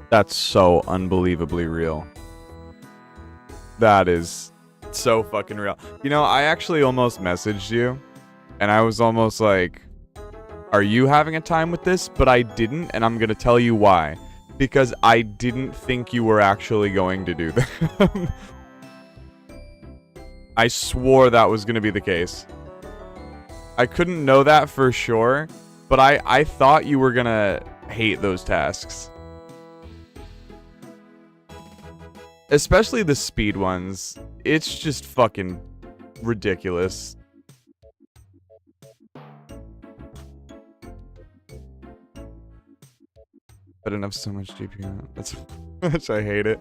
That's so unbelievably real. That is so fucking real. You know, I actually almost messaged you, and I was almost like, are you having a time with this? But I didn't, and I'm gonna tell you why. Because I didn't think you were actually going to do that. I swore that was gonna be the case. I couldn't know that for sure, but I thought you were gonna hate those tasks. Especially the speed ones. It's just fucking ridiculous. But enough so much GPU. That's much I hate it.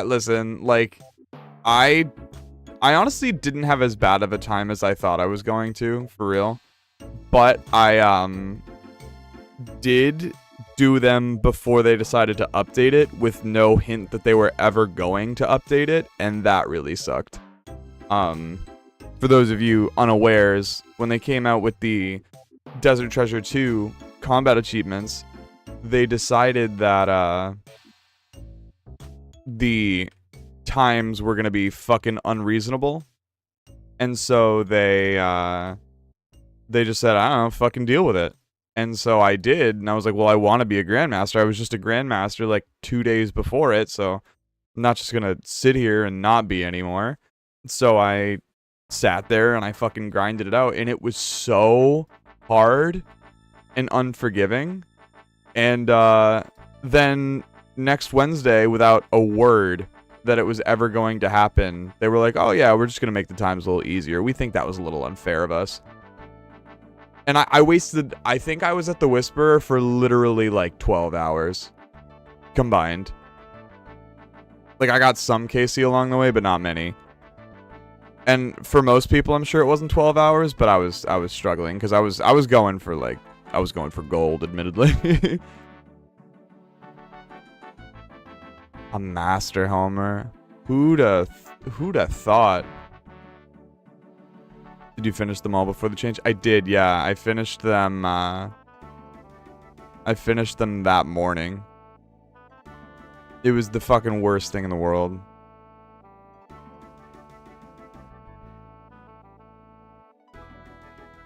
Listen, like, I honestly didn't have as bad of a time as I thought I was going to, for real. But I did do them before they decided to update it with no hint that they were ever going to update it, and that really sucked. For those of you unawares, when they came out with the Desert Treasure 2 combat achievements, they decided that the times were gonna be fucking unreasonable, and so they just said, I don't know, fucking deal with it. And so I did, and I was like, well, I want to be a Grandmaster. I was just a Grandmaster like 2 days before it, so I'm not just gonna sit here and not be anymore. So I sat there and I fucking grinded it out, and it was so hard and unforgiving. And then next Wednesday, without a word that it was ever going to happen, they were like, oh yeah, we're just gonna make the times a little easier. We think that was a little unfair of us. And I wasted, I think I was at the Whisperer for literally like 12 hours combined. Like, I got some KC along the way, but not many. And for most people, I'm sure it wasn't 12 hours, but I was struggling because I was going for like, I was going for gold, admittedly. A Master Homer. Who'da thought? Did you finish them all before the change? I did, yeah. I finished them that morning. It was the fucking worst thing in the world.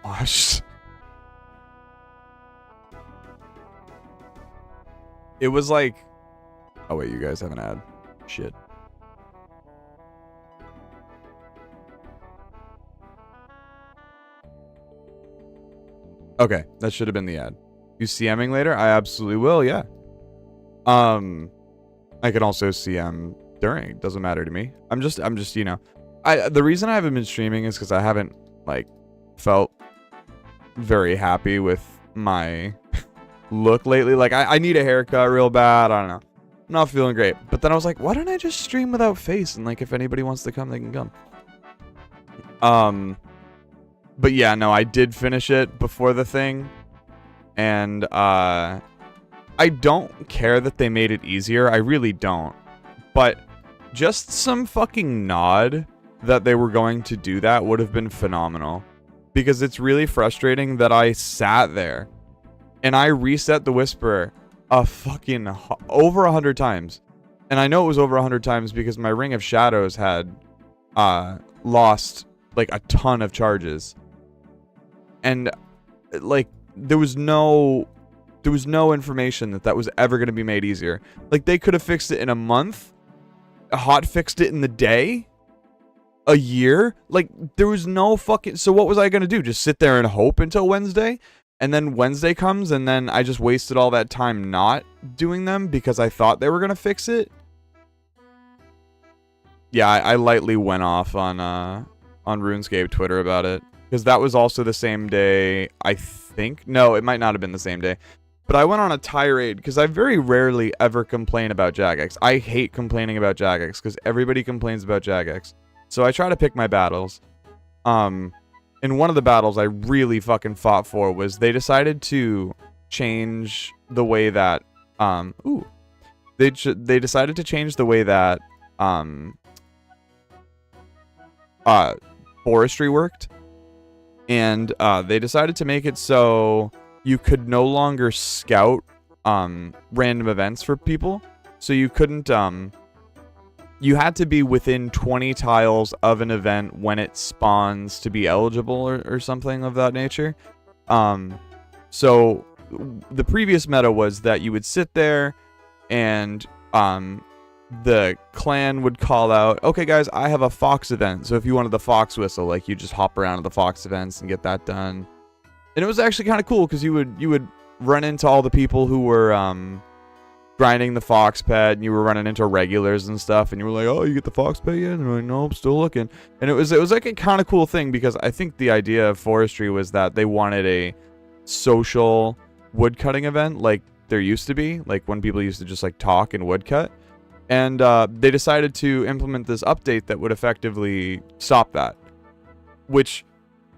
Gosh. It was like... Oh wait, you guys have an ad. Shit. Okay, that should have been the ad. You CMing later? I absolutely will, yeah. I can also CM during. It doesn't matter to me. I'm just, you know. The reason I haven't been streaming is because I haven't, like, felt very happy with my look lately. Like, I need a haircut real bad. I don't know. I'm not feeling great. But then I was like, why don't I just stream without face? And, like, if anybody wants to come, they can come. But yeah, no, I did finish it before the thing. And, I don't care that they made it easier. I really don't. But just some fucking nod that they were going to do that would have been phenomenal. Because it's really frustrating that I sat there and I reset the Whisperer a fucking over 100 times. And I know it was over 100 times because my Ring of Shadows had lost like a ton of charges. And like there was no information that was ever going to be made easier. Like, they could have fixed it in a month, hot fixed it in the day, a year. Like, there was no fucking... So what was I going to do? Just sit there and hope until Wednesday? And then Wednesday comes, and then I just wasted all that time not doing them because I thought they were going to fix it? Yeah, I lightly went off on RuneScape Twitter about it. Because that was also the same day, I think. No, it might not have been the same day. But I went on a tirade because I very rarely ever complain about Jagex. I hate complaining about Jagex because everybody complains about Jagex. So I try to pick my battles. And one of the battles I really fucking fought for was they decided to change the way that... They decided to change the way that... forestry worked. And they decided to make it so you could no longer scout random events for people. So you couldn't... you had to be within 20 tiles of an event when it spawns to be eligible or something of that nature. So the previous meta was that you would sit there and... the clan would call out, okay guys, I have a fox event. So if you wanted the fox whistle, like, you just hop around to the fox events and get that done. And it was actually kind of cool because you would run into all the people who were grinding the fox pet and you were running into regulars and stuff, and you were like, oh, you get the fox pet yet? And I'm like, no, I'm still looking. And it was like a kind of cool thing, because I think the idea of forestry was that they wanted a social woodcutting event like there used to be, like when people used to just like talk and woodcut. And they decided to implement this update that would effectively stop that, which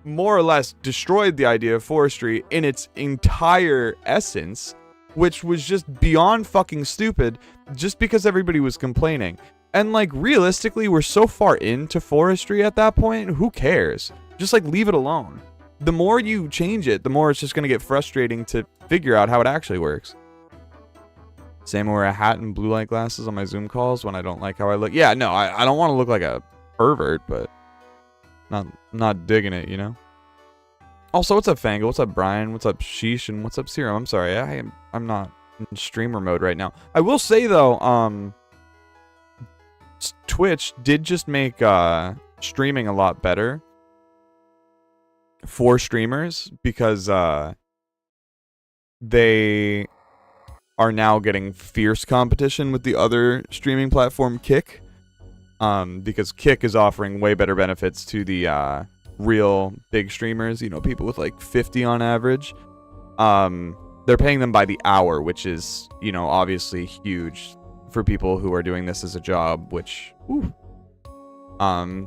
more or less destroyed the idea of forestry in its entire essence, which was just beyond fucking stupid just because everybody was complaining. And like realistically, we're so far into forestry at that point, who cares? Just like leave it alone. The more you change it, the more it's just going to get frustrating to figure out how it actually works. Same, I wear a hat and blue light glasses on my Zoom calls when I don't like how I look. Yeah, no, I don't want to look like a pervert, but not digging it, you know? Also, what's up, Fangle? What's up, Brian? What's up, Sheesh? And what's up, Serum? I'm sorry, I'm not in streamer mode right now. I will say, though, Twitch did just make streaming a lot better for streamers, because they are now getting fierce competition with the other streaming platform, Kick. Because Kick is offering way better benefits to the real big streamers, you know, people with like 50 on average. They're paying them by the hour, which is, you know, obviously huge for people who are doing this as a job, which, whew.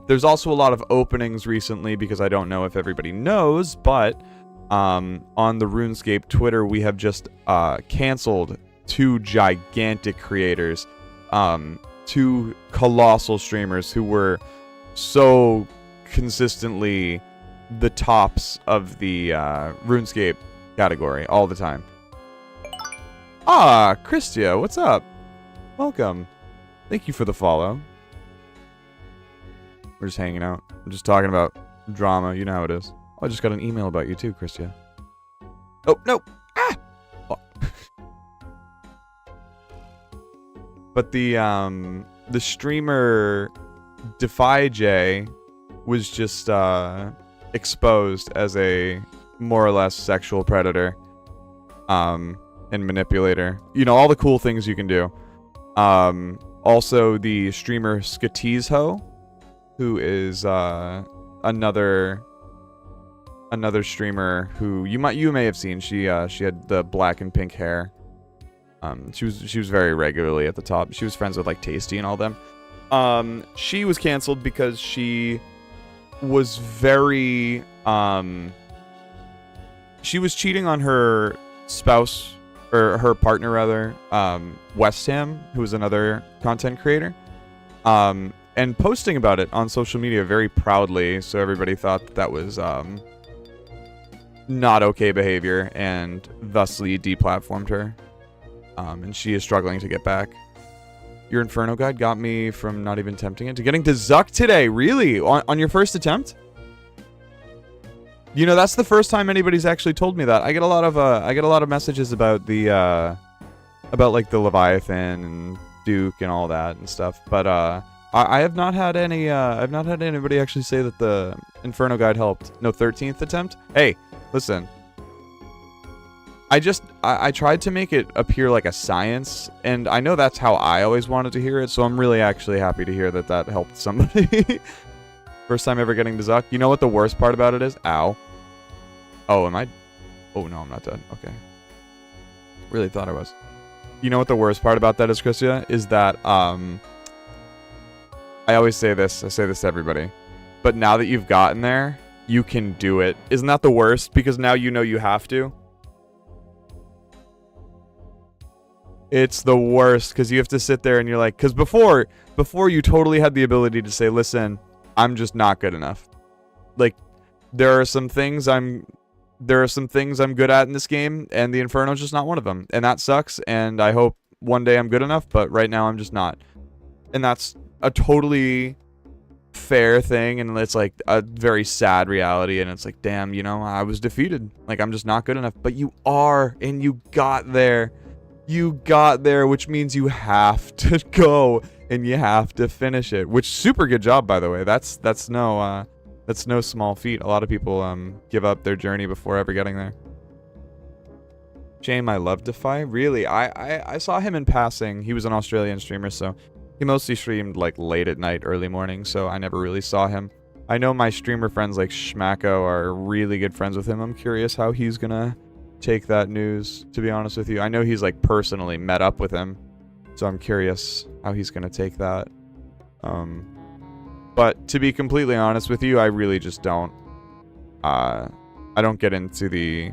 There's also a lot of openings recently, because I don't know if everybody knows, but on the RuneScape Twitter, we have just canceled 2 gigantic creators, 2 colossal streamers who were so consistently the tops of the RuneScape category all the time. Ah, Christia, what's up? Welcome. Thank you for the follow. We're just hanging out. I'm just talking about drama. You know how it is. Oh, I just got an email about you too, Christia. Oh, no. Ah! Oh. But the streamer DefyJ was just exposed as a more or less sexual predator and manipulator. You know, all the cool things you can do. Also, the streamer Skatizho, who is another streamer who you may have seen. She had the black and pink hair. She was very regularly at the top. She was friends with like Tasty and all them. She was canceled because she was very she was cheating on her spouse, or her partner rather, West Ham, who was another content creator, and posting about it on social media very proudly, so everybody thought that was not okay behavior, and thusly deplatformed her. And she is struggling to get back. Your Inferno guide got me from not even attempting it to getting to Zuck today. Really? On your first attempt? You know, that's the first time anybody's actually told me that. I get a lot of messages about the about like the Leviathan and Duke and all that and stuff, but I have not had any I've not had anybody actually say that the Inferno guide helped. No, 13th attempt? Hey, listen. I tried to make it appear like a science, and I know that's how I always wanted to hear it, so I'm really actually happy to hear that that helped somebody. First time ever getting to Zuck. You know what the worst part about it is? Ow. Oh, am I? Oh, no, I'm not dead. Okay. Really thought I was. You know what the worst part about that is, Christia? Is that, I always say this. I say this to everybody. But now that you've gotten there, you can do it. Isn't that the worst? Because now you know you have to. It's the worst, because you have to sit there and you're like, because before you totally had the ability to say, listen, I'm just not good enough. Like, there are some things I'm good at in this game, and the Inferno's just not one of them. And that sucks, and I hope one day I'm good enough, but right now I'm just not. And that's a totally fair thing, and it's like a very sad reality, and it's like, damn, you know, I was defeated. Like, I'm just not good enough. But you are, and you got there. You got there, which means you have to go and you have to finish it. Which, super good job, by the way. That's no small feat. A lot of people give up their journey before ever getting there. Shame I love Defy. Really, I saw him in passing. He was an Australian streamer, so he mostly streamed like late at night, early morning, so I never really saw him. I know my streamer friends like Schmacko are really good friends with him. I'm curious how he's gonna take that news, to be honest with you. I know he's like personally met up with him, so I'm curious how he's gonna take that. But to be completely honest with you, I really just don't. I don't get into the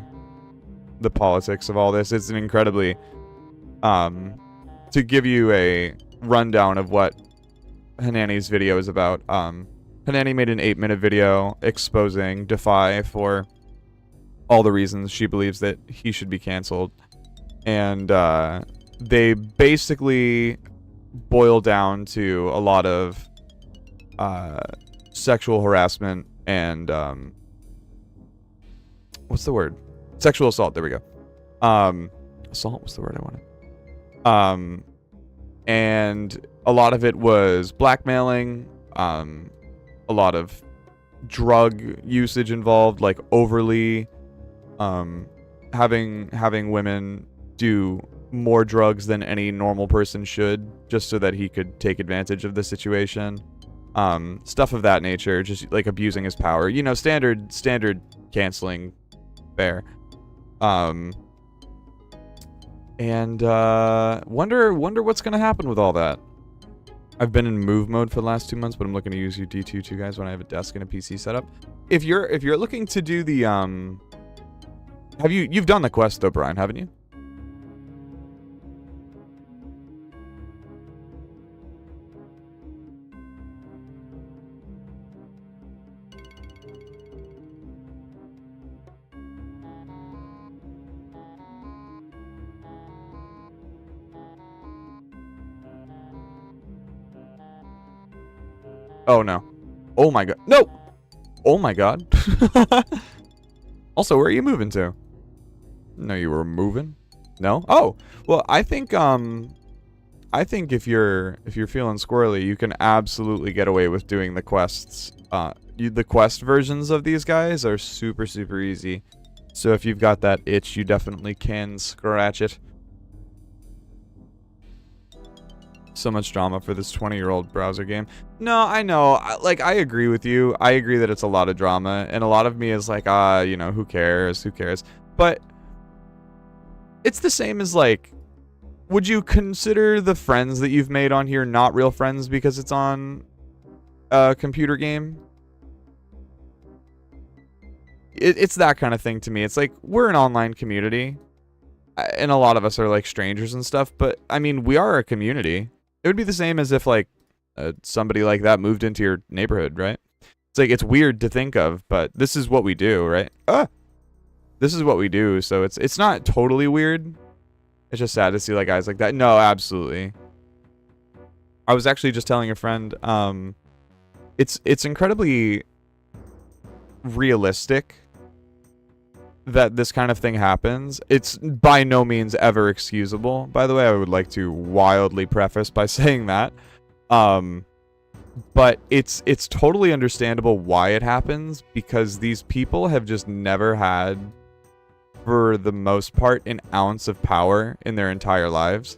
politics of all this. It's an incredibly to give you a rundown of what Hanani's video is about. Hanani made an 8-minute video exposing Defy for all the reasons she believes that he should be canceled, and they basically boil down to a lot of sexual harassment and what's the word? Sexual assault. There we go. Assault was the word I wanted. And a lot of it was blackmailing. A lot of drug usage involved, like overly having women do more drugs than any normal person should, just so that he could take advantage of the situation. Stuff of that nature, just like abusing his power. You know, standard canceling fare. And wonder what's gonna happen with all that. I've been in move mode for the last 2 months, but I'm looking to use your D2 too, guys, when I have a desk and a PC setup. If you're looking to do the you've done the quest though, Brian, haven't you? Oh no. Oh my god. No! Oh my god. Also, where are you moving to? No, you were moving? No? Oh! Well, I think if you're feeling squirrely, you can absolutely get away with doing the quests. The quest versions of these guys are super, super easy. So if you've got that itch, you definitely can scratch it. So much drama for this 20-year-old browser game. No, I know. I agree with you. I agree that it's a lot of drama, and a lot of me is like, you know, who cares? Who cares? But it's the same as, like, would you consider the friends that you've made on here not real friends because it's on a computer game? It's that kind of thing to me. It's like, we're an online community, and a lot of us are, like, strangers and stuff, but, I mean, we are a community. It would be the same as if, like, somebody like that moved into your neighborhood, right? It's like, it's weird to think of, but this is what we do, right? This is what we do, so it's not totally weird. It's just sad to see, like, guys like that. No, absolutely. I was actually just telling a friend, it's incredibly realistic that this kind of thing happens. It's by no means ever excusable. By the way, I would like to wildly preface by saying that. But it's totally understandable why it happens, because these people have just never had, for the most part, an ounce of power in their entire lives.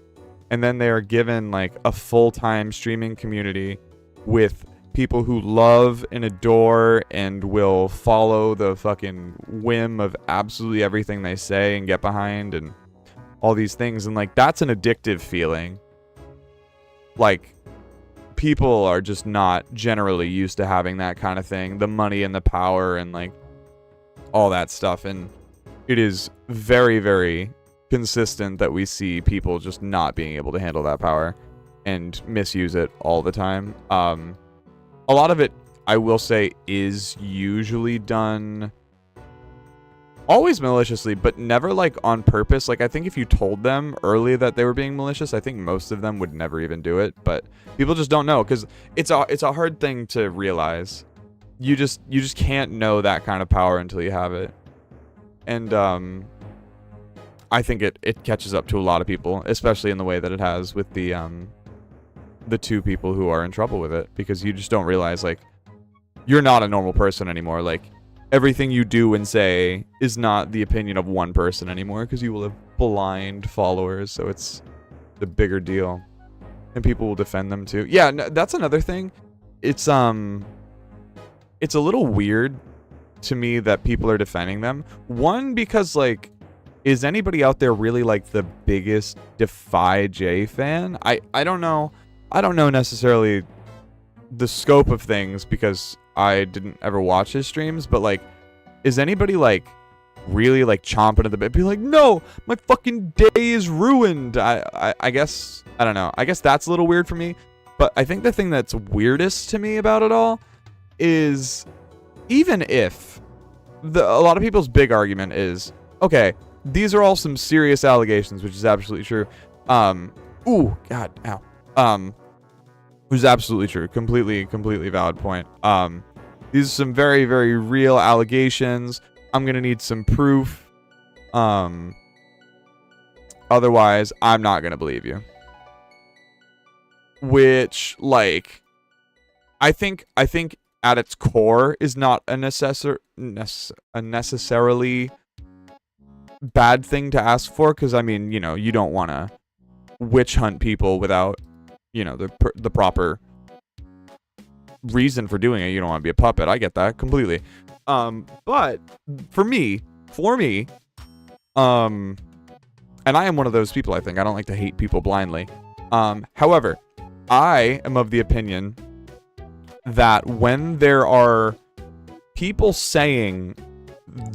And then they are given, like, a full-time streaming community with people who love and adore and will follow the fucking whim of absolutely everything they say and get behind and all these things. And, like, that's an addictive feeling. Like, people are just not generally used to having that kind of thing. The money and the power and, like, all that stuff. And it is very, very consistent that we see people just not being able to handle that power and misuse it all the time. A lot of it, I will say, is usually done always maliciously, but never, like, on purpose. Like, I think if you told them early that they were being malicious, I think most of them would never even do it. But people just don't know, because it's a hard thing to realize. You just can't know that kind of power until you have it. And I think it catches up to a lot of people, especially in the way that it has with the two people who are in trouble with it, because you just don't realize, like, you're not a normal person anymore. Like, everything you do and say is not the opinion of one person anymore, because you will have blind followers, so it's the bigger deal. And people will defend them too. Yeah, no, that's another thing. It's a little weird to me that people are defending them. One, because like, is anybody out there really like the biggest Defy J fan? I don't know. I don't know necessarily the scope of things because I didn't ever watch his streams, but like, is anybody like really like chomping at the bit, be like, no, my fucking day is ruined? I guess, I don't know. I guess that's a little weird for me. But I think the thing that's weirdest to me about it all is, even if a lot of people's big argument is, okay, these are all some serious allegations, which is absolutely true. Ooh, God, ow. Which is absolutely true. Completely valid point. These are some very, very real allegations. I'm gonna need some proof. Otherwise, I'm not gonna believe you. Which, like, I think at its core is not a necessarily bad thing to ask for, because I mean, you know, you don't want to witch hunt people without, you know, the proper reason for doing it. You don't want to be a puppet. I get that completely. But for me, and I am one of those people, I think. I don't like to hate people blindly. However, I am of the opinion that when there are people saying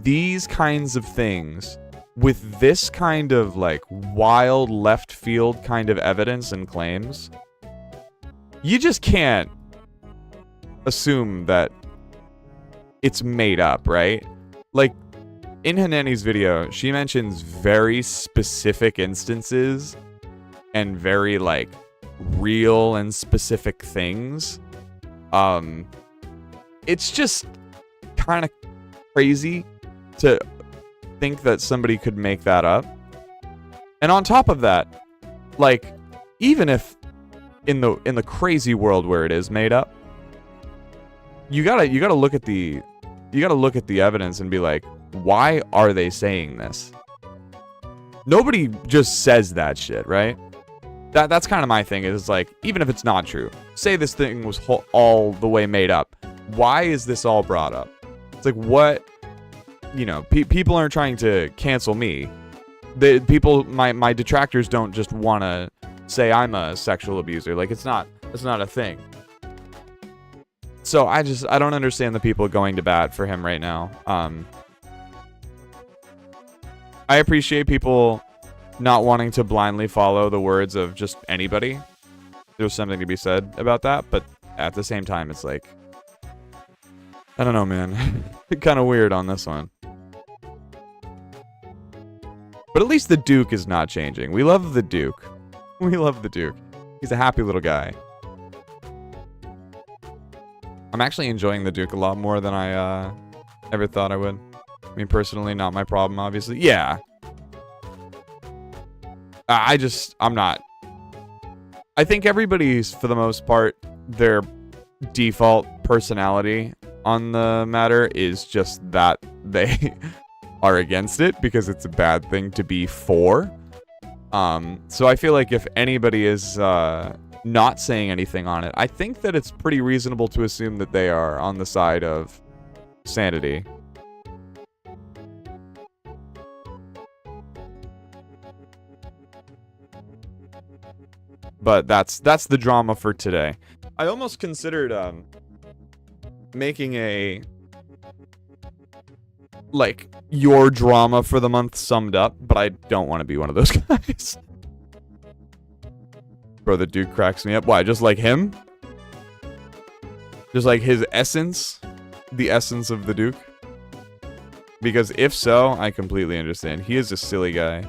these kinds of things with this kind of like wild left field kind of evidence and claims, you just can't assume that it's made up, right? Like, in Hanani's video, she mentions very specific instances and very like real and specific things. It's just kind of crazy to think that somebody could make that up. And on top of that, like, even if in the crazy world where it is made up, you gotta look at the evidence and be like, why are they saying this? Nobody just says that shit, right? That's kind of my thing, is like, even if it's not true, say this thing was all the way made up, why is this all brought up? It's like, what, you know, people aren't trying to cancel me. My detractors don't just want to say I'm a sexual abuser. Like, it's not a thing. So I don't understand the people going to bat for him right now. I appreciate people not wanting to blindly follow the words of just anybody. There's something to be said about that, but at the same time, it's like, I don't know, man. Kind of weird on this one. But at least the Duke is not changing. We love the Duke. We love the Duke. He's a happy little guy. I'm actually enjoying the Duke a lot more than I ever thought I would. I mean, personally, not my problem, obviously. Yeah. I'm not. I think everybody's, for the most part, their default personality on the matter is just that they are against it because it's a bad thing to be for. So I feel like if anybody is not saying anything on it, I think that it's pretty reasonable to assume that they are on the side of sanity. But that's the drama for today. I almost considered making a, like, your drama for the month summed up, but I don't want to be one of those guys. Bro, the Duke cracks me up. Why, just like him? Just like his essence? The essence of the Duke? Because if so, I completely understand. He is a silly guy.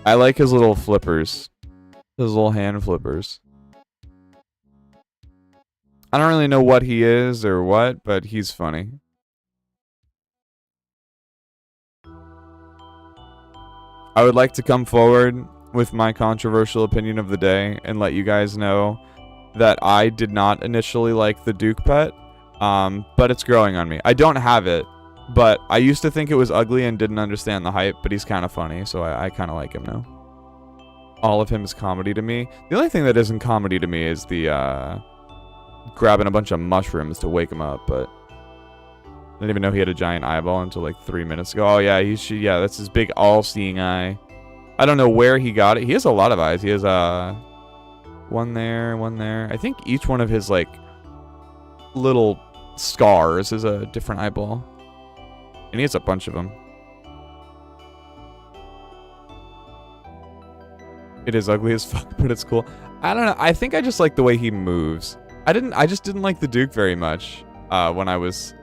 I like his little flippers. His little hand flippers. I don't really know what he is or what, but he's funny. I would like to come forward with my controversial opinion of the day and let you guys know that I did not initially like the Duke pet, but it's growing on me. I don't have it, but I used to think it was ugly and didn't understand the hype, but he's kind of funny, so I kind of like him now. All of him is comedy to me. The only thing that isn't comedy to me is the grabbing a bunch of mushrooms to wake him up, but I didn't even know he had a giant eyeball until like 3 minutes ago. Oh yeah, yeah, that's his big all-seeing eye. I don't know where he got it. He has a lot of eyes. He has one there, one there. I think each one of his like little scars is a different eyeball. And he has a bunch of them. It is ugly as fuck, but it's cool. I don't know. I think I just like the way he moves. I just didn't like the Duke very much when I was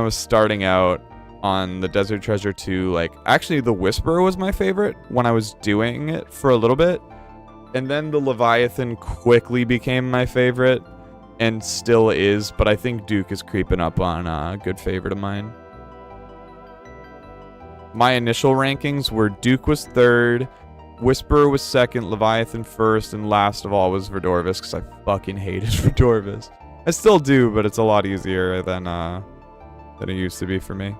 starting out on the Desert Treasure 2. Like, actually, the Whisperer was my favorite when I was doing it for a little bit. And then the Leviathan quickly became my favorite and still is, but I think Duke is creeping up on a good favorite of mine. My initial rankings were Duke was third, Whisperer was second, Leviathan first, and last of all was Verdorvis, because I fucking hated Verdorvis. I still do, but it's a lot easier than it used to be for me.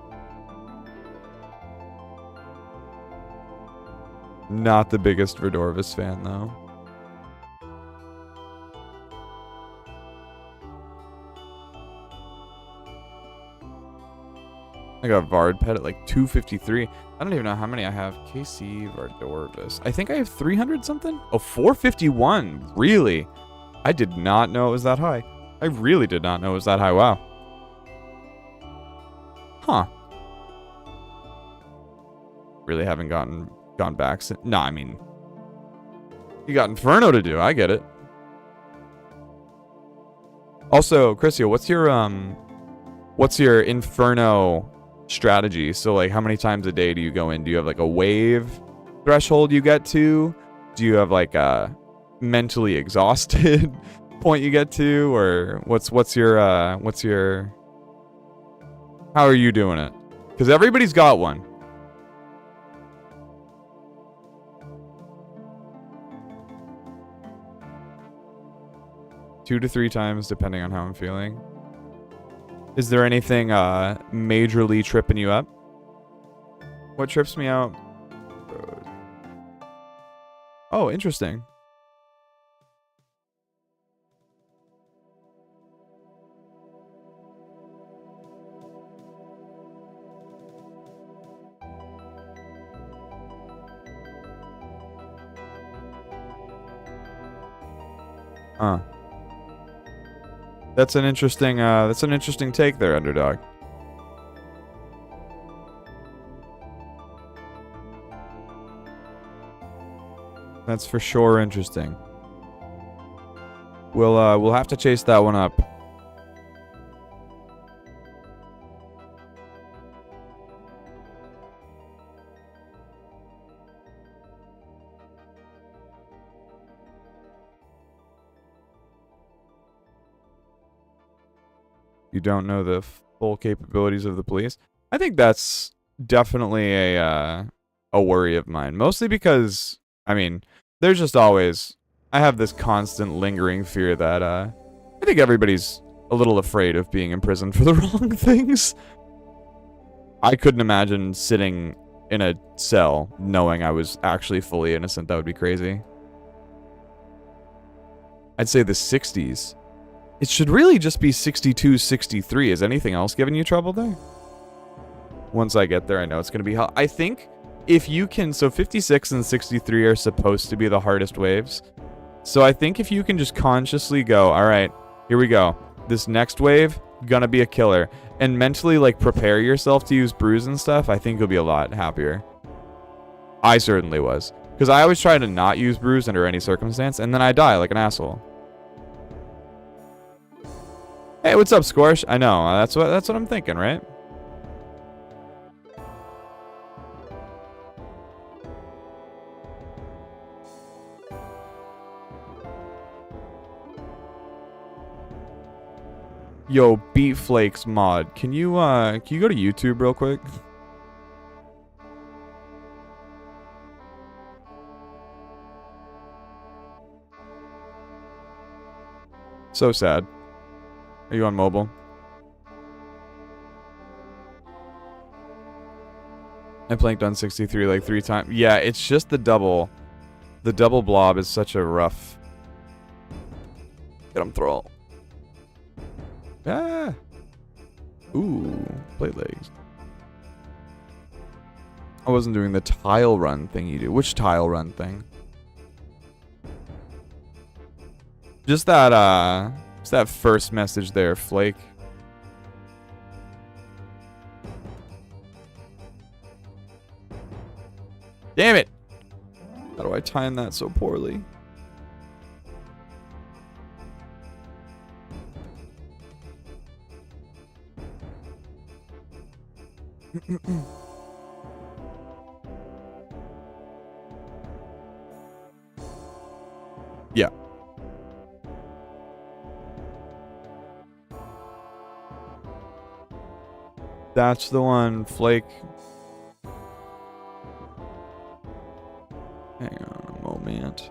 Not the biggest Verdorvis fan, though. I got Vard Pet at like 253. I don't even know how many I have. KC Vardorvis. I think I have 300 something? Oh, 451. Really? I did not know it was that high. I really did not know it was that high. Wow. Huh. Really haven't gone back since. No, I mean, you got Inferno to do. I get it. Also, Chrisio, what's your Inferno strategy? So like, how many times a day do you go in? Do you have like a wave threshold you get to? Do you have like a mentally exhausted point you get to, or what's your how are you doing it? Because everybody's got one. Two to three times depending on how I'm feeling. Is there anything majorly tripping you up? What trips me out? Oh, interesting. Huh. That's an interesting take there, Underdog. That's for sure interesting. We'll have to chase that one up. You don't know the full capabilities of the police. I think that's definitely a worry of mine. Mostly because, I mean, there's just always, I have this constant lingering fear that I think everybody's a little afraid of being in prison for the wrong things. I couldn't imagine sitting in a cell knowing I was actually fully innocent. That would be crazy. I'd say the 60s. It should really just be 62, 63. Is anything else giving you trouble there? Once I get there, I know it's going to be hell. I think if you can... So 56 and 63 are supposed to be the hardest waves. So I think if you can just consciously go, all right, here we go. This next wave, gonna be a killer. And mentally, like, prepare yourself to use brews and stuff, I think you'll be a lot happier. I certainly was. Because I always try to not use brews under any circumstance, and then I die like an asshole. Hey, what's up, Scorch? I know, that's what I'm thinking, right? Yo, Beat Flakes mod. Can you go to YouTube real quick? So sad. Are you on mobile? I planked on 63 like 3 times. Yeah, it's just the double. The double blob is such a rough. Get him, Thrall. Ah. Ooh, plate legs. I wasn't doing the tile run thing you do. Which tile run thing? Just that first message there, Flake. Damn it! How do I time that so poorly? Yeah. That's the one, Flake. Hang on a moment.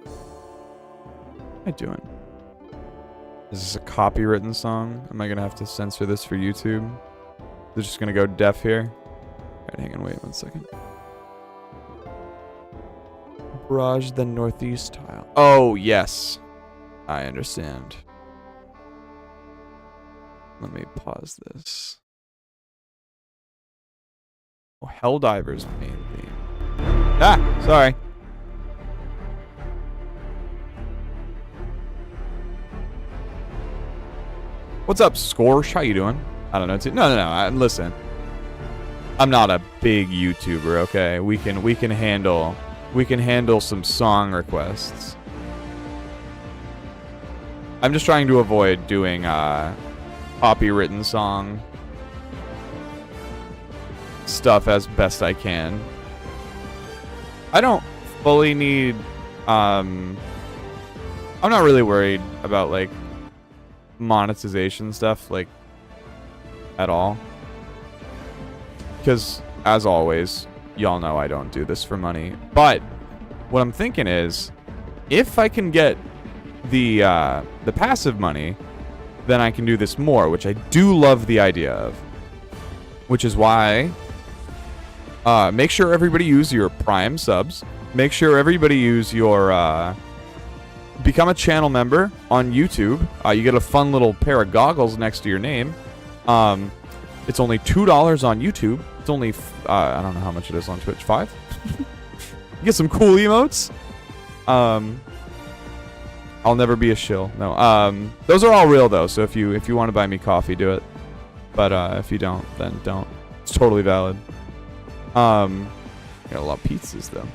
What am I doing? Is this a copywritten song? Am I gonna have to censor this for YouTube? They're just gonna go deaf here? Alright, hang on, wait 1 second. Barrage the northeast tile. Oh, yes. I understand. Let me pause this. Oh, Helldiver's main theme. Ah, sorry. What's up, Scorch? How you doing? I don't know. No. Listen, I'm not a big YouTuber. Okay, we can handle some song requests. I'm just trying to avoid doing copywritten song stuff as best I can. I don't fully need I'm not really worried about like monetization stuff like at all, because as always y'all know I don't do this for money. But what I'm thinking is, if I can get the passive money, then I can do this more, which I do love the idea of. Which is why make sure everybody use your Prime subs. Make sure everybody use your become a channel member on YouTube. You get a fun little pair of goggles next to your name. It's only $2 on YouTube. It's only I don't know how much it is on Twitch. 5. You get some cool emotes. I'll never be a shill. No. Those are all real though. So if you want to buy me coffee, do it. But if you don't, then don't. It's totally valid. Got a lot of pizzas though.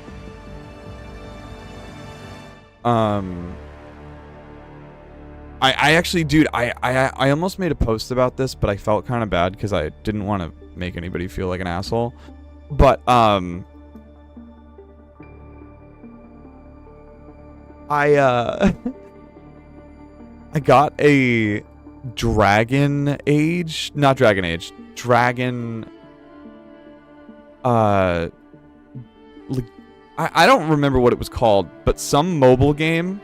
I actually, dude, I almost made a post about this, but I felt kind of bad because I didn't want to make anybody feel like an asshole. But I got a Dragon Age, not Dragon Age, Dragon. I don't remember what it was called, but some mobile game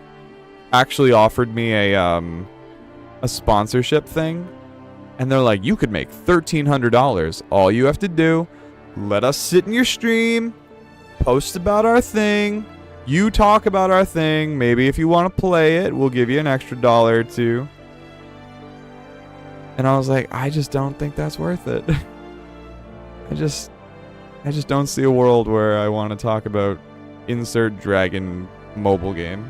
actually offered me a sponsorship thing, and they're like, you could make $1,300. All you have to do, let us sit in your stream, post about our thing, you talk about our thing, maybe if you want to play it, we'll give you an extra $1 or $2. And I was like, I just don't think that's worth it. I just don't see a world where I want to talk about insert dragon mobile game.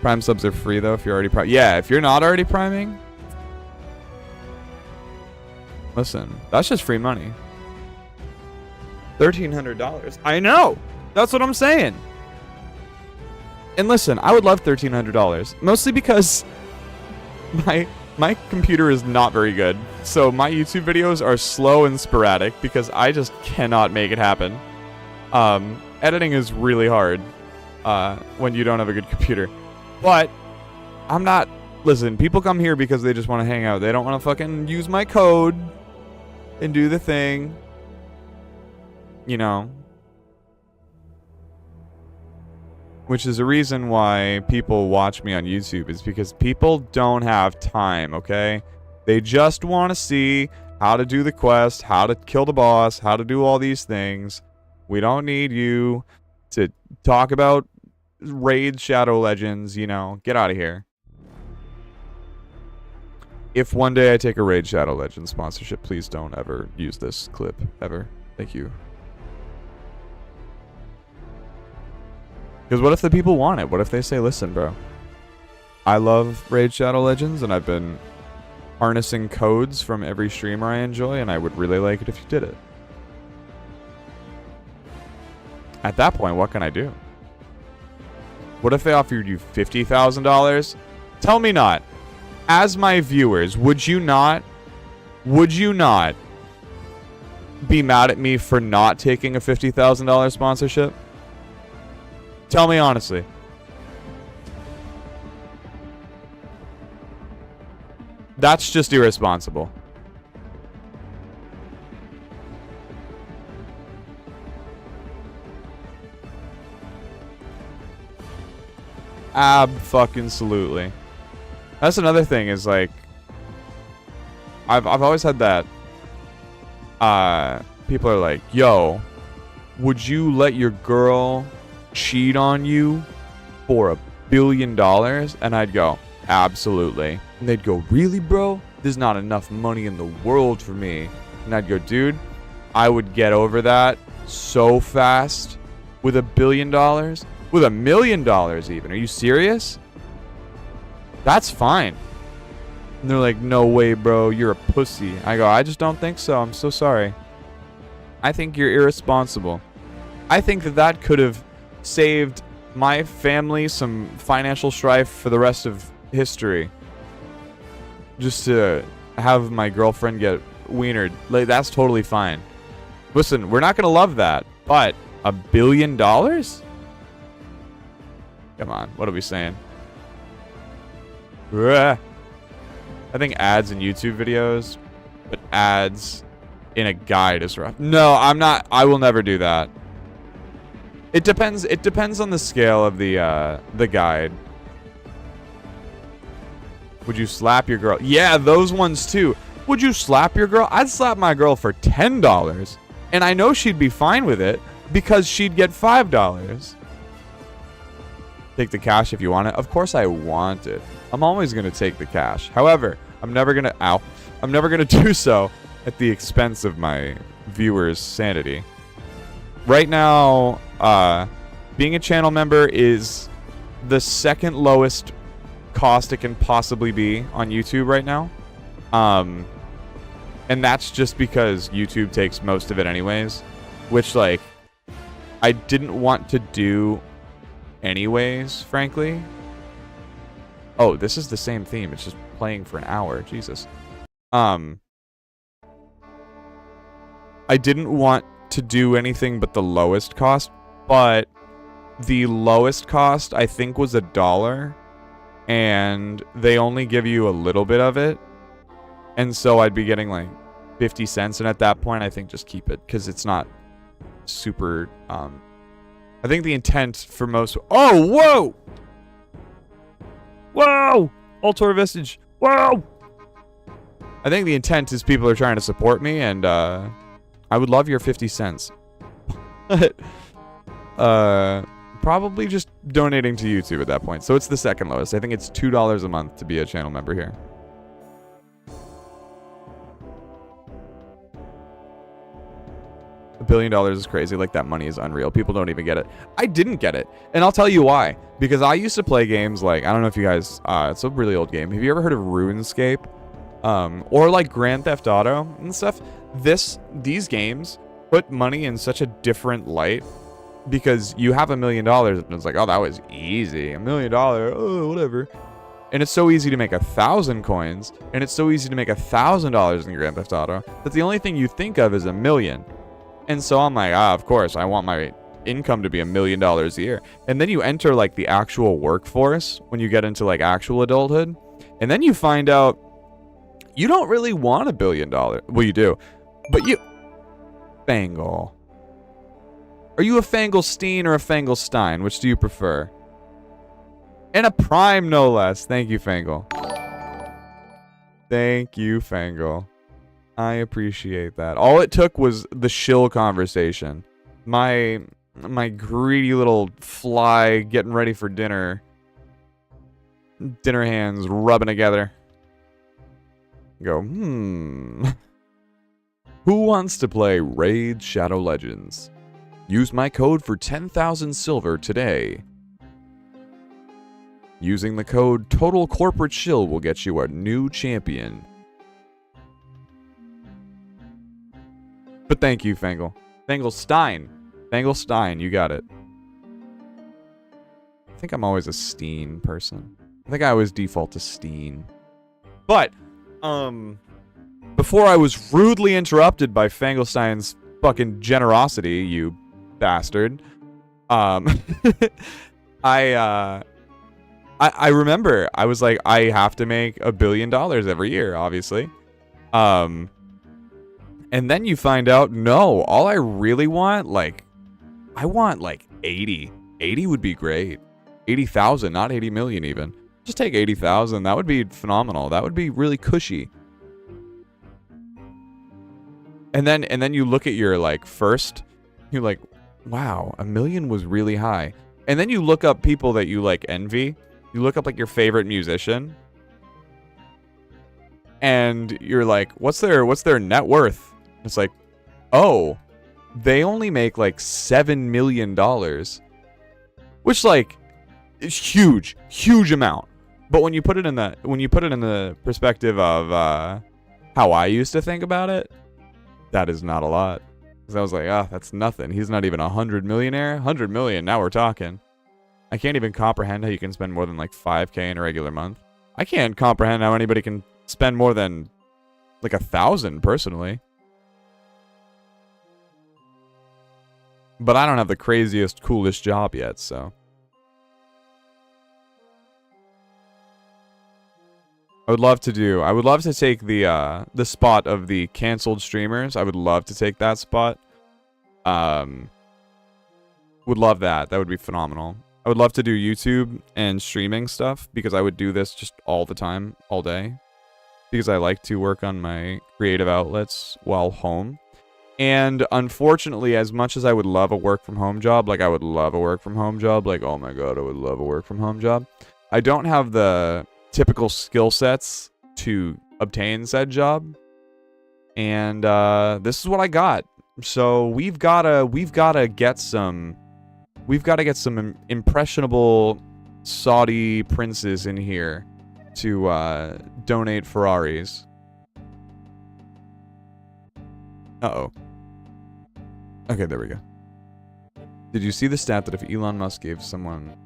Prime subs are free though if you're already yeah, if you're not already priming, listen, that's just free money. $1,300. I know. That's what I'm saying. And listen, I would love $1,300, mostly because my computer is not very good. So my YouTube videos are slow and sporadic because I just cannot make it happen. Editing is really hard when you don't have a good computer. But I'm not... Listen, people come here because they just want to hang out. They don't want to fucking use my code and do the thing. you know, which is a reason why people watch me on YouTube, is because people don't have time, okay? They just want to see how to do the quest, how to kill the boss, how to do all these things. We don't need you to talk about Raid Shadow Legends, you know. Get out of here. If one day I take a Raid Shadow Legends sponsorship, please don't ever use this clip, ever. Thank you. Because what if the people want it? What if they say, listen, bro, I love Raid Shadow Legends, and I've been harnessing codes from every streamer I enjoy, and I would really like it if you did it. At that point, what can I do? What if they offered you $50,000? Tell me not. As my viewers, would you not be mad at me for not taking a $50,000 sponsorship? Tell me honestly. That's just irresponsible. Ab-fucking-salutely. That's another thing, is like, I've always had that. People are like, yo, would you let your girl cheat on you for $1 billion? And I'd go, absolutely. And they'd go, really, bro? There's not enough money in the world for me. And I'd go, dude, I would get over that so fast with $1 billion, with $1 million even. Are you serious? That's fine. And they're like, no way, bro, you're a pussy. I go, I just don't think so. I'm so sorry. I think you're irresponsible. I think that could have saved my family some financial strife for the rest of history. Just to have my girlfriend get wienered. Like, that's totally fine. Listen, we're not going to love that, but $1 billion? Come on, what are we saying? I think ads in YouTube videos, but ads in a guide is rough. No, I'm not. I will never do that. It depends. It depends on the scale of the guide. Would you slap your girl? Yeah, those ones too. Would you slap your girl? I'd slap my girl for $10, and I know she'd be fine with it because she'd get $5. Take the cash if you want it. Of course I want it. I'm always going to take the cash. However, I'm never going to do so at the expense of my viewers' sanity. Right now, being a channel member is the second lowest cost it can possibly be on YouTube right now. And that's just because YouTube takes most of it anyways, which, like, I didn't want to do anyways, frankly. Oh, this is the same theme. It's just playing for an hour. Jesus. I didn't want to do anything but the lowest cost, but the lowest cost I think was $1, and they only give you a little bit of it, and so I'd be getting like 50 cents, and at that point I think just keep it, because it's not super I think the intent for most... Oh, whoa! Whoa! Altor Vestige. Whoa! I think the intent is people are trying to support me, and I would love your 50 cents. Probably just donating to YouTube at that point. So it's the second lowest. I think it's $2 a month to be a channel member here. $1 billion is crazy. Like, that money is unreal. People don't even get it. I didn't get it. And I'll tell you why. Because I used to play games like, I don't know if you guys, it's a really old game. Have you ever heard of RuneScape? Or like Grand Theft Auto and stuff? These games put money in such a different light, because you have $1 million and it's like, oh, that was easy. $1 million, oh, whatever. And it's so easy to make 1,000 coins, and it's so easy to make $1,000 in Grand Theft Auto, that the only thing you think of is $1 million. And so I'm like, of course, I want my income to be $1 million a year. And then you enter like the actual workforce when you get into like actual adulthood, and then you find out you don't really want $1 billion. Well, you do, but you... Bangle. Are you a Fanglestein or a Fanglestein? Which do you prefer? And a Prime, no less. Thank you, Fangle. Thank you, Fangle. I appreciate that. All it took was the shill conversation. My greedy little fly getting ready for dinner. Dinner hands rubbing together. Go, Who wants to play Raid Shadow Legends? Use my code for 10,000 silver today. Using the code Total Corporate Shill will get you a new champion. But thank you, Fangle. Fanglestein. Fanglestein, you got it. I think I'm always a Steen person. I think I always default to Steen. But, before I was rudely interrupted by Fanglestein's fucking generosity, you bastard, I remember, I was like, I have to make $1 billion every year, obviously. And then you find out, no, all I really want, like, I want like 80. 80 would be great. 80,000, not 80 million even. Just take 80,000. That would be phenomenal. That would be really cushy. And then you look at your like first, you're like, wow, 1 million was really high. And then you look up people that you like envy. You look up like your favorite musician. And you're like, what's their net worth? It's like, oh, they only make like $7 million. Which like is huge amount. But when you put it in the perspective of how I used to think about it, that is not a lot. Because I was like, that's nothing. He's not even 100 millionaire. 100 million, now we're talking. I can't even comprehend how you can spend more than like 5K in a regular month. I can't comprehend how anybody can spend more than like 1,000 personally. But I don't have the craziest, coolest job yet, so. I would love to take the spot of the canceled streamers. I would love to take that spot. Would love that. That would be phenomenal. I would love to do YouTube and streaming stuff because I would do this just all the time, all day. Because I like to work on my creative outlets while home. And unfortunately, as much as I would love a work from home job, like I would love a work from home job, like oh my god, I would love a work from home job. I don't have the typical skill sets to obtain said job. And this is what I got. So we've gotta get some impressionable Saudi princes in here to donate Ferraris. Uh-oh. Okay, there we go. Did you see the stat that if Elon Musk gave someone...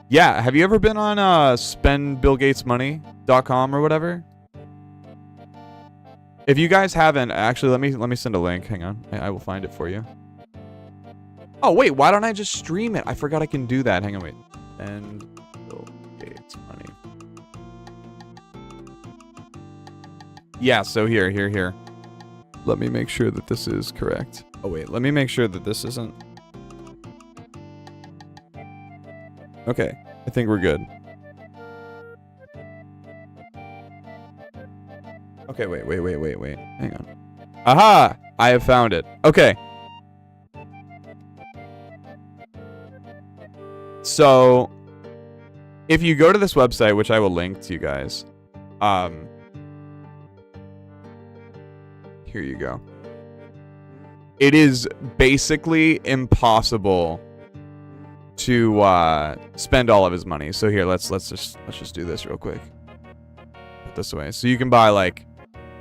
Yeah, have you ever been on spendbillgatesmoney.com or whatever? If you guys haven't, actually, let me send a link. Hang on. I will find it for you. Oh, wait, why don't I just stream it? I forgot I can do that. Hang on, wait. Spend Bill Gates money. Yeah, so here. Let me make sure that this is correct. Oh, wait, let me make sure that this isn't... Okay, I think we're good. Okay, wait. Hang on. Aha! I have found it. Okay. So, if you go to this website, which I will link to you guys, here you go. It is basically impossible to spend all of his money. So here, let's just do this real quick. Put this away. So you can buy like,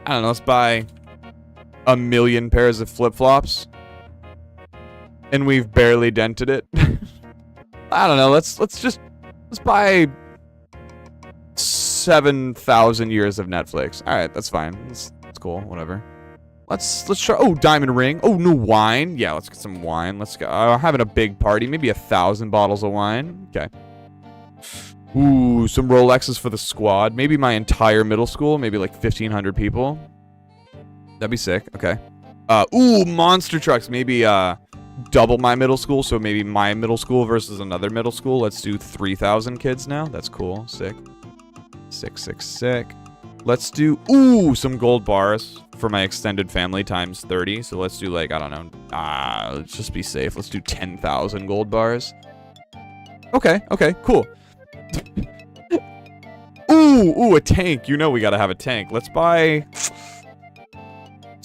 I don't know, let's buy 1 million pairs of flip-flops. And we've barely dented it. I don't know, let's buy 7,000 years of Netflix. Alright, that's fine. That's cool, whatever. Let's try. Oh, diamond ring. Oh, new wine. Yeah, let's get some wine. Let's go. Having a big party. Maybe 1,000 bottles of wine. Okay. Ooh, some Rolexes for the squad. Maybe my entire middle school. Maybe like 1,500 people. That'd be sick. Okay. Ooh, monster trucks. Maybe double my middle school, so maybe my middle school versus another middle school. Let's do 3,000 kids now. That's cool. Sick. Sick. Let's do, ooh, some gold bars for my extended family times 30. So let's do like, I don't know. Let's just be safe. Let's do 10,000 gold bars. Okay, cool. Ooh, a tank. You know we gotta have a tank. Let's buy,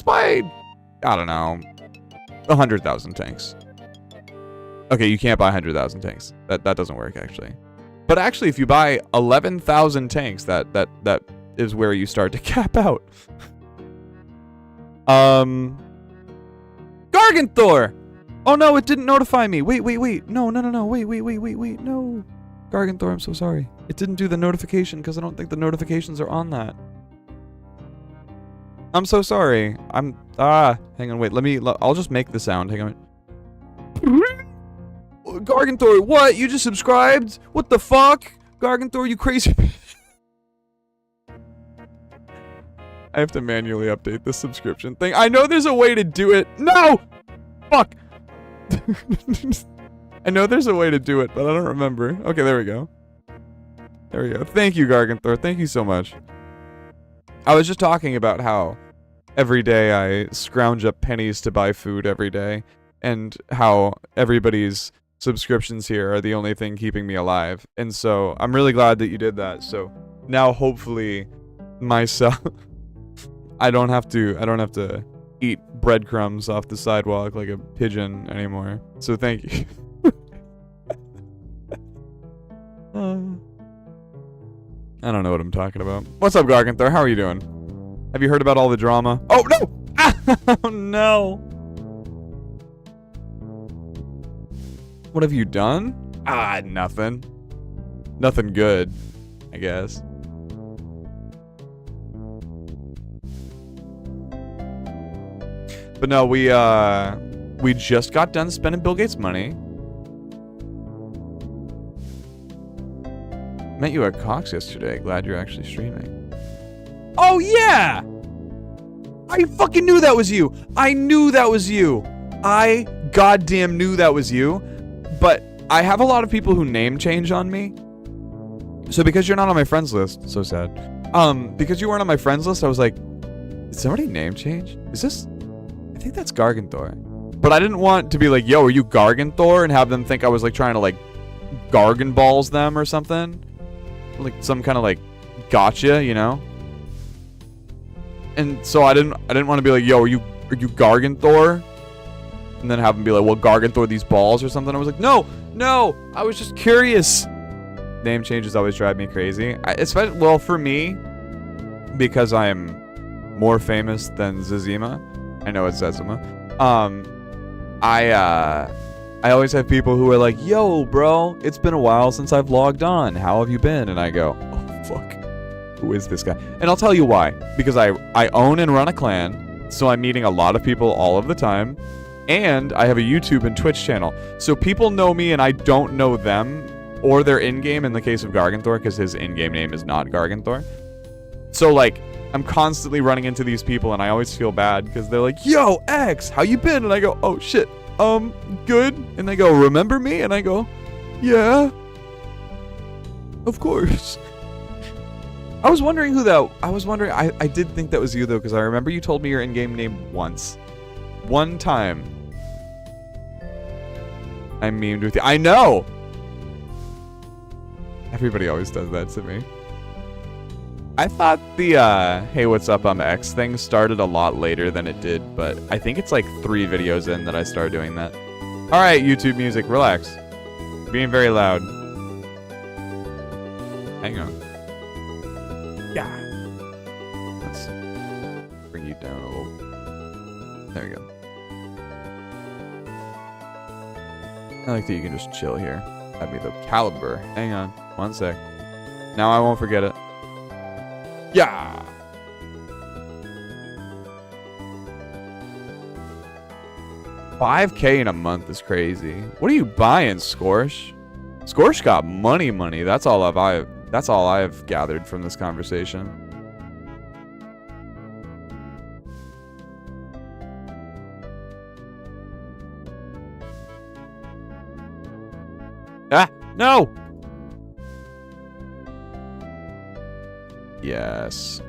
I don't know, 100,000 tanks. Okay, you can't buy 100,000 tanks. That doesn't work, actually. But actually, if you buy 11,000 tanks, that is where you start to cap out. Garganthor! Oh no, it didn't notify me. Wait. No. Wait. No. Garganthor, I'm so sorry. It didn't do the notification because I don't think the notifications are on that. I'm so sorry. Hang on, wait. I'll just make the sound. Hang on. Garganthor, what? You just subscribed? What the fuck? Garganthor, you crazy. I have to manually update this subscription thing. I know there's a way to do it. No! Fuck! I know there's a way to do it, but I don't remember. Okay, there we go. Thank you, Garganthor. Thank you so much. I was just talking about how every day I scrounge up pennies to buy food every day, and how everybody's subscriptions here are the only thing keeping me alive. And so I'm really glad that you did that. So now hopefully myself I don't have to eat breadcrumbs off the sidewalk like a pigeon anymore. So thank you. I don't know what I'm talking about. What's up, Garganthor? How are you doing? Have you heard about all the drama? Oh, no! Oh, no! What have you done? Nothing. Nothing good, I guess. But no, we just got done spending Bill Gates' money. Met you at Cox yesterday. Glad you're actually streaming. Oh, yeah! I fucking knew that was you. I knew that was you. I goddamn knew that was you. But I have a lot of people who name change on me. So because you're not on my friends list, so sad. Because you weren't on my friends list, I was like, did somebody name change? Is this? I think that's Garganthor. But I didn't want to be like, yo, are you Garganthor? And have them think I was like trying to like Gargan balls them or something. Like some kind of like gotcha, you know? And so I didn't want to be like, yo, are you Garganthor? And then have them be like, well, Garganthor these balls or something. I was like, no, I was just curious. Name changes always drive me crazy. Especially, well, for me, because I am more famous than Zazima. I know it's Zazima. I always have people who are like, yo, bro, it's been a while since I've logged on. How have you been? And I go, oh, fuck. Who is this guy? And I'll tell you why. Because I own and run a clan, so I'm meeting a lot of people all of the time. And I have a YouTube and Twitch channel. So people know me and I don't know them, or their in-game in the case of Garganthor, because his in-game name is not Garganthor. So, like, I'm constantly running into these people and I always feel bad because they're like, yo, X, how you been? And I go, oh, shit. Good. And they go, remember me? And I go, yeah, of course. I was wondering who that, I did think that was you though, because I remember you told me your in-game name once. One time. I memed with you. I know! Everybody always does that to me. I thought the, hey, what's up, I'm X thing started a lot later than it did, but I think it's like 3 videos in that I started doing that. Alright, YouTube music, relax. Being very loud. Hang on. Yeah. Let's bring you down a little. There you go. I like that you can just chill here. That'd be the caliber. Hang on. One sec. Now I won't forget it. Yeah. $5K in a month is crazy. What are you buying, Scorch? Scorch got money. That's all I've gathered from this conversation. No! Yes.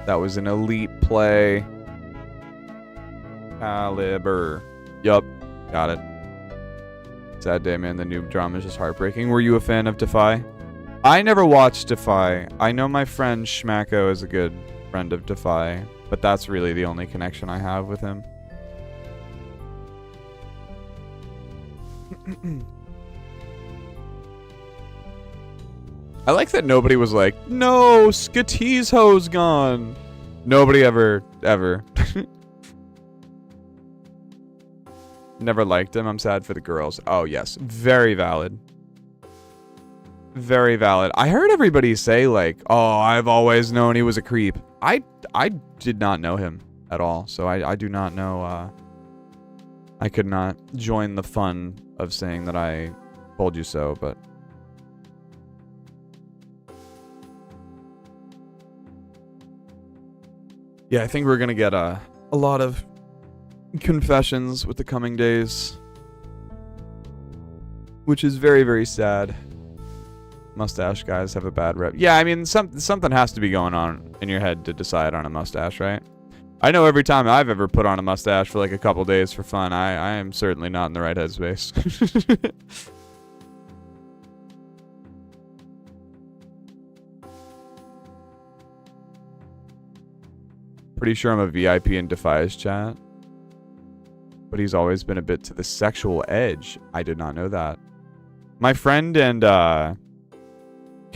That was an elite play. Caliber. Yup. Got it. Sad day, man. The noob drama is just heartbreaking. Were you a fan of Defy? I never watched Defy. I know my friend Schmacko is a good friend of Defy, but that's really the only connection I have with him. I like that nobody was like, no, Skitty's hoe's gone. Nobody ever. Never liked him. I'm sad for the girls. Oh, yes. Very valid. Very valid. I heard everybody say, like, oh, I've always known he was a creep. I did not know him at all, so I do not know. I could not join the fun of saying that I told you so, but... Yeah, I think we're gonna get a lot of confessions with the coming days, which is very, very sad. Mustache guys have a bad rep. Yeah, I mean, something has to be going on in your head to decide on a mustache, right? I know every time I've ever put on a mustache for like a couple days for fun, I am certainly not in the right headspace. Pretty sure I'm a VIP in Defy's chat. But he's always been a bit to the sexual edge. I did not know that. My friend and, can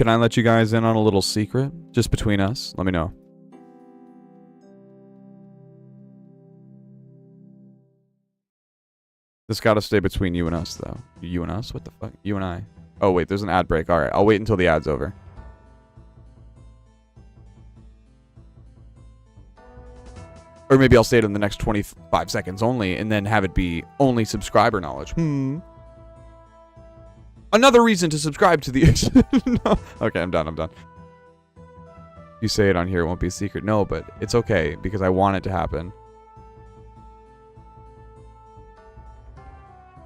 I let you guys in on a little secret? Just between us? Let me know. This gotta stay between you and us, though. You and us? What the fuck? You and I. Oh, wait, there's an ad break. Alright, I'll wait until the ad's over. Or maybe I'll say it in the next 25 seconds only, and then have it be only subscriber knowledge. Another reason to subscribe to the... No. Okay, I'm done. You say it on here, it won't be a secret. No, but it's okay, because I want it to happen.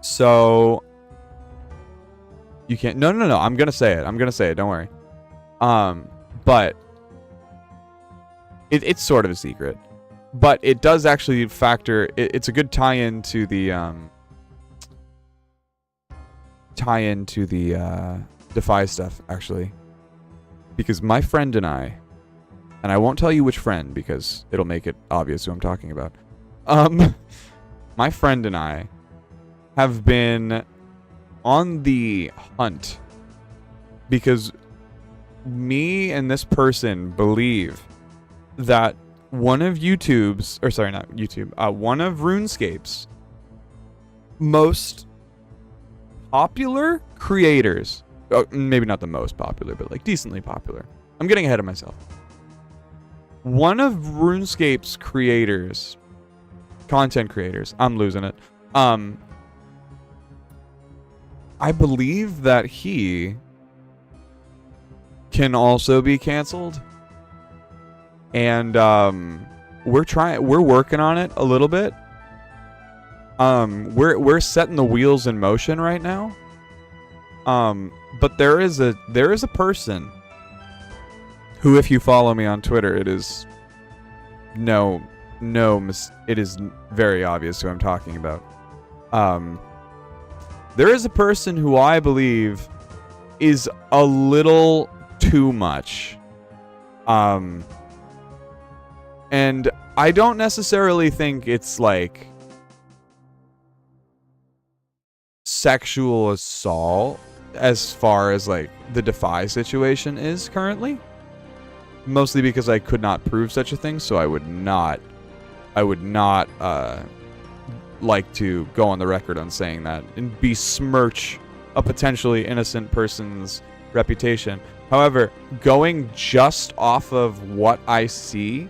So... You can't... No. I'm gonna say it. Don't worry. But... It's sort of a secret. But it does actually factor... It's a good tie-in to the... Defy stuff, actually. Because my friend and I won't tell you which friend because it'll make it obvious who I'm talking about. My friend and I have been on the hunt because me and this person believe that one of YouTube's, or sorry, not YouTube, one of RuneScape's most popular creators, maybe not the most popular, but like decently popular. I'm getting ahead of myself. One of RuneScape's creators, content creators, I'm losing it. I believe that he can also be canceled. And we're working on it a little bit. We're setting the wheels in motion right now. But there is a person who, if you follow me on Twitter, it is it is very obvious who I'm talking about. There is a person who I believe is a little too much. And I don't necessarily think it's like sexual assault as far as like the Defy situation is currently. Mostly because I could not prove such a thing, so I would not like to go on the record on saying that and besmirch a potentially innocent person's reputation. However, going just off of what I see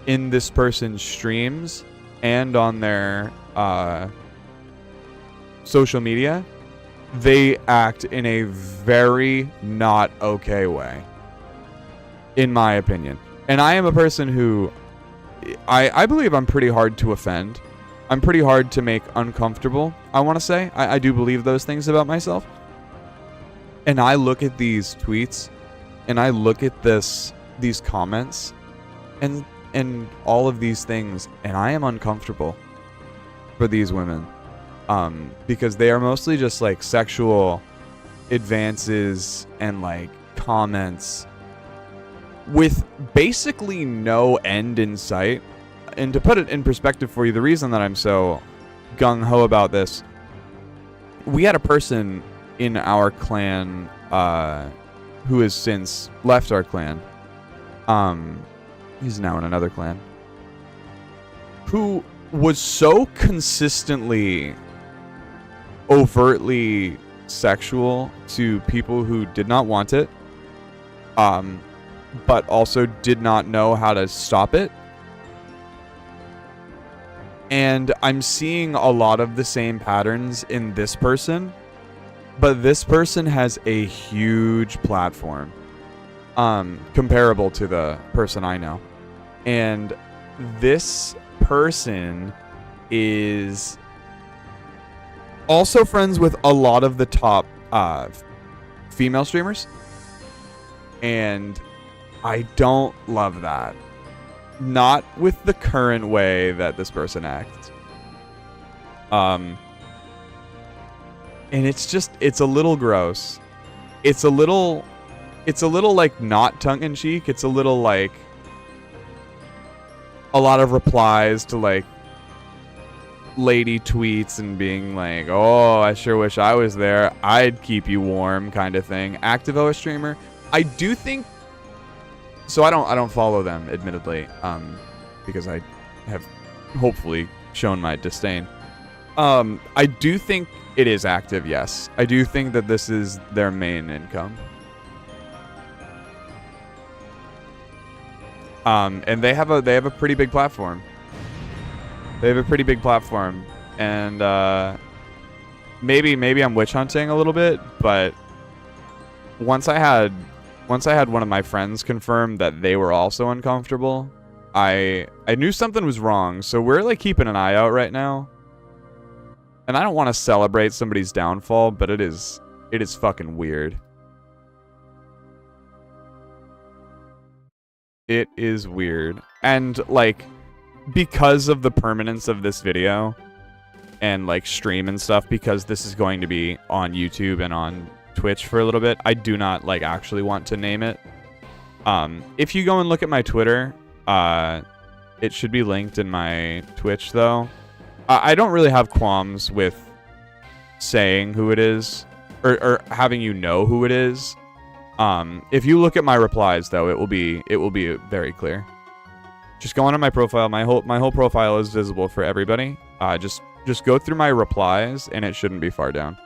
in this person's streams and on their social media, they act in a very not okay way, in my opinion. And I am a person who I believe I'm pretty hard to offend. I'm pretty hard to make uncomfortable, I want to say. I do believe those things about myself. And I look at these tweets, and I look at these comments, and all of these things, and I am uncomfortable for these women, because they are mostly just like sexual advances and like comments with basically no end in sight. And to put it in perspective for you, the reason that I'm so gung-ho about this, we had a person in our clan who has since left our clan. He's now in another clan, who was so consistently overtly sexual to people who did not want it, but also did not know how to stop it. And I'm seeing a lot of the same patterns in this person, but this person has a huge platform, comparable to the person I know. And this person is also friends with a lot of the top female streamers, and I don't love that. Not with the current way that this person acts. And it's a little gross. It's a little like not tongue-in-cheek. It's a little like a lot of replies to like lady tweets and being like, oh, I sure wish I was there. I'd keep you warm kind of thing. Activo, a streamer. I do think so. I don't follow them, admittedly, because I have hopefully shown my disdain. I do think it is active, yes. I do think that this is their main income. And they have a pretty big platform. They have a pretty big platform, and maybe I'm witch hunting a little bit, but once I had one of my friends confirm that they were also uncomfortable, I knew something was wrong. So we're like keeping an eye out right now. And I don't want to celebrate somebody's downfall, but it is fucking weird. It is weird. And like, because of the permanence of this video and like stream and stuff, because this is going to be on YouTube and on Twitch for a little bit, I do not like actually want to name it. If you go and look at my Twitter, it should be linked in my Twitch though. I don't really have qualms with saying who it is, or having you know who it is. If you look at my replies though, it will be very clear. Just go onto my profile. My whole profile is visible for everybody. Just go through my replies, and it shouldn't be far down.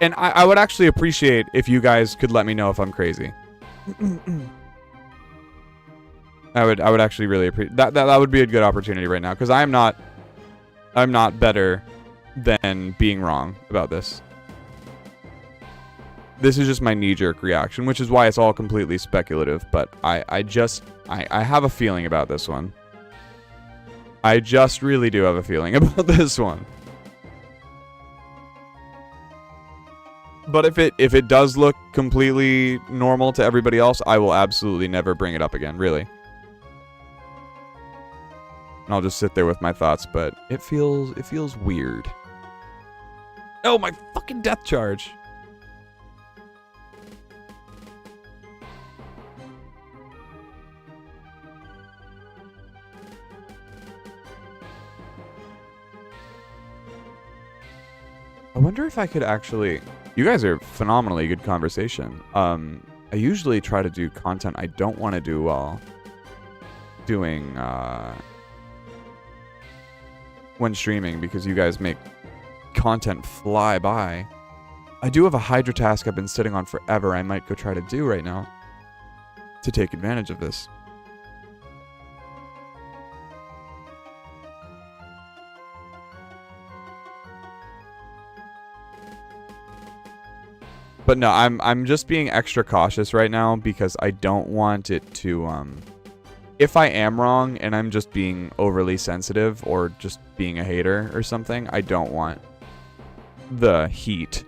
And I would actually appreciate if you guys could let me know if I'm crazy. I would actually really appreciate that. That would be a good opportunity right now, because I'm not better than being wrong about this. This is just my knee-jerk reaction, which is why it's all completely speculative. But I have a feeling about this one. I just really do have a feeling about this one. But if it does look completely normal to everybody else, I will absolutely never bring it up again, really. And I'll just sit there with my thoughts, but it feels weird. Oh, my fucking death charge. I wonder if I could actually... You guys are phenomenally good conversation. I usually try to do content I don't want to do while doing... when streaming, because you guys make content fly by. I do have a Hydra task I've been sitting on forever I might go try to do right now to take advantage of this. But no, I'm just being extra cautious right now because I don't want it to if I am wrong and I'm just being overly sensitive or just being a hater or something, I don't want the heat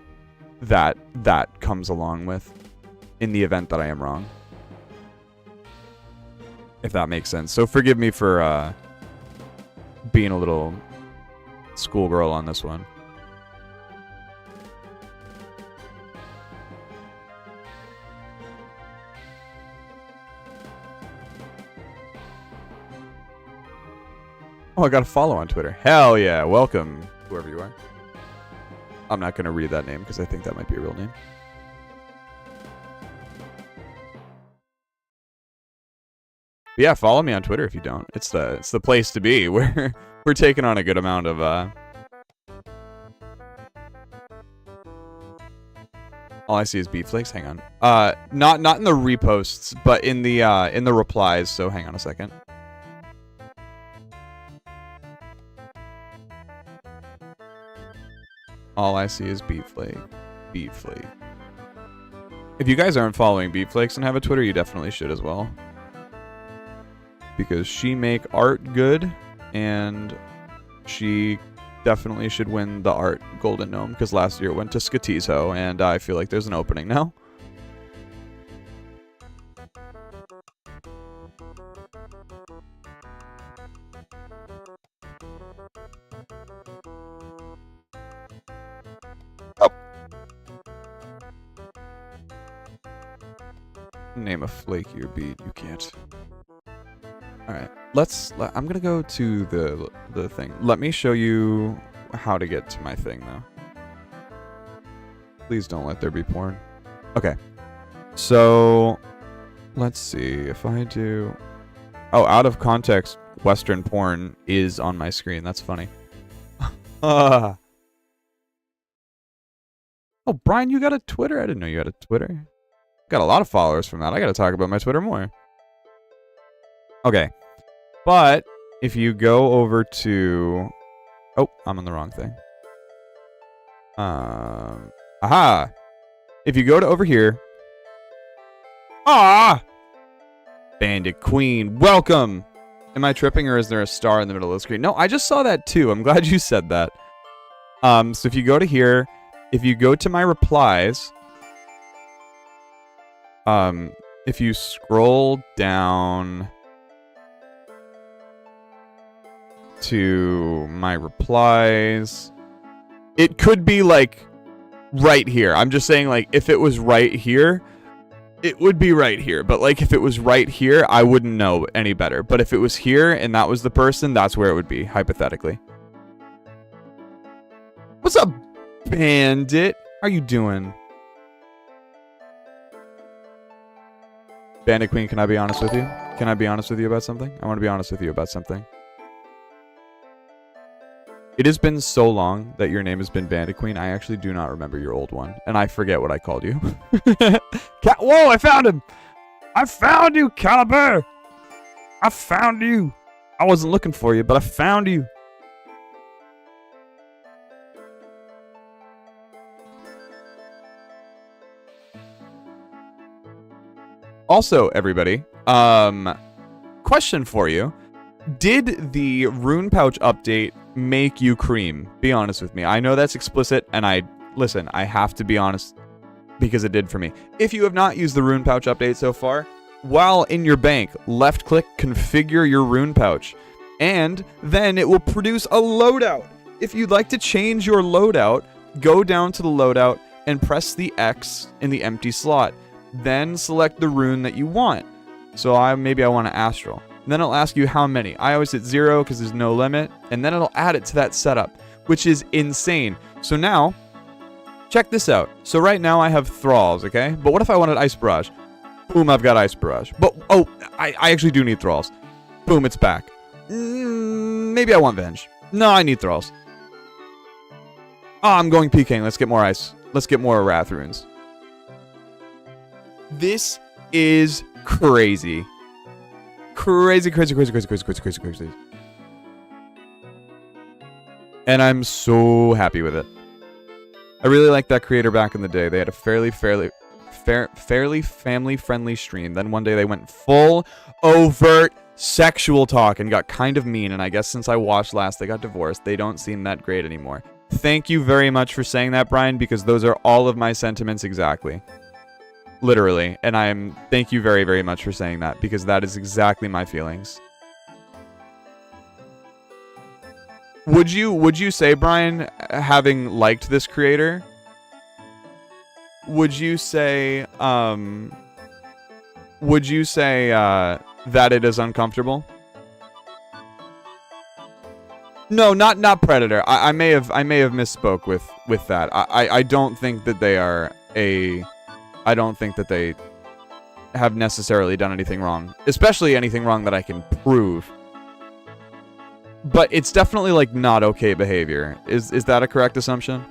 that comes along with in the event that I am wrong. If that makes sense. So forgive me for being a little schoolgirl on this one. Oh, I got a follow on Twitter. Hell yeah. Welcome, whoever you are. I'm not going to read that name because I think that might be a real name. But yeah, follow me on Twitter if you don't. It's the place to be. We're taking on a good amount of all I see is beef flakes. Hang on. Not in the reposts, but in the replies. So hang on a second. All I see is beef flake. Beef flake. If you guys aren't following Beef Flakes and have a Twitter, you definitely should as well. Because she make art good, and she definitely should win the art Golden Gnome, because last year it went to Skatizo, and I feel like there's an opening now. Name a flakier beat. You can't. Alright. I'm gonna go to the thing. Let me show you how to get to my thing, though. Please don't let there be porn. Okay. So, let's see. If I do... Oh, out of context, Western porn is on my screen. That's funny. Oh, Brian, you got a Twitter? I didn't know you had a Twitter. Got a lot of followers from that. I gotta talk about my Twitter more. Okay. But if you go over to... Oh, I'm on the wrong thing. Aha! If you go to over here... Ah! Bandit Queen, welcome! Am I tripping, or is there a star in the middle of the screen? No, I just saw that too. I'm glad you said that. So if you go to here, if you go to my replies... if you scroll down to my replies, it could be like right here. I'm just saying, like, if it was right here, it would be right here. But like, if it was right here, I wouldn't know any better. But if it was here and that was the person, that's where it would be, hypothetically. What's up, Bandit? How you doing? Bandit Queen, can I be honest with you? Can I be honest with you about something? I want to be honest with you about something. It has been so long that your name has been Bandit Queen, I actually do not remember your old one. And I forget what I called you. Whoa, I found him! I found you, Caliber! I found you! I wasn't looking for you, but I found you. Also, everybody, question for you. Did the rune pouch update make you cream? Be honest with me. I know that's explicit, and listen, I have to be honest because it did for me. If you have not used the rune pouch update so far, while in your bank, left click, configure your rune pouch, and then it will produce a loadout. If you'd like to change your loadout, go down to the loadout and press the X in the empty slot. Then select the rune that you want. So maybe I want an astral. And then it'll ask you how many. I always hit 0 because there's no limit. And then it'll add it to that setup, which is insane. So now, check this out. So right now I have thralls, okay? But what if I wanted ice barrage? Boom, I've got ice barrage. But, oh, I actually do need thralls. Boom, it's back. Maybe I want venge. No, I need thralls. Oh, I'm going PKing. Let's get more ice. Let's get more wrath runes. This is crazy. Crazy. And I'm so happy with it. I really liked that creator back in the day. They had a fairly family-friendly stream. Then one day they went full overt sexual talk and got kind of mean. And I guess since I watched last, they got divorced. They don't seem that great anymore. Thank you very much for saying that, Brian, because those are all of my sentiments exactly. Literally. And thank you very, very much for saying that, because that is exactly my feelings. Would you say, Brian, having liked this creator, would you say that it is uncomfortable? No, not Predator. I may have misspoke with that. I don't think that they are I don't think that they have necessarily done anything wrong, especially anything wrong that I can prove. But it's definitely like not okay behavior. Is that a correct assumption?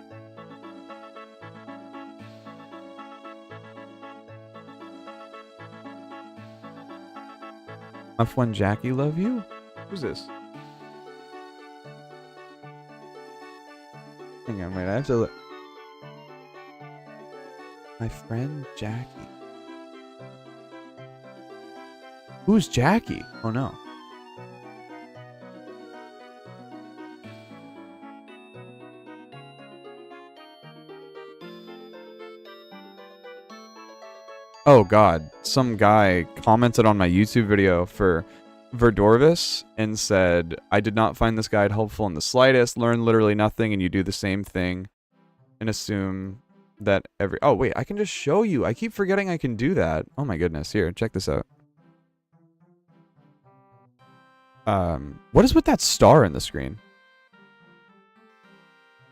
My friend Jackie love you? Who's this? Hang on, wait, I have to look. My friend Jackie. Who's Jackie? Oh no. Oh god, some guy commented on my YouTube video for Verdorvis and said, I did not find this guide helpful in the slightest, learn literally nothing, and you do the same thing and assume that oh wait, I can just show you. I keep forgetting I can do that. Oh my goodness, here, check this out. What is with that star in the screen?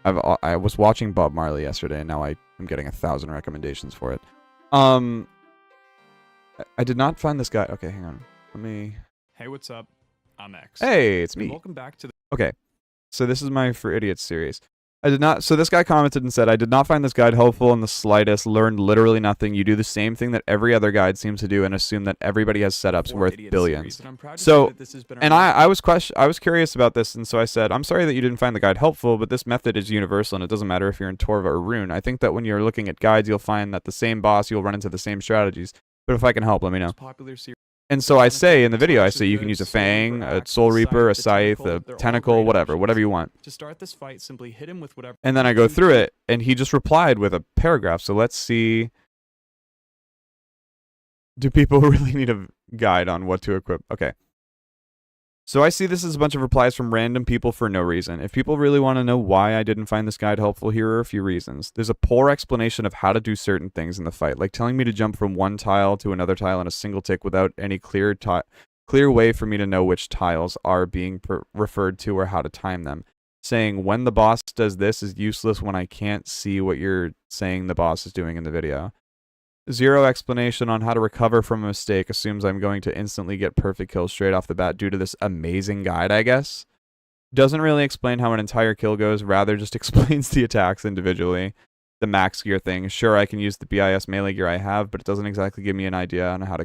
I was watching Bob Marley yesterday and now I'm getting 1,000 recommendations for it. I did not find this guy. Okay, hang on. Let me... Hey, what's up? I'm X. Hey, it's me. And welcome back to the... Okay, so this is my For Idiots series. So this guy commented and said, I did not find this guide helpful in the slightest, learned literally nothing. You do the same thing that every other guide seems to do and assume that everybody has setups worth billions. So, and I was curious about this, and so I said, I'm sorry that you didn't find the guide helpful, but this method is universal, and it doesn't matter if you're in Torva or Rune. I think that when you're looking at guides, you'll find that the same boss, you'll run into the same strategies. But if I can help, let me know. And so I say in the video, I say you can use a Fang, a Soul Reaper, a Scythe, a Tentacle, whatever you want. To start this fight, simply hit him with whatever. And then I go through it, and he just replied with a paragraph. So let's see. Do people really need a guide on what to equip? Okay. So I see this as a bunch of replies from random people for no reason. If people really want to know why I didn't find this guide helpful, here are a few reasons. There's a poor explanation of how to do certain things in the fight, like telling me to jump from one tile to another tile in a single tick without any clear way for me to know which tiles are being referred to or how to time them. Saying when the boss does this is useless when I can't see what you're saying the boss is doing in the video. Zero explanation on how to recover from a mistake, assumes I'm going to instantly get perfect kills straight off the bat due to this amazing guide, I guess. Doesn't really explain how an entire kill goes, rather just explains the attacks individually. The max gear thing, sure I can use the BIS melee gear I have, but it doesn't exactly give me an idea on how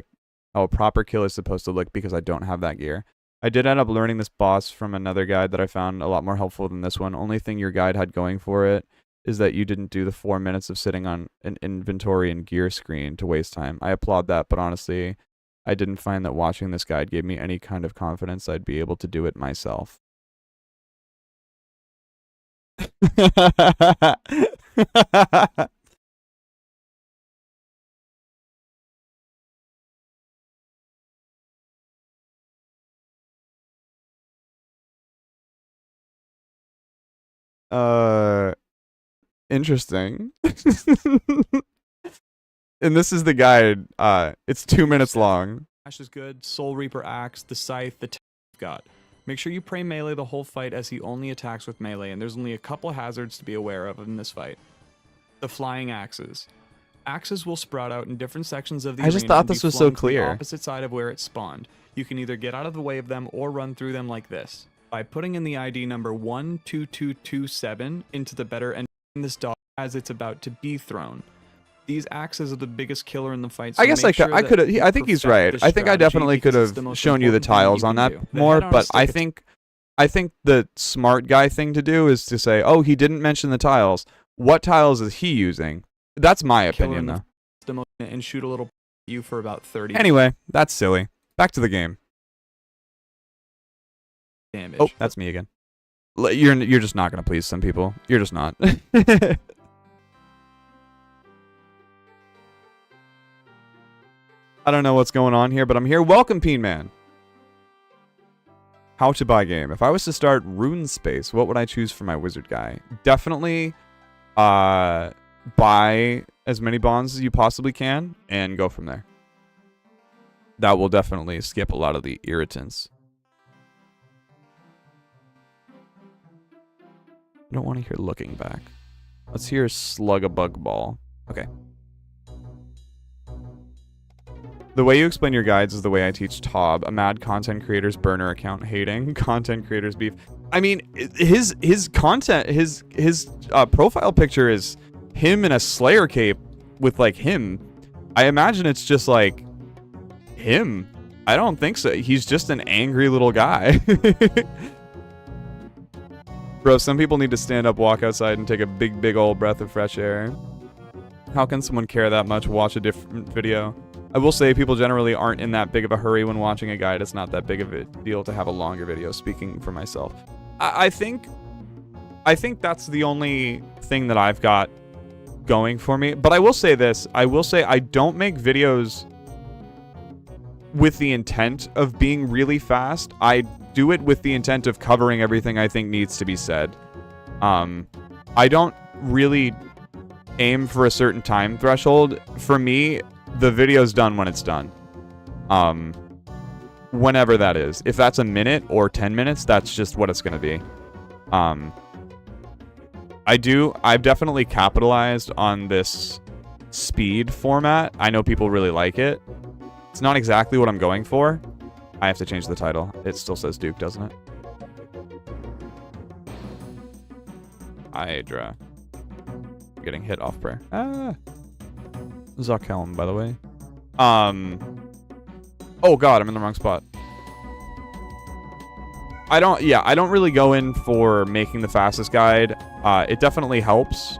a proper kill is supposed to look because I don't have that gear. I did end up learning this boss from another guide that I found a lot more helpful than this one. Only thing your guide had going for it is that you didn't do the 4 minutes of sitting on an inventory and gear screen to waste time. I applaud that, but honestly, I didn't find that watching this guide gave me any kind of confidence I'd be able to do it myself. Interesting. And this is the guide. It's 2 minutes long. Ash is good. Soul Reaper Axe, the Scythe, the got. Make sure you pray melee the whole fight as he only attacks with melee, and there's only a couple hazards to be aware of in this fight. The flying axes. Axes will sprout out in different sections of the arena. I just thought this was so clear. The opposite side of where it spawned. You can either get out of the way of them or run through them like this. By putting in the ID number 12227 into the better end this dog as it's about to be thrown. These axes are the biggest killer in the fight. So I guess I could have. I think he's right. I think I definitely could have shown you the tiles on that more, but I think the smart guy thing to do is to say, oh, he didn't mention the tiles. What tiles is he using? That's my opinion, though. And shoot a little you for about 30. Anyway, that's silly. Back to the game. Damage. Oh, that's me again. You're just not gonna please some people. You're just not. I don't know what's going on here, but I'm here. Welcome, Peen Man. How to buy game. If I was to start RuneSpace, what would I choose for my wizard guy? Definitely buy as many bonds as you possibly can and go from there. That will definitely skip a lot of the irritants. I don't want to hear looking back. Let's hear slug a bug ball. Okay. The way you explain your guides is the way I teach Tob. A mad content creator's burner account hating. Content creators beef. I mean, his content, his profile picture is him in a Slayer cape with like him. I imagine it's just like him. I don't think so. He's just an angry little guy. Bro, some people need to stand up, walk outside, and take a big old breath of fresh air. How can someone care that much? Watch a different video. I will say people generally aren't in that big of a hurry when watching a guide. It's not that big of a deal to have a longer video, speaking for myself. I think that's the only thing that I've got going for me. But I will say this. I will say I don't make videos with the intent of being really fast. I do it with the intent of covering everything I think needs to be said. I don't really aim for a certain time threshold. For me, the video's done when it's done. Whenever that is. If that's a minute or 10 minutes, that's just what it's going to be. I've definitely capitalized on this speed format. I know people really like it. It's not exactly what I'm going for. I have to change the title. It still says Duke, doesn't it? Hydra. I'm getting hit off prayer. Ah. Zuckhelm, by the way. Oh god, I'm in the wrong spot. I don't really go in for making the fastest guide. It definitely helps.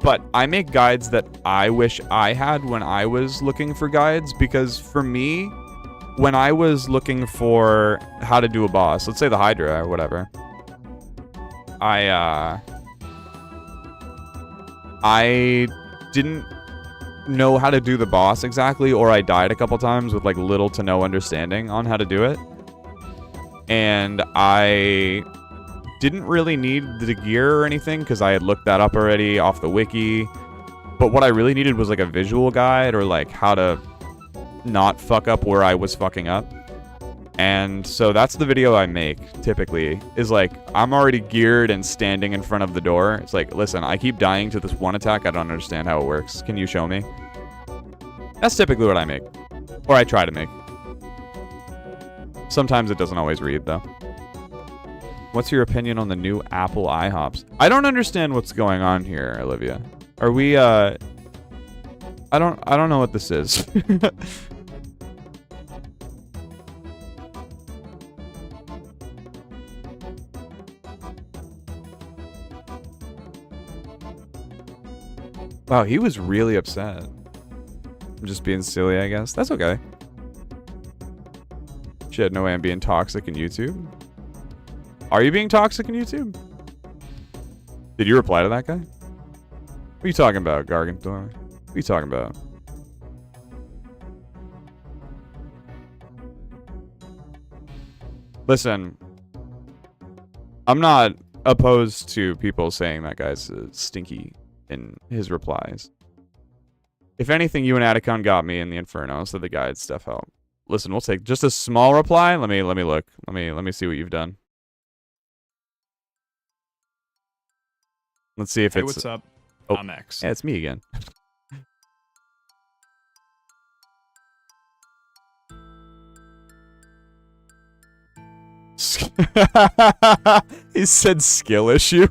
But I make guides that I wish I had when I was looking for guides, because for me, when I was looking for how to do a boss, let's say the Hydra or whatever, I didn't know how to do the boss exactly, or I died a couple times with like little to no understanding on how to do it. And I didn't really need the gear or anything because I had looked that up already off the wiki. But what I really needed was like a visual guide, or like how to not fuck up where I was fucking up. And so that's the video I make typically, is like I'm already geared and standing in front of the door. It's like, listen, I keep dying to this one attack. I don't understand how it works. Can you show me? That's typically what I make, or I try to make. Sometimes it doesn't always read though. What's your opinion on the new Apple IHOPs? I don't understand what's going on here, Olivia. Are we I don't know what this is. Wow, he was really upset. I'm just being silly, I guess. That's okay. Shit, no way I'm being toxic in YouTube. Are you being toxic in YouTube? Did you reply to that guy? What are you talking about, Garganthor? What are you talking about? Listen, I'm not opposed to people saying that guy's stinky in his replies. If anything, you and Atticon got me in the Inferno, so the guide stuff helped. Listen, we'll take just a small reply. Let me look. Let me see what you've done. Let's see if Hey, it's... what's up? Oh, I'm X. yeah, it's me again. He said skill issue.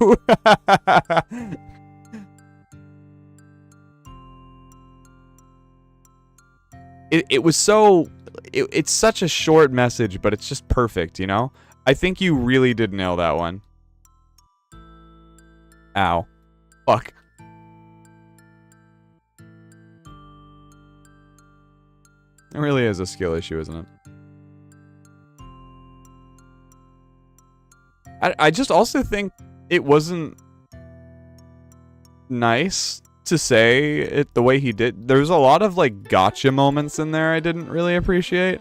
It was so... It's such a short message, but it's just perfect, you know? I think you really did nail that one. Ow. Fuck. It really is a skill issue, isn't it? I just also think it wasn't nice to say it the way he did. There's a lot of like gotcha moments in there I didn't really appreciate.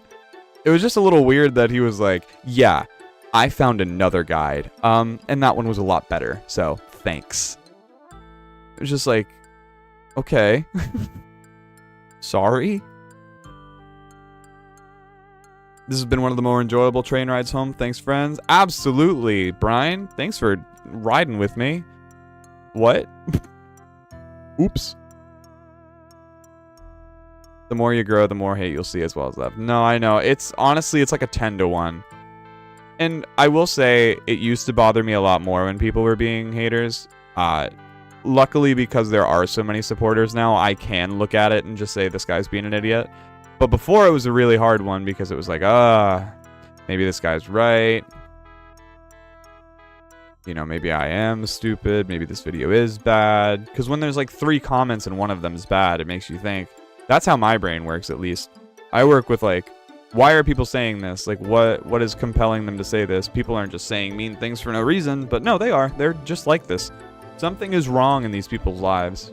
It was just a little weird that he was like, yeah, I found another guide. And that one was a lot better. So thanks. It was just like, okay. Sorry. This has been one of the more enjoyable train rides home. Thanks, friends. Absolutely, Brian. Thanks for riding with me. What? Oops. The more you grow, the more hate you'll see as well as love. No, I know. It's honestly, it's like a 10-to-1. And I will say, it used to bother me a lot more when people were being haters. Luckily, because there are so many supporters now, I can look at it and just say, this guy's being an idiot. But before, it was a really hard one because it was like, maybe this guy's right. You know, maybe I am stupid. Maybe this video is bad. Because when there's like 3 comments and one of them is bad, it makes you think. That's how my brain works, at least. I work with like, why are people saying this? Like, what is compelling them to say this? People aren't just saying mean things for no reason. But no, they are. They're just like this. Something is wrong in these people's lives.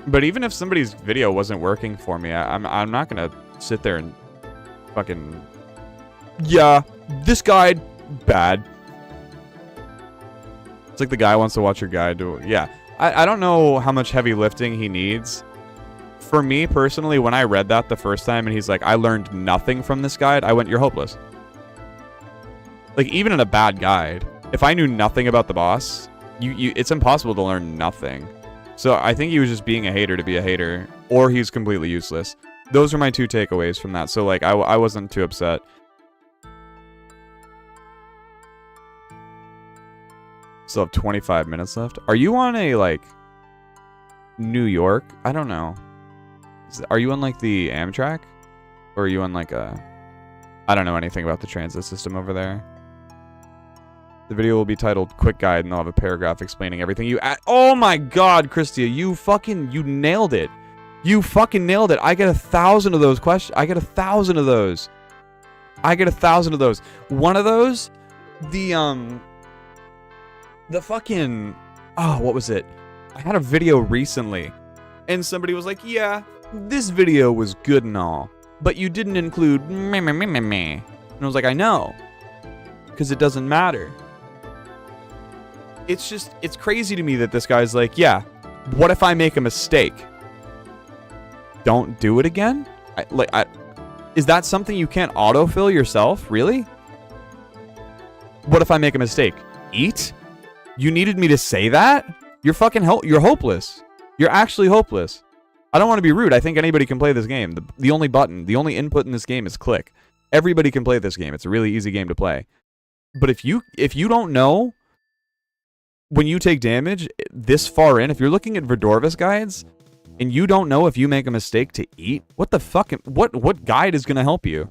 But even if somebody's video wasn't working for me, I'm not gonna sit there and fucking, yeah, this guide bad. It's like the guy wants to watch your guide. Yeah, I don't know how much heavy lifting he needs. For me personally, when I read that the first time and he's like, I learned nothing from this guide, I went, you're hopeless. Like, even in a bad guide, if I knew nothing about the boss, it's impossible to learn nothing. So I think he was just being a hater to be a hater, or he's completely useless. Those are my 2 takeaways from that. So like, I wasn't too upset. Still have 25 minutes left. Are you on a like New York? I don't know. Are you on like the Amtrak, or are you on like a? I don't know anything about the transit system over there. The video will be titled Quick Guide, and they'll have a paragraph explaining everything you oh my god, Christia, you nailed it. You fucking nailed it. I get 1,000 of those questions. I get 1,000 of those. I get 1,000 of those. One of those, the fucking, oh, what was it? I had a video recently, and somebody was like, yeah, this video was good and all, but you didn't include meh, meh, meh, meh, meh. And I was like, I know, because it doesn't matter. It's just, it's crazy to me that this guy's like, yeah, what if I make a mistake? Don't do it again? Is that something you can't autofill yourself? Really? What if I make a mistake? Eat? You needed me to say that? You're fucking you're hopeless. You're actually hopeless. I don't want to be rude. I think anybody can play this game. The only button, the only input in this game is click. Everybody can play this game. It's a really easy game to play. But if you don't know when you take damage this far in, if you're looking at Verdorvis guides and you don't know if you make a mistake to eat, what the fuck? What guide is going to help you?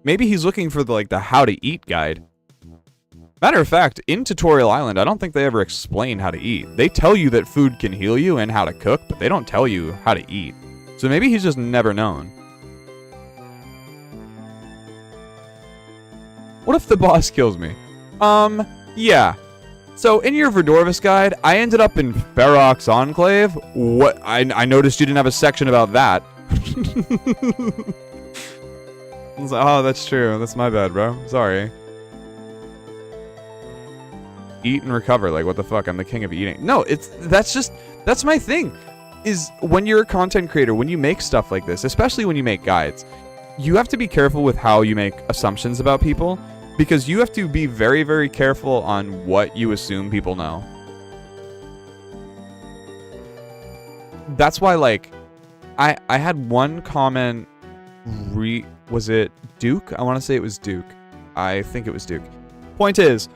Maybe he's looking for the how to eat guide. Matter of fact, in Tutorial Island, I don't think they ever explain how to eat. They tell you that food can heal you and how to cook, but they don't tell you how to eat. So maybe he's just never known. What if the boss kills me? Yeah. So in your Verdorvis guide, I ended up in Ferox Enclave. What? I noticed you didn't have a section about that. I was like, oh, that's true. That's my bad, bro. Sorry. Eat and recover. Like, what the fuck? I'm the king of eating. No, that's my thing. Is when you're a content creator, when you make stuff like this, especially when you make guides, you have to be careful with how you make assumptions about people, because you have to be very, very careful on what you assume people know. That's why, like, I had one comment. Was it Duke? I want to say it was Duke. I think it was Duke. Point is,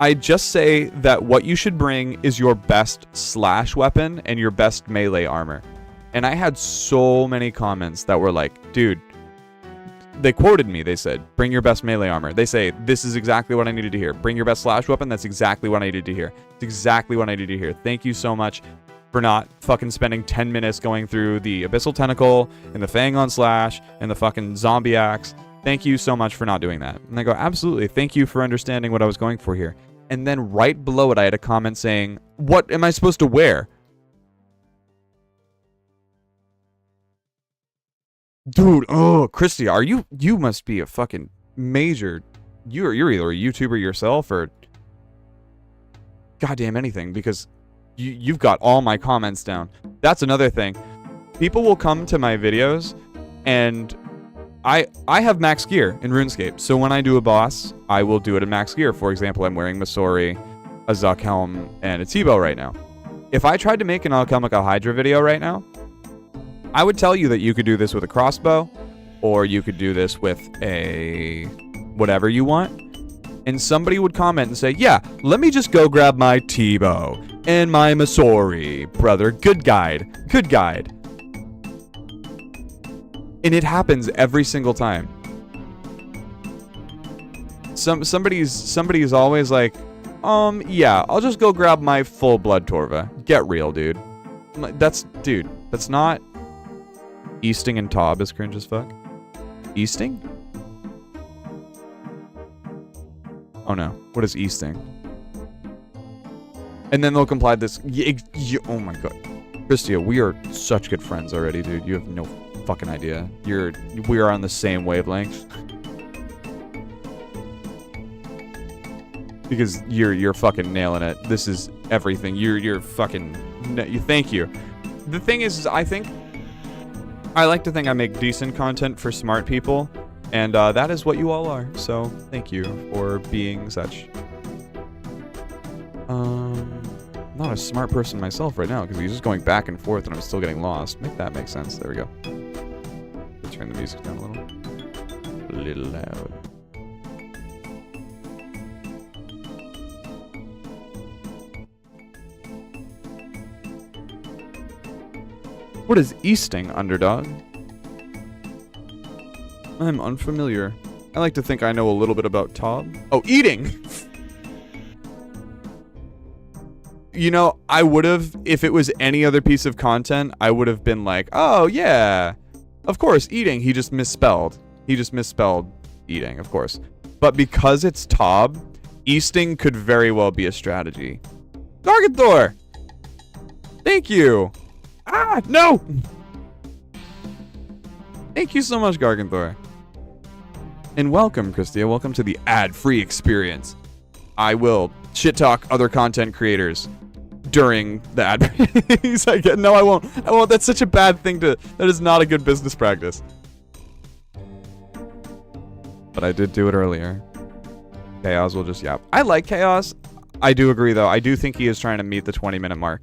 I just say that what you should bring is your best slash weapon and your best melee armor. And I had so many comments that were like, dude, they quoted me. They said, bring your best melee armor. They say, this is exactly what I needed to hear. Bring your best slash weapon. That's exactly what I needed to hear. It's exactly what I needed to hear. Thank you so much. for not fucking spending 10 minutes going through the Abyssal Tentacle and the Fang on Slash and the fucking Zombie Axe. Thank you so much for not doing that. And I go, absolutely. Thank you for understanding what I was going for here. And then right below it, I had a comment saying, what am I supposed to wear? Dude, oh, Christy, you must be a fucking major, you're either a YouTuber yourself or goddamn anything, because you've got all my comments down. That's another thing. People will come to my videos, and I have max gear in RuneScape. So when I do a boss, I will do it in max gear. For example, I'm wearing Masori, a Zuck helm, and a T-bow right now. If I tried to make an Alchemical Hydra video right now, I would tell you that you could do this with a crossbow, or you could do this with a whatever you want. And somebody would comment and say, yeah, let me just go grab my T-bow and my Masori, brother. Good guide. Good guide. And it happens every single time. Somebody's always like, yeah, I'll just go grab my full blood Torva. Get real, dude. Dude, that's not... Easting and Tob is cringe as fuck. Easting? Oh no. What is Easting? And then they'll comply this. Oh my god. Christia, we are such good friends already, dude. You have no fucking idea. We are on the same wavelength. Because you're fucking nailing it. This is everything. You're fucking... Thank you. The thing is I think... I like to think I make decent content for smart people, and that is what you all are, so thank you for being such. I'm not a smart person myself right now, because he's just going back and forth and I'm still getting lost. Make that make sense. There we go. Turn the music down a little. A little loud. What is Easting, underdog? I'm unfamiliar. I like to think I know a little bit about Tob. Oh, eating! You know, I would have, if it was any other piece of content, I would have been like, oh, yeah. Of course, eating. He just misspelled. He just misspelled eating, of course. But because it's Tob, Easting could very well be a strategy. Garganthor! Thank you! Ah, no! Thank you so much, Garganthor. And welcome, Christia. Welcome to the ad-free experience. I will shit-talk other content creators during the ad. He's like, no, I won't. I won't. That's such a bad thing to... That is not a good business practice. But I did do it earlier. Chaos will just yap. I like Chaos. I do agree, though. I do think he is trying to meet the 20-minute mark.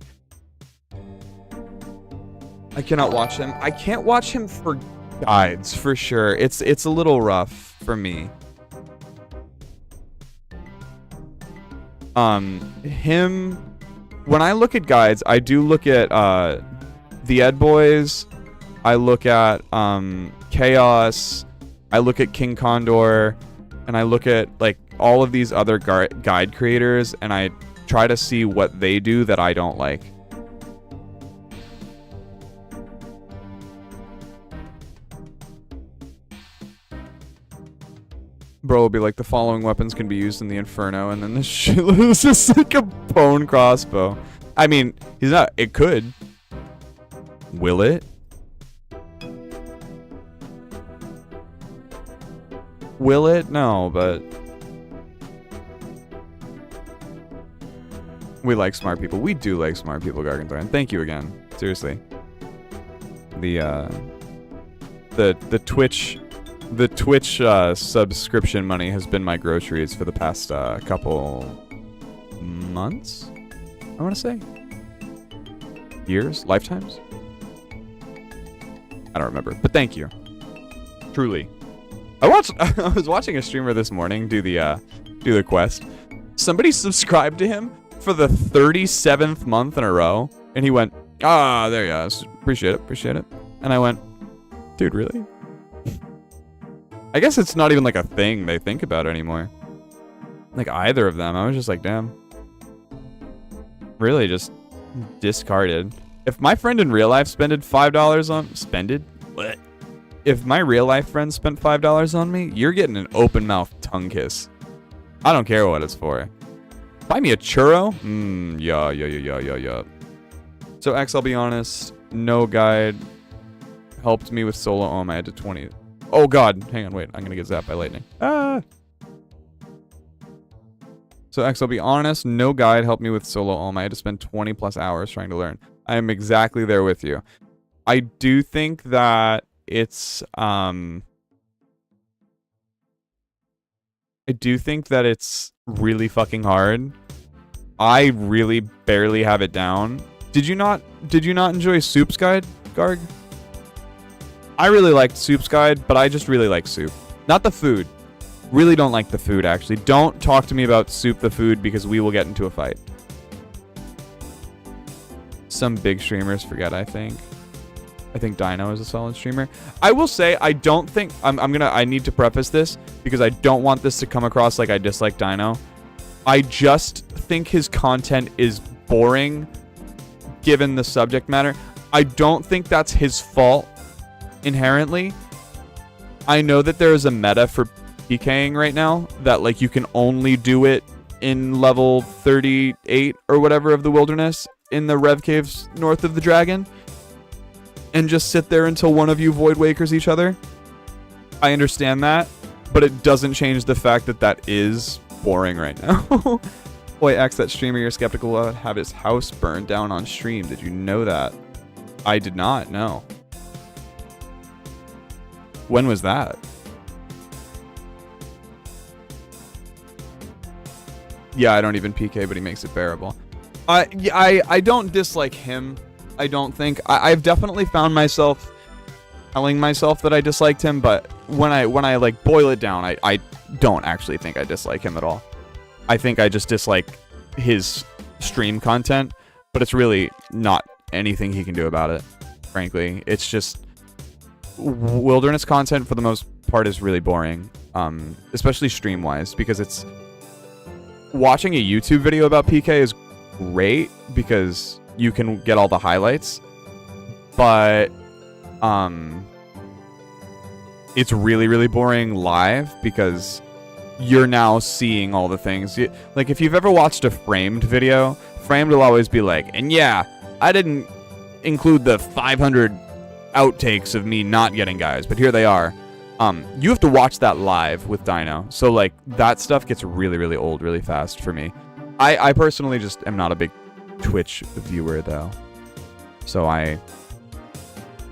I cannot watch him. I can't watch him for guides, for sure. It's a little rough for me. Him... When I look at guides, I do look at, the Ed Boys. I look at, Chaos. I look at King Condor. And I look at, like, all of these other guide creators. And I try to see what they do that I don't like. Bro will be like, the following weapons can be used in the Inferno, and then this shit is just like a bone crossbow. I mean, he's not, it could. Will it? Will it? No, but... We like smart people. We do like smart people, Garganthor, and thank you again. Seriously. The Twitch... The Twitch subscription money has been my groceries for the past couple months, I want to say. Years? Lifetimes? I don't remember, but thank you. Truly. I was watching a streamer this morning do the quest. Somebody subscribed to him for the 37th month in a row, and he went, there you go. Appreciate it. And I went, dude, really? I guess it's not even like a thing they think about anymore. Like either of them. I was just like, damn. Really, just Discarded. If my friend in real life spended $5 on... Spended? What? If my real life friend spent $5 on me, you're getting an open mouth tongue kiss. I don't care what it's for. Buy me a churro? Yeah. So X, I'll be honest, no guide helped me with solo ohm. I had to 20. Oh god, hang on, wait, I'm gonna get zapped by lightning. Ah! So X, I'll be honest, no guide helped me with solo ohm. I had to spend 20 plus hours trying to learn. I am exactly there with you. I do think that it's really fucking hard. I really barely have it down. Did you not enjoy Soup's Guide, Garg? I really liked Soup's Guide, but I just really like Soup. Not the food. Really don't like the food, actually. Don't talk to me about Soup the food because we will get into a fight. Some big streamers forget, I think. I think Dino is a solid streamer. I will say, I don't think... I need to preface this because I don't want this to come across like I dislike Dino. I just think his content is boring given the subject matter. I don't think that's his fault inherently. I know that there is a meta for PKing right now that like you can only do it in level 38 or whatever of the wilderness in the Rev Caves north of the dragon and just sit there until one of you Void Wakers each other. I understand that, but it doesn't change the fact that that is boring right now. Boy, X, that streamer you're skeptical of have his house burned down on stream. Did you know that? I did not, no. When was that? Yeah, I don't even PK, but he makes it bearable. I don't dislike him. I don't think. I've definitely found myself telling myself that I disliked him, but when I like boil it down, I don't actually think I dislike him at all. I think I just dislike his stream content, but it's really not anything he can do about it, frankly. It's just wilderness content for the most part is really boring, especially stream-wise, because it's... Watching a YouTube video about PK is great because you can get all the highlights, but it's really, really boring live because you're now seeing all the things. Like, if you've ever watched a Framed video, Framed will always be like, and yeah, I didn't include the 500 outtakes of me not getting guys, but here they are. You have to watch that live with Dino. So, like, that stuff gets really, really old really fast for me. I personally just am not a big Twitch viewer, though. So I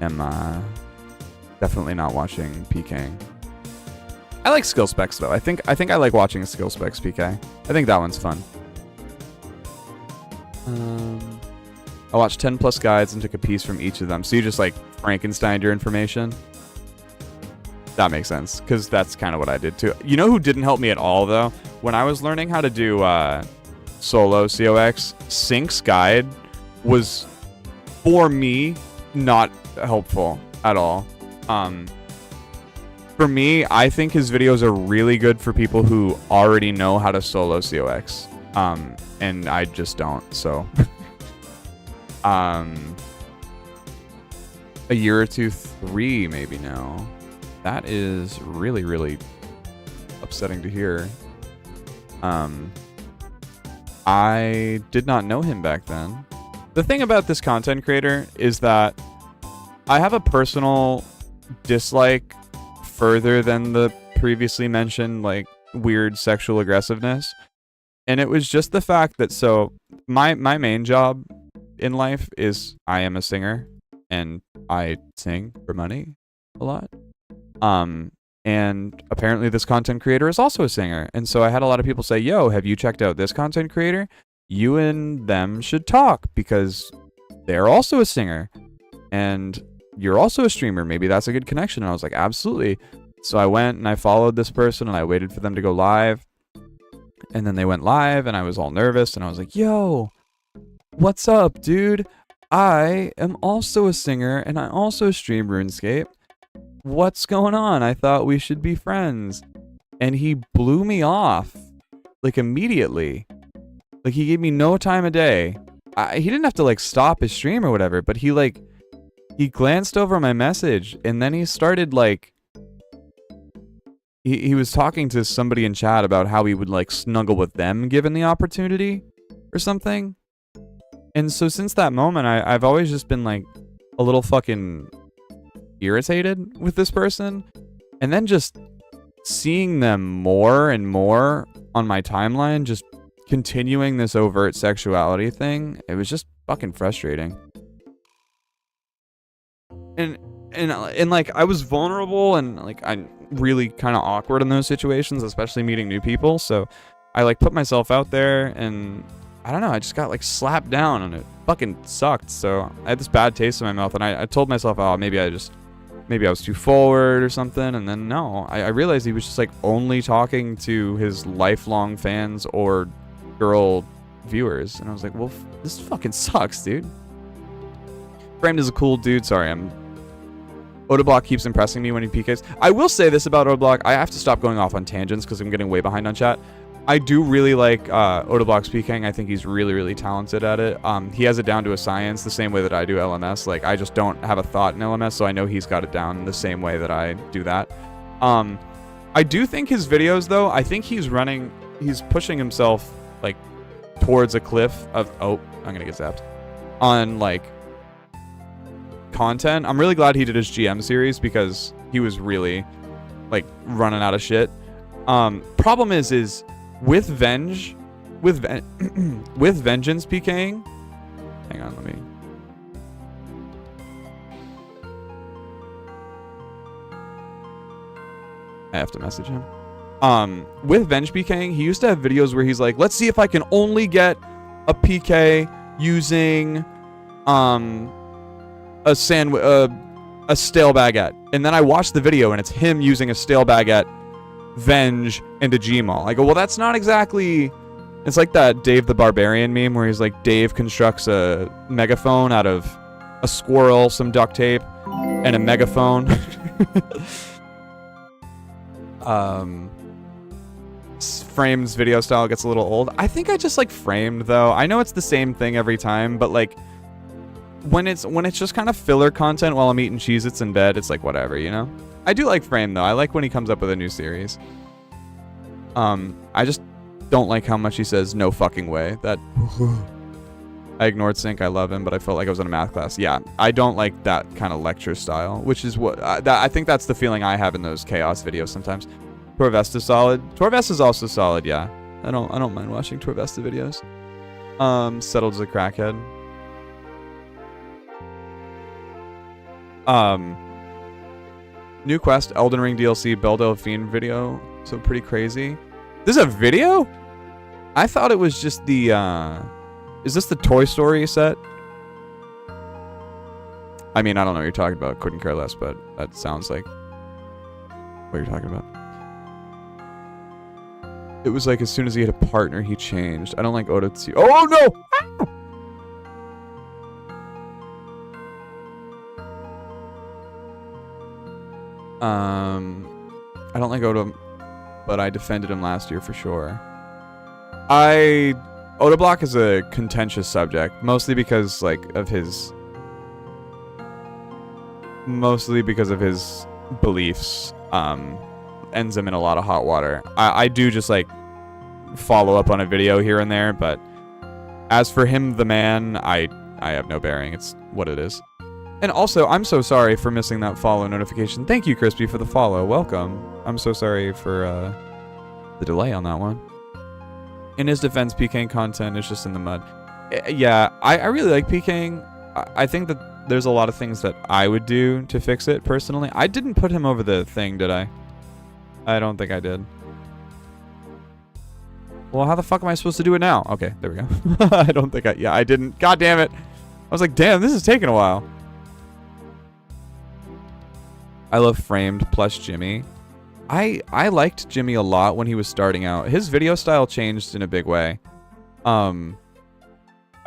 am definitely not watching PKing. I like skill specs, though. I think I like watching skill specs PK. I think that one's fun. I watched 10 plus guides and took a piece from each of them. So you just, like, Frankensteined your information? That makes sense, because that's kind of what I did, too. You know who didn't help me at all, though? When I was learning how to do solo COX, Sync's guide was, for me, not helpful at all. For me, I think his videos are really good for people who already know how to solo COX. And I just don't, so... a year or two, 3 maybe now. That is really, really upsetting to hear. I did not know him back then. The thing about this content creator is that I have a personal dislike further than the previously mentioned, like, weird sexual aggressiveness. And it was just the fact that, so, my main job in life is I am a singer, and I sing for money a lot. And apparently this content creator is also a singer. And so I had a lot of people say, yo, have you checked out this content creator? You and them should talk because they're also a singer and you're also a streamer. Maybe that's a good connection. And I was like, absolutely. So I went and I followed this person and I waited for them to go live. And then they went live and I was all nervous and I was like, yo, what's up, dude? I am also a singer and I also stream RuneScape. What's going on? I thought we should be friends. And he blew me off, like, immediately. Like, he gave me no time of day. he didn't have to like stop his stream or whatever, but he glanced over my message and then he started like he was talking to somebody in chat about how he would like snuggle with them given the opportunity or something. And so since that moment, I've always just been like a little fucking irritated with this person. And then just seeing them more and more on my timeline, just continuing this overt sexuality thing, it was just fucking frustrating. And like I was vulnerable and like I'm really kind of awkward in those situations, especially meeting new people. So I like put myself out there and I don't know, I just got like slapped down and it fucking sucked. So I had this bad taste in my mouth and I told myself, oh, maybe I was too forward or something. And then no, I realized he was just like only talking to his lifelong fans or girl viewers. And I was like, well, this fucking sucks, dude. Framed is a cool dude. Sorry, Otoblock keeps impressing me when he PKs. I will say this about Otoblock. I have to stop going off on tangents because I'm getting way behind on chat. I do really like Otoblock's PKing. I think he's really, really talented at it. He has it down to a science the same way that I do LMS. Like, I just don't have a thought in LMS, so I know he's got it down the same way that I do that. I do think his videos, though, I think he's pushing himself, like, towards a cliff of... Oh, I'm going to get zapped. On, like... content. I'm really glad he did his GM series because he was really like running out of shit. Problem is with Vengeance PKing. Hang on, let me. I have to message him. With Venge PKing, he used to have videos where he's like, let's see if I can only get a PK using a stale baguette. And then I watched the video and it's him using a stale baguette, Venge, and a Gmaul. I go, well, that's not exactly... It's like that Dave the Barbarian meme where he's like, Dave constructs a megaphone out of a squirrel, some duct tape, and a megaphone. Frame's video style gets a little old. I think I just like Framed, though. I know it's the same thing every time, but like... When it's just kind of filler content while I'm eating Cheez-Its in bed, it's like whatever, you know? I do like Frame, though. I like when he comes up with a new series. I just don't like how much he says no fucking way. That I ignored Sync. I love him, but I felt like I was in a math class. Yeah, I don't like that kind of lecture style, which is what... I think that's the feeling I have in those Chaos videos sometimes. Torvesta's solid. Torvesta's also solid, yeah. I don't mind watching Torvesta videos. Settled as a crackhead. New quest, Elden Ring DLC, Belle Delphine video. So pretty crazy. This is a video? I thought it was just the, is this the Toy Story set? I mean, I don't know what you're talking about. Couldn't care less, but that sounds like what you're talking about. It was like as soon as he had a partner, he changed. I don't like Oda-tsu. Oh, no! Ah! I don't like Oda, but I defended him last year for sure. Oda Block is a contentious subject, mostly because of his beliefs. Ends him in a lot of hot water. I do just like follow up on a video here and there, but as for him, the man, I have no bearing. It's what it is. And also, I'm so sorry for missing that follow notification. Thank you, Crispy, for the follow. Welcome. I'm so sorry for the delay on that one. In his defense, PKing content is just in the mud. Yeah, I really like PKing. I think that there's a lot of things that I would do to fix it, personally. I didn't put him over the thing, did I? I don't think I did. Well, how the fuck am I supposed to do it now? Okay, there we go. I don't think yeah, I didn't. God damn it. I was like, damn, this is taking a while. I love Framed plus Jimmy. I liked Jimmy a lot when he was starting out. His video style changed in a big way. I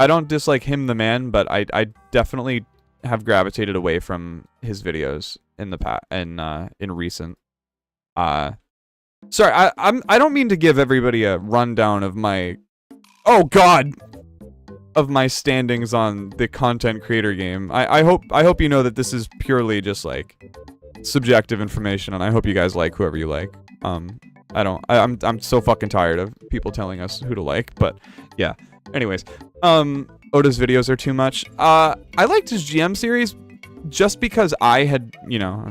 don't dislike him, the man, but I definitely have gravitated away from his videos in the past in recent. Sorry, I don't mean to give everybody a rundown of my... Oh God! of my standings on the content creator game. I hope you know that this is purely just like subjective information, and I hope you guys like whoever you like. I'm so fucking tired of people telling us who to like, but yeah. Anyways, Oda's videos are too much. I liked his GM series just because I had,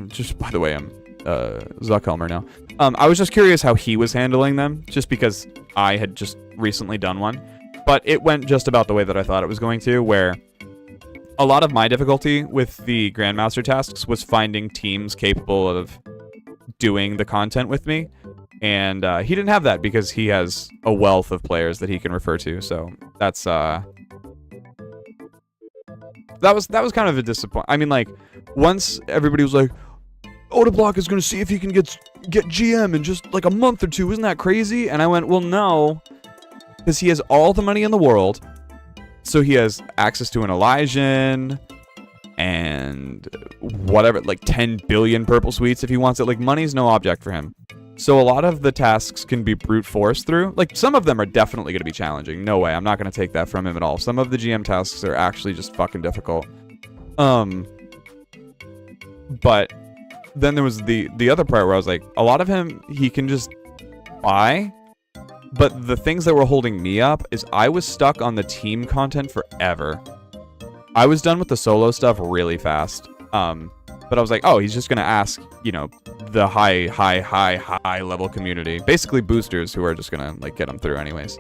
just by the way, I'm Zuckhelmer now. I was just curious how he was handling them, just because I had just recently done one. But it went just about the way that I thought it was going to, where a lot of my difficulty with the Grandmaster tasks was finding teams capable of doing the content with me. And he didn't have that because he has a wealth of players that he can refer to. So that's that was kind of a disappointment. I mean, like, once everybody was like, Oda Block is going to see if he can get GM in just like a month or two. Isn't that crazy? And I went, well, no, because he has all the money in the world. So he has access to an Elysian and whatever, like 10 billion purple sweets if he wants it. Like, money's no object for him. So a lot of the tasks can be brute force through. Like, some of them are definitely going to be challenging. No way. I'm not going to take that from him at all. Some of the GM tasks are actually just fucking difficult. But then there was the other part where I was like, a lot of him, he can just buy. But the things that were holding me up is I was stuck on the team content forever. I was done with the solo stuff really fast. But I was like, oh, he's just going to ask, the high level community. Basically boosters who are just going to, like, get him through anyways.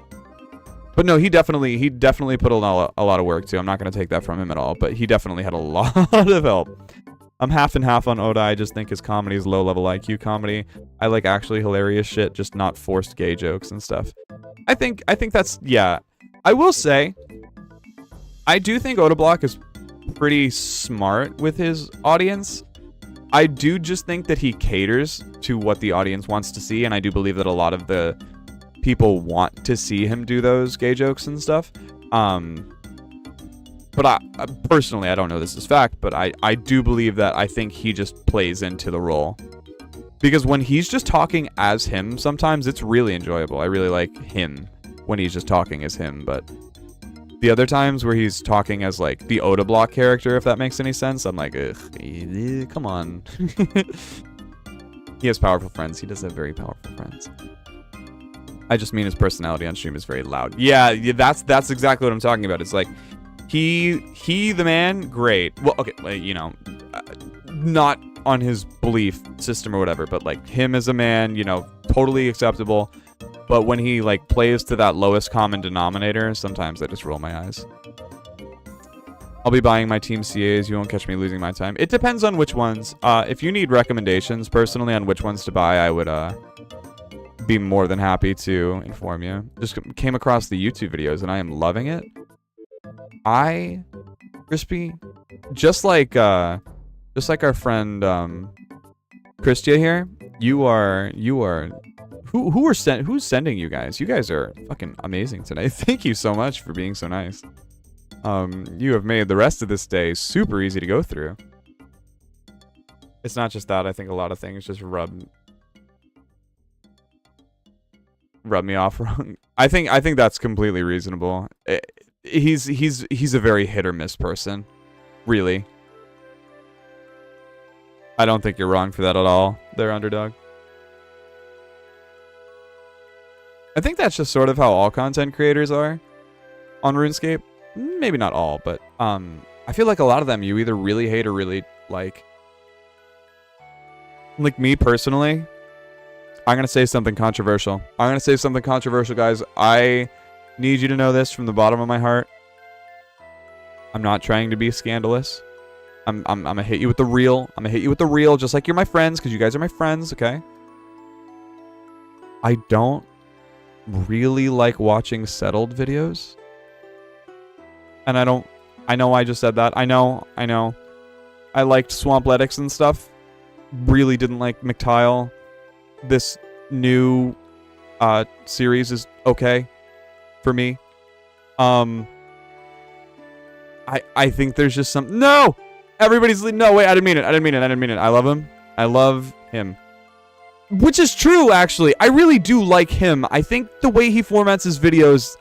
But no, he definitely put a lot of work, too. I'm not going to take that from him at all. But he definitely had a lot of help. I'm half and half on Oda. I just think his comedy is low-level IQ comedy. I like actually hilarious shit, just not forced gay jokes and stuff. I think that's, yeah. I will say, I do think Oda Block is pretty smart with his audience. I do just think that he caters to what the audience wants to see, and I do believe that a lot of the people want to see him do those gay jokes and stuff. But I personally, I don't know this is fact, but I do believe that I think he just plays into the role. Because when he's just talking as him, sometimes it's really enjoyable. I really like him when he's just talking as him, but the other times where he's talking as, like, the Oda Block character, if that makes any sense, I'm like, ugh, come on. He has powerful friends. He does have very powerful friends. I just mean his personality on stream is very loud. Yeah, that's exactly what I'm talking about. It's like, he the man, great. Well, okay, not on his belief system or whatever, but, like, him as a man, totally acceptable. But when he, like, plays to that lowest common denominator, sometimes I just roll my eyes. I'll be buying my team CAs. You won't catch me losing my time. It depends on which ones. If you need recommendations personally on which ones to buy, I would be more than happy to inform you. Just came across the YouTube videos and I am loving it. Crispy, just like our friend Christia here, who's sending you guys? You guys are fucking amazing today. Thank you so much for being so nice. You have made the rest of this day super easy to go through. It's not just that. I think a lot of things just rub me off wrong. I think that's completely reasonable. He's a very hit or miss person, really. I don't think you're wrong for that at all, there, Underdog. I think that's just sort of how all content creators are on RuneScape. Maybe not all, but I feel like a lot of them you either really hate or really like. Like me personally, I'm going to say something controversial. Guys. I need you to know this from the bottom of my heart. I'm not trying to be scandalous. I'm going to hit you with the real. Just like you're my friends, because you guys are my friends, okay? I don't really like watching settled videos. And I know I just said that. I know. I liked Swampletics and stuff. Really didn't like McTile. This new series is okay for me. I think there's just some... No! Everybody's... No, wait, I didn't mean it. I love him. I love him. Which is true, actually. I really do like him. I think the way he formats his videos...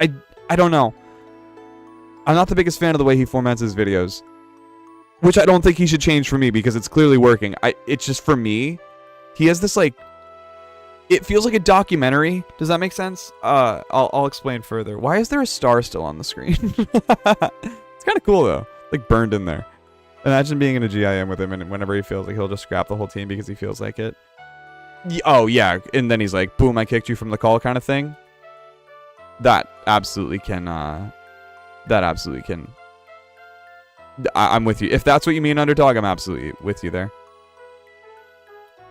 I don't know. I'm not the biggest fan of the way he formats his videos. Which I don't think he should change for me because it's clearly working. It's just for me, he has this like, it feels like a documentary. Does that make sense? I'll explain further. Why is there a star still on the screen? It's kind of cool though, like burned in there. Imagine being in a GIM with him and whenever he feels like he'll just scrap the whole team because he feels like it. Oh yeah, and then he's like, boom, I kicked you from the call kind of thing. That absolutely can, I'm with you. If that's what you mean, Underdog, I'm absolutely with you there.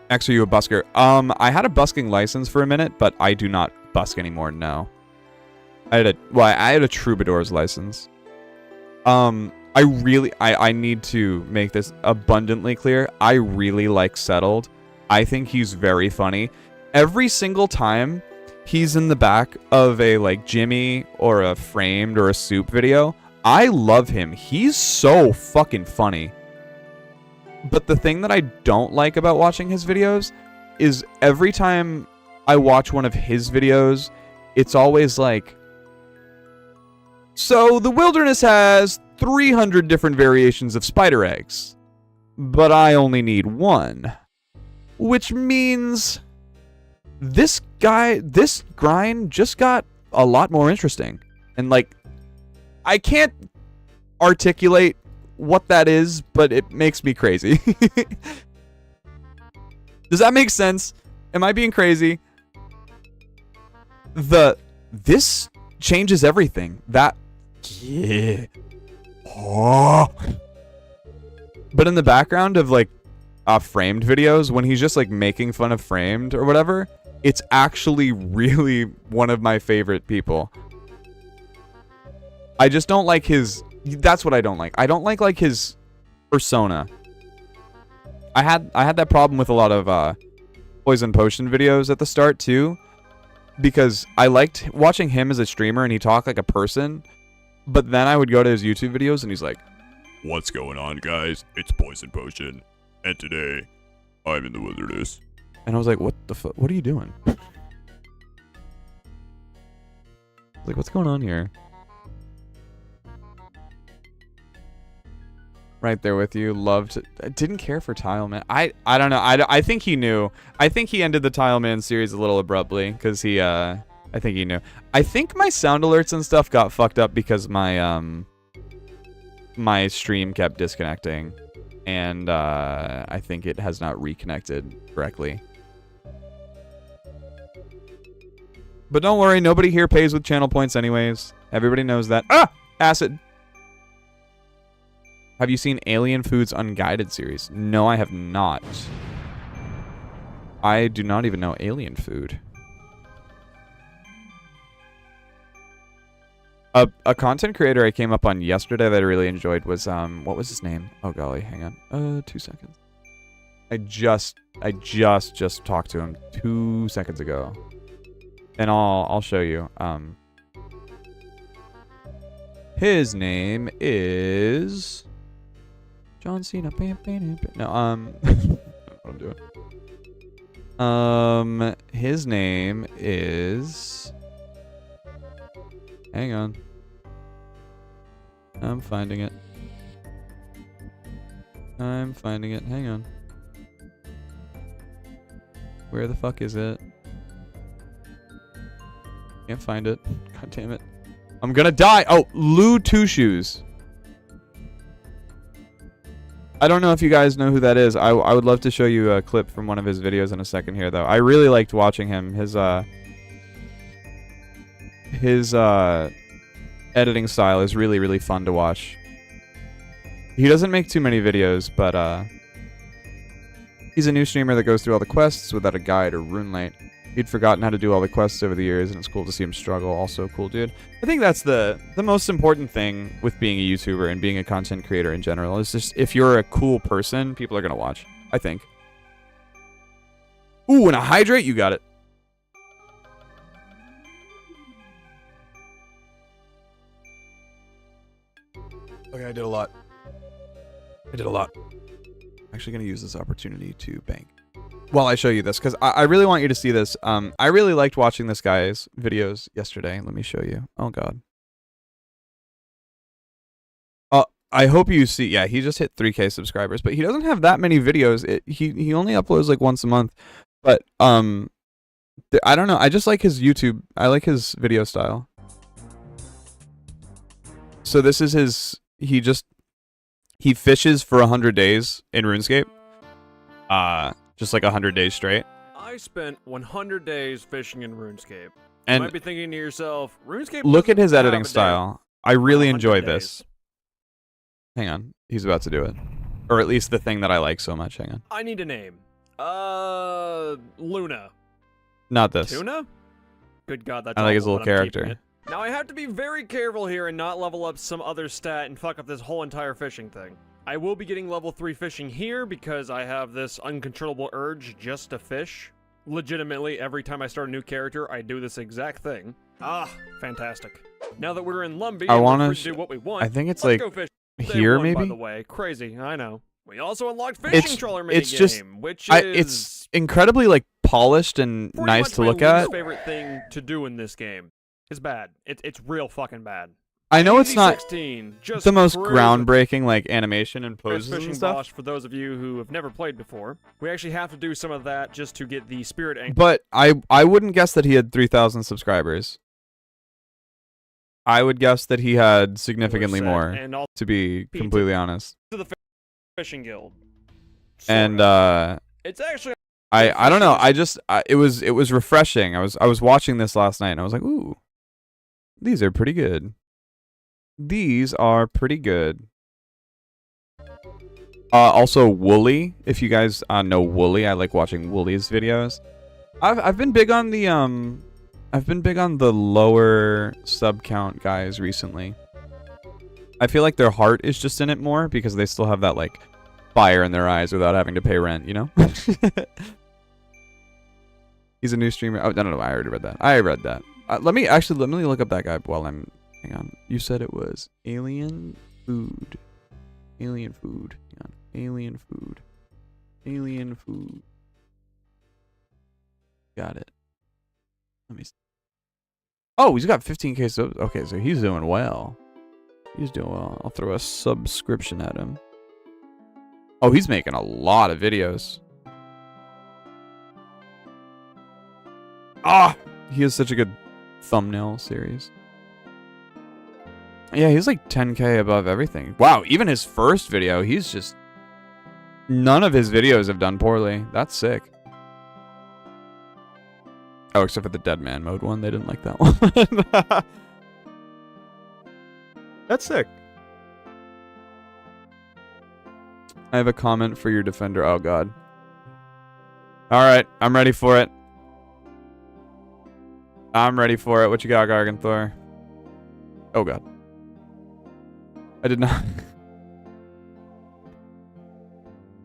X, are you a busker? I had a busking license for a minute, but I do not busk anymore, no. I had a troubadour's license. I need to make this abundantly clear. I really like Settled. I think he's very funny. Every single time he's in the back of a like Jimmy or a Framed or a Soup video, I love him. He's so fucking funny. But the thing that I don't like about watching his videos is every time I watch one of his videos, it's always like, so the wilderness has 300 different variations of spider eggs, but I only need one. Which means this grind just got a lot more interesting. And like, I can't articulate what that is, but it makes me crazy. Does that make sense? Am I being crazy? This changes everything. Yeah. Oh. But in the background of like Framed videos, when he's just like making fun of Framed or whatever, it's actually really one of my favorite people. I just don't like his... That's what I don't like. I don't like his persona. I had that problem with a lot of Poison Potion videos at the start too, because I liked watching him as a streamer and he talked like a person, but then I would go to his YouTube videos and he's like, "What's going on, guys? It's Poison Potion, and today I'm in the wilderness." And I was like, what the fuck? What are you doing? Like, what's going on here? Right there with you. Loved. Didn't care for Tileman. I don't know. I think he knew. I think he ended the Tileman series a little abruptly because he I think he knew. I think my sound alerts and stuff got fucked up because my my stream kept disconnecting, and I think it has not reconnected correctly. But don't worry, nobody here pays with channel points anyways. Everybody knows that. Ah! Acid! Have you seen Alien Foods Unguided series? No, I have not. I do not even know Alien Food. A content creator I came up on yesterday that I really enjoyed was, what was his name? Oh golly, hang on. 2 seconds. I just talked to him 2 seconds ago. And I'll show you. His name is John Cena. No, what I'm doing. His name is. Hang on. I'm finding it. Hang on. Where the fuck is it? Can't find it. God damn it. I'm gonna die. Oh, Lou Two Shoes. I don't know if you guys know who that is. I would love to show you a clip from one of his videos in a second here, though. I really liked watching him. His editing style is really, really fun to watch. He doesn't make too many videos, but he's a new streamer that goes through all the quests without a guide or rune light. He'd forgotten how to do all the quests over the years, and it's cool to see him struggle. Also cool, dude. I think that's the most important thing with being a YouTuber and being a content creator in general. Is just if you're a cool person, people are gonna watch. I think. Ooh, and a hydrate, you got it. Okay, I did a lot. I'm actually gonna use this opportunity to bank. While I show you this, because I really want you to see this. I really liked watching this guy's videos yesterday. Let me show you. Oh, God. I hope you see. Yeah, he just hit 3K subscribers, but he doesn't have that many videos. He only uploads like once a month. But I don't know. I just like his YouTube. I like his video style. So this is his. He fishes for 100 days in RuneScape. Just like 100 days straight. I spent 100 days fishing in RuneScape. And you might be thinking to yourself, RuneScape. Look at his doesn't have editing a day style. I really 100 enjoy days. this. Hang on. He's about to do it. Or at least the thing that I like so much. Hang on. I need a name. Luna. Not this. Tuna? Good God, that's I like his awful, little but I'm keeping character. it. Now I have to be very careful here and not level up some other stat and fuck up this whole entire fishing thing. I will be getting level 3 fishing here because I have this uncontrollable urge just to fish. Legitimately, every time I start a new character, I do this exact thing. Ah, fantastic. Now that we're in Lumbee, and we're free to do what we want, I think it's let's like go fish. here, Day 1, maybe? by the way. Crazy, I know. We also unlocked fishing trawler minigame, it's just, which it's incredibly like polished and pretty nice much to my look least at. favorite thing to do in this game. It's bad. It's real fucking bad. I know it's Easy not 16, just the most cruising. groundbreaking like animation and There's poses fishing and stuff. boss for those of you who have never played before. We actually have to do some of that just to get the spirit anchor. But I wouldn't guess that he had 3,000 subscribers. I would guess that he had significantly more, and also to be Pizza. completely honest. to the fishing guild. And Sorta. It's actually I don't know. It was refreshing. I was watching this last night and I was like, ooh, these are pretty good. These are pretty good. Also Wooly, if you guys know Wooly, I like watching Wooly's videos. I've been big on the lower sub count guys recently. I feel like their heart is just in it more because they still have that like fire in their eyes without having to pay rent, you know? He's a new streamer. Oh, no, I already read that. I read that. Let me look up that guy while I'm... Hang on. You said it was Alien Food. Alien Food. Hang on. Alien Food. Alien Food. Got it. Let me see. Oh, he's got 15K subs. Okay, so he's doing well. He's doing well. I'll throw a subscription at him. Oh, he's making a lot of videos. Ah! He has such a good thumbnail series. Yeah, he's like 10K above everything. Wow, even his first video, he's just... None of his videos have done poorly. That's sick. Oh, except for the Dead Man mode one. They didn't like that one. That's sick. I have a comment for your defender. Oh, God. Alright, I'm ready for it. I'm ready for it. What you got, Garganthor? Oh, God. I did not...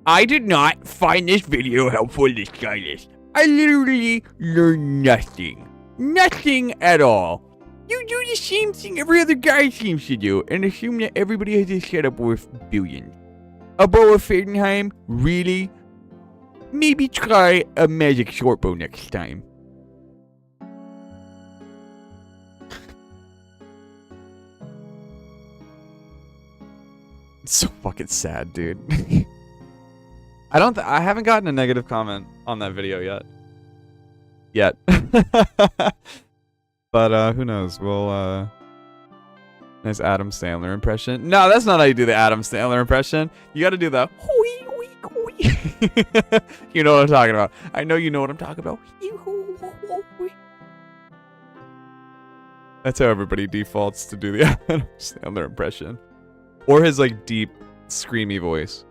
I did not find this video helpful in the slightest. I literally learned nothing. Nothing at all. You do the same thing every other guy seems to do and assume that everybody has a setup worth billions. A bow of Fadenheim? Really? Maybe try a magic shortbow next time. It's so fucking sad, dude. I haven't gotten a negative comment on that video yet. But who knows? We'll nice Adam Sandler impression. No, that's not how you do the Adam Sandler impression. You got to do the wee wee wee. You know what I'm talking about. I know you know what I'm talking about. That's how everybody defaults to do the Adam Sandler impression. Or his like deep screamy voice.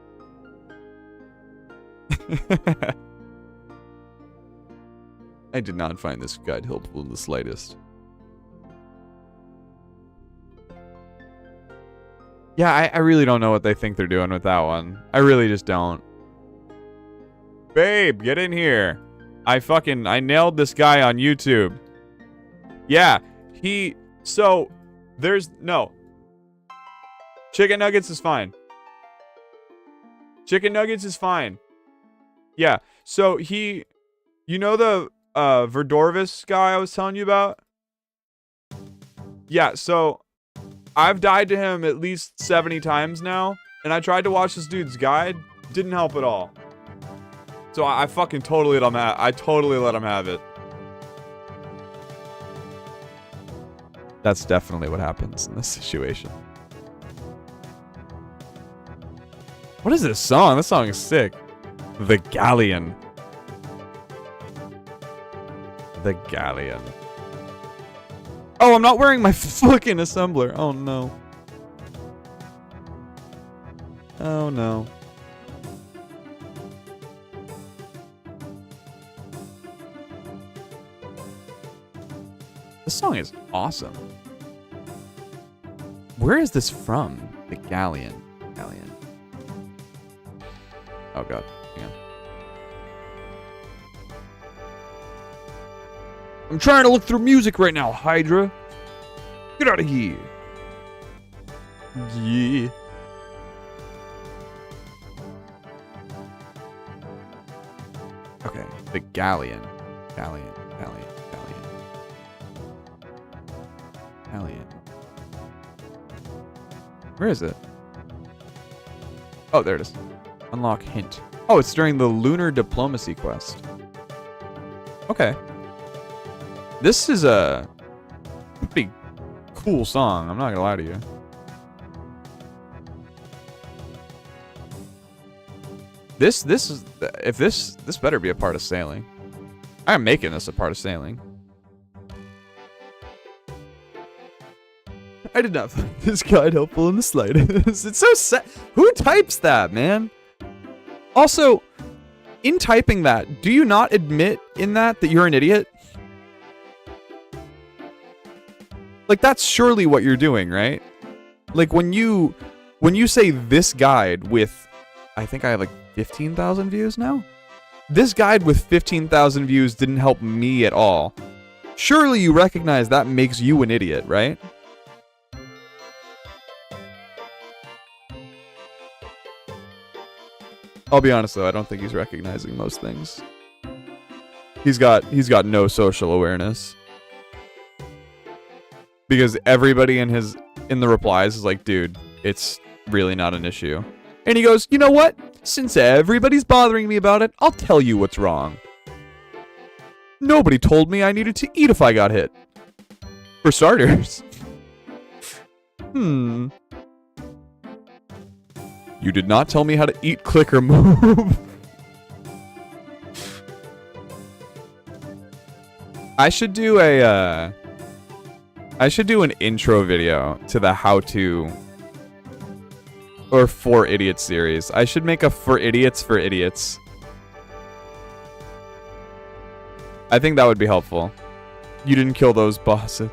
I did not find this guide helpful in the slightest. Yeah, I really don't know what they think they're doing with that one. I really just don't. Babe, get in here. I nailed this guy on YouTube. Yeah, no. Chicken nuggets is fine. Chicken nuggets is fine. Yeah, so you know the Verdorvis guy I was telling you about? Yeah, so I've died to him at least 70 times now, and I tried to watch this dude's guide. Didn't help at all. So I fucking totally let him have. I totally let him have it. That's definitely what happens in this situation. What is this song? This song is sick. The Galleon. The Galleon. Oh, I'm not wearing my fucking assembler. Oh no. Oh no. This song is awesome. Where is this from? The Galleon. Galleon. Oh god. Hang on. I'm trying to look through music right now, Hydra. Get out of here. Yeah. Okay. The Galleon. Galleon. Galleon. Galleon. Galleon. Where is it? Oh, there it is. Unlock hint. Oh, it's during the Lunar Diplomacy quest. Okay. This is a pretty cool song. I'm not gonna lie to you. This is if this better be a part of sailing. I'm making this a part of sailing. I did not find this guide helpful in the slightest. It's so sad. Who types that, man? Also, in typing that, do you not admit in that you're an idiot? Like, that's surely what you're doing, right? Like, when you say this guide with, I think I have like 15,000 views now? This guide with 15,000 views didn't help me at all. Surely you recognize that makes you an idiot, right? I'll be honest though, I don't think he's recognizing most things. He's got no social awareness. Because everybody in the replies is like, dude, it's really not an issue. And he goes, you know what? Since everybody's bothering me about it, I'll tell you what's wrong. Nobody told me I needed to eat if I got hit. For starters. You did not tell me how to eat, click, or move. I should do an intro video to the how-to or For Idiots series. I should make a For Idiots. I think that would be helpful. You didn't kill those bosses.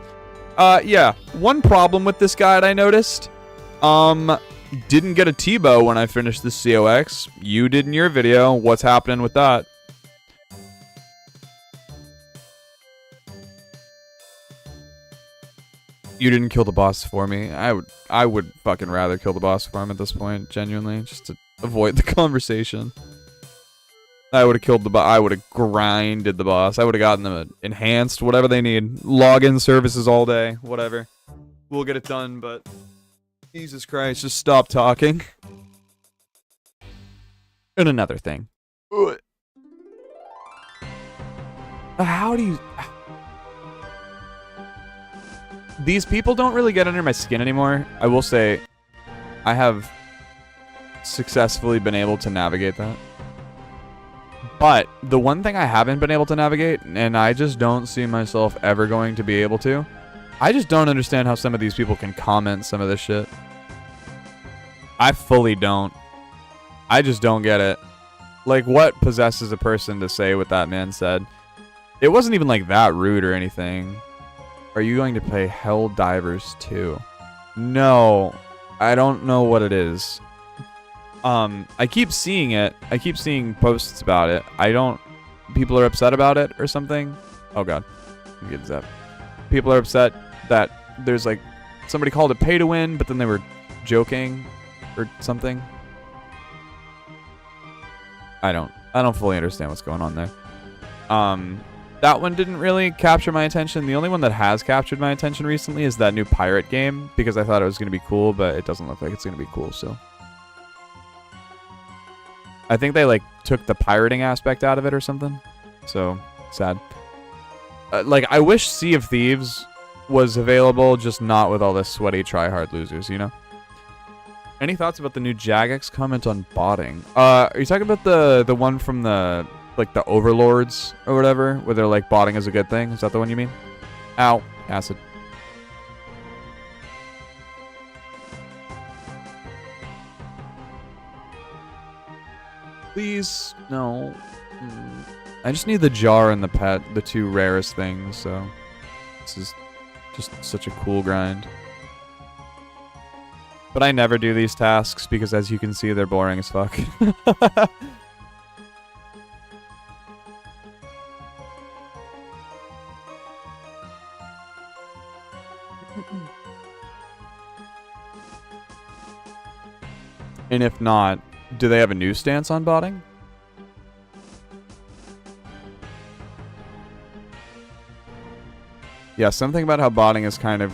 Yeah. One problem with this guide I noticed. Didn't get a T-bow when I finished the COX. You did in your video. What's happening with that? You didn't kill the boss for me. I would fucking rather kill the boss for him at this point, genuinely, just to avoid the conversation. I would have killed the boss. I would have grinded the boss. I would have gotten them enhanced, whatever they need. Login services all day, whatever. We'll get it done, but Jesus Christ, just stop talking. And another thing. How do you... These people don't really get under my skin anymore. I will say, I have successfully been able to navigate that. But the one thing I haven't been able to navigate, and I just don't see myself ever going to be able to, I just don't understand how some of these people can comment some of this shit. I fully don't. I just don't get it. Like, what possesses a person to say what that man said? It wasn't even like that rude or anything. Are you going to play Hell Divers 2? No. I don't know what it is. I keep seeing it. I keep seeing posts about it. People are upset about it or something. Oh god. Let me get this up. People are upset that there's like, somebody called it pay to win, but then they were joking or something. I don't fully understand what's going on there. that one didn't really capture my attention. The only one that has captured my attention recently is that new pirate game, because I thought it was going to be cool, but it doesn't look like it's going to be cool, so. I think they, like, took the pirating aspect out of it or something. So, sad. Like, I wish Sea of Thieves was available, just not with all the sweaty try-hard losers, you know? Any thoughts about the new Jagex comment on botting? Are you talking about the one from the, like, the Overlords or whatever, where they're like, botting is a good thing? Is that the one you mean? Ow. Acid. Please, no. I just need the jar and the pet, the two rarest things, so this is just such a cool grind. But I never do these tasks because, as you can see, they're boring as fuck. And if not, do they have a new stance on botting? Yeah, something about how botting is kind of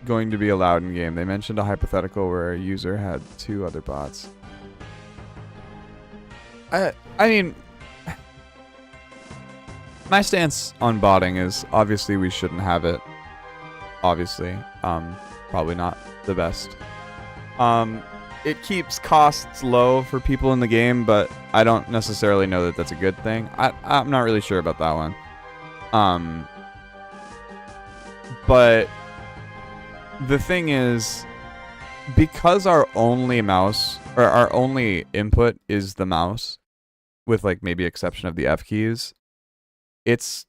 going to be allowed in game. They mentioned a hypothetical where a user had 2 other bots. I mean, my stance on botting is obviously we shouldn't have it. Obviously, probably not the best. It keeps costs low for people in the game, but I don't necessarily know that that's a good thing. I'm not really sure about that one. But the thing is, because our only mouse, or our only input is the mouse, with like maybe exception of the F keys, it's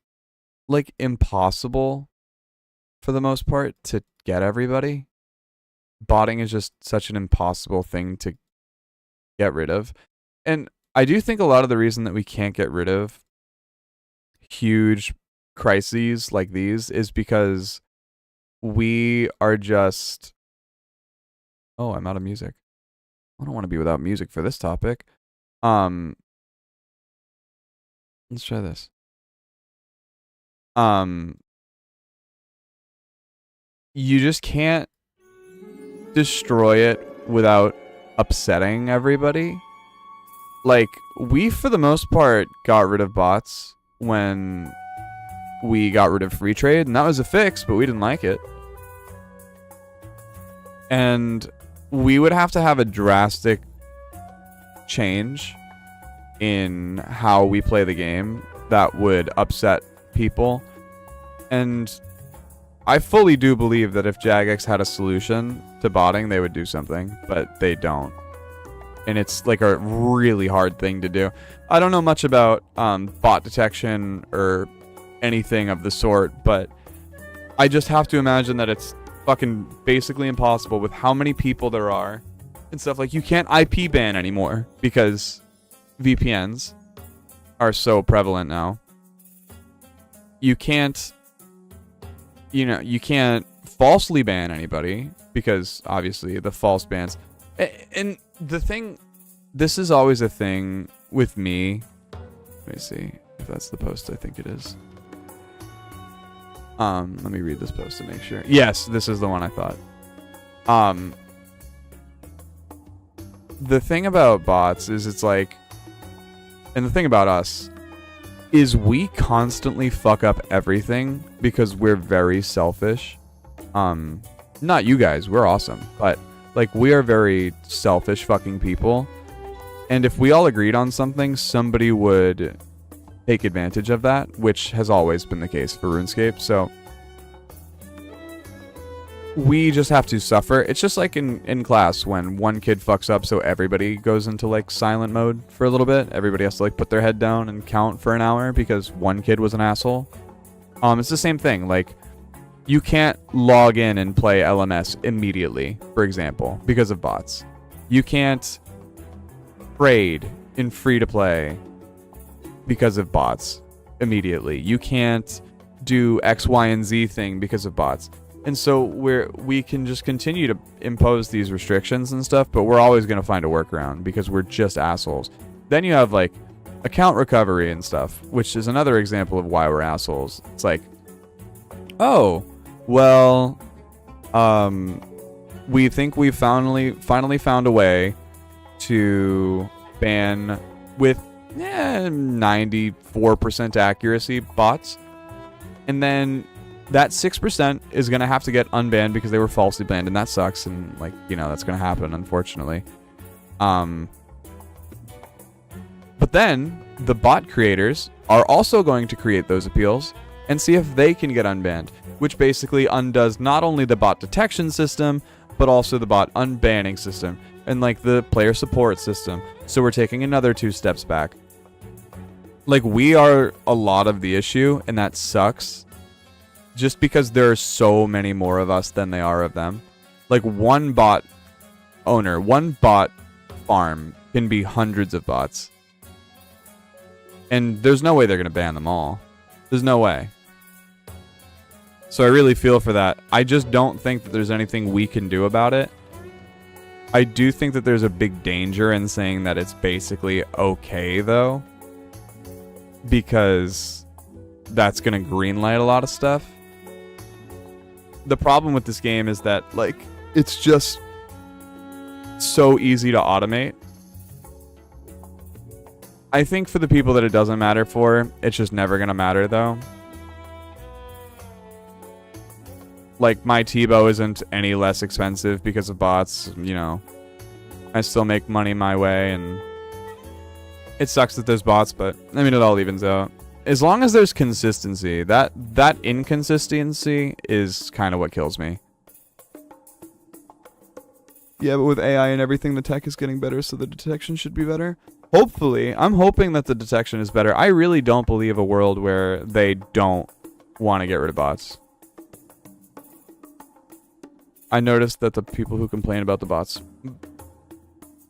like impossible for the most part to get everybody. Botting is just such an impossible thing to get rid of. And I do think a lot of the reason that we can't get rid of huge crises like these is because we are just... Oh, I'm out of music. I don't want to be without music for this topic. Let's try this. You just can't destroy it without upsetting everybody. Like, we for the most part got rid of bots when we got rid of free trade, and that was a fix, but we didn't like it. And we would have to have a drastic change in how we play the game that would upset people. And I fully do believe that if Jagex had a solution to botting, they would do something, but they don't. And it's like a really hard thing to do. I don't know much about bot detection or anything of the sort, but I just have to imagine that it's fucking basically impossible with how many people there are and stuff. Like, you can't IP ban anymore because VPNs are so prevalent now. You can't, you can't falsely ban anybody because obviously the false bans. And the thing, this is always a thing with me. Let me see if that's the post I think it is. Let me read this post to make sure. Yes, this is the one I thought. The thing about bots is it's like, and the thing about us is we constantly fuck up everything because we're very selfish. Not you guys, we're awesome, but like, we are very selfish fucking people. And if we all agreed on something, somebody would take advantage of that, which has always been the case for RuneScape. So we just have to suffer. It's just like in class when one kid fucks up, so everybody goes into like silent mode for a little bit. Everybody has to like put their head down and count for an hour because one kid was an asshole. It's the same thing. Like, you can't log in and play LMS immediately, for example, because of bots. You can't trade in free-to-play because of bots immediately. You can't do X, Y, and Z thing because of bots. And so we can just continue to impose these restrictions and stuff, but we're always going to find a workaround because we're just assholes. Then you have like account recovery and stuff, which is another example of why we're assholes. It's like, oh, well, we think we finally found a way to ban with 94% accuracy bots, and then that 6% is going to have to get unbanned because they were falsely banned, and that sucks, and like, you know, that's going to happen, unfortunately. But then the bot creators are also going to create those appeals and see if they can get unbanned, which basically undoes not only the bot detection system, but also the bot unbanning system and like the player support system. So we're taking another 2 steps back. Like, we are a lot of the issue, and that sucks. Just because there are so many more of us than they are of them. Like, one bot owner, one bot farm can be hundreds of bots. And there's no way they're going to ban them all. There's no way. So I really feel for that. I just don't think that there's anything we can do about it. I do think that there's a big danger in saying that it's basically okay, though. Because that's going to greenlight a lot of stuff. The problem with this game is that, like, it's just so easy to automate. I think for the people that it doesn't matter for, it's just never going to matter, though. Like, my T-bow isn't any less expensive because of bots, you know. I still make money my way, and it sucks that there's bots, but I mean, it all evens out. As long as there's consistency, that inconsistency is kind of what kills me. Yeah, but with AI and everything, the tech is getting better, so the detection should be better. Hopefully. I'm hoping that the detection is better. I really don't believe a world where they don't want to get rid of bots. I noticed that the people who complain about the bots,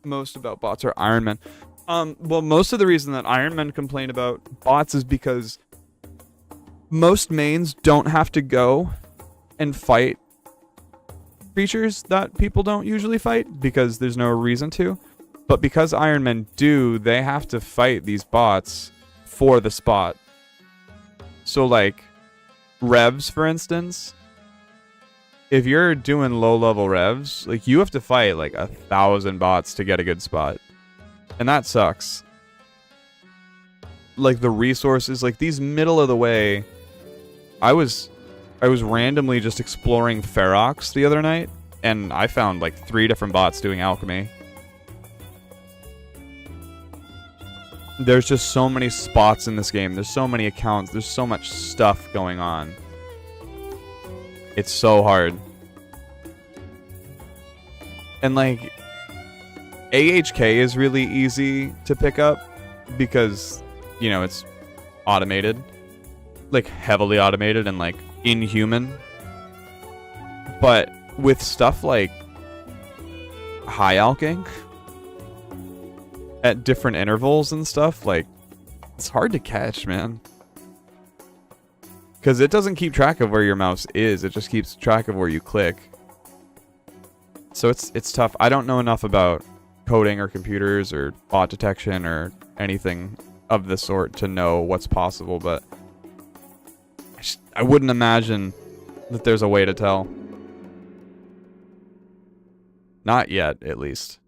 most about bots, are Iron Men. Well, most of the reason that Iron Men complain about bots is because most mains don't have to go and fight creatures that people don't usually fight because there's no reason to. But because Iron Men do, they have to fight these bots for the spot. So, like, revs, for instance, if you're doing low-level revs, like, you have to fight, like, 1,000 bots to get a good spot. And that sucks. Like, the resources, like, these middle of the way... I was randomly just exploring Ferox the other night, and I found, like, 3 different bots doing alchemy. There's just so many spots in this game. There's so many accounts. There's so much stuff going on. It's so hard. And, like, AHK is really easy to pick up because, you know, it's automated. Like, heavily automated and, like, inhuman. But with stuff like high alching at different intervals and stuff, like, it's hard to catch, man. Because it doesn't keep track of where your mouse is. It just keeps track of where you click. So it's tough. I don't know enough about coding or computers or bot detection or anything of the sort to know what's possible, but I wouldn't imagine that there's a way to tell. Not yet, at least.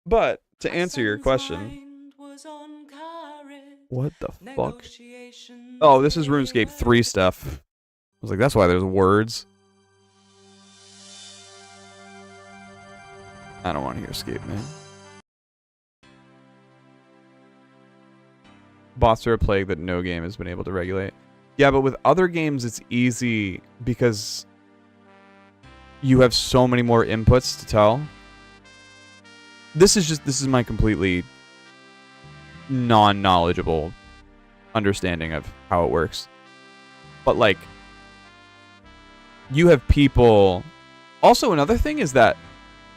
But to answer your question, what the fuck? Oh, this is RuneScape 3 stuff. I was like, that's why there's words. I don't want to hear escape, man. Bots are a plague that no game has been able to regulate. Yeah, but with other games, it's easy because you have so many more inputs to tell. This is my completely non-knowledgeable understanding of how it works. But, like, you have people... Also, another thing is that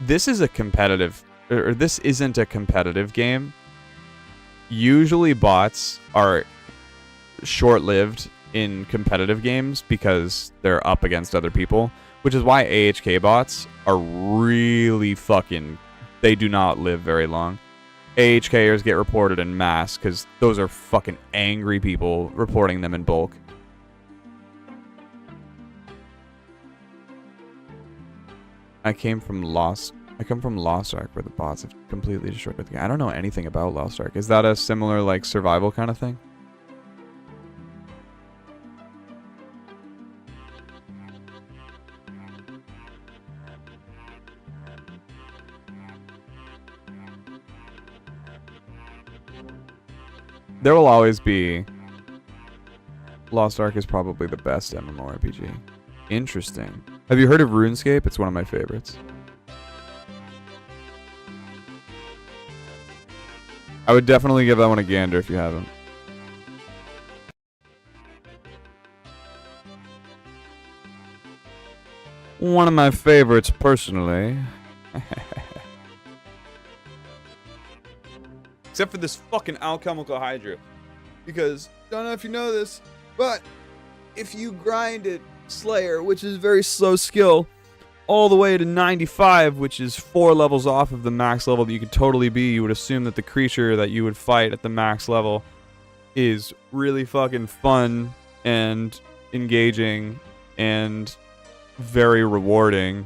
this is a competitive... or this isn't a competitive game. Usually bots are short-lived in competitive games because they're up against other people, which is why AHK bots are really fucking... They do not live very long. AHKers get reported in mass because those are fucking angry people reporting them in bulk. I come from Lost Ark where the bots have completely destroyed the game. I don't know anything about Lost Ark. Is that a similar like survival kind of thing? There will always be... Lost Ark is probably the best MMORPG. Interesting. Have you heard of RuneScape? It's one of my favorites. I would definitely give that one a gander if you haven't. One of my favorites, personally. Except for this fucking alchemical hydra. Because, don't know if you know this, but if you grind it Slayer, which is very slow skill, all the way to 95, which is 4 levels off of the max level that you could totally be, you would assume that the creature that you would fight at the max level is really fucking fun and engaging and very rewarding.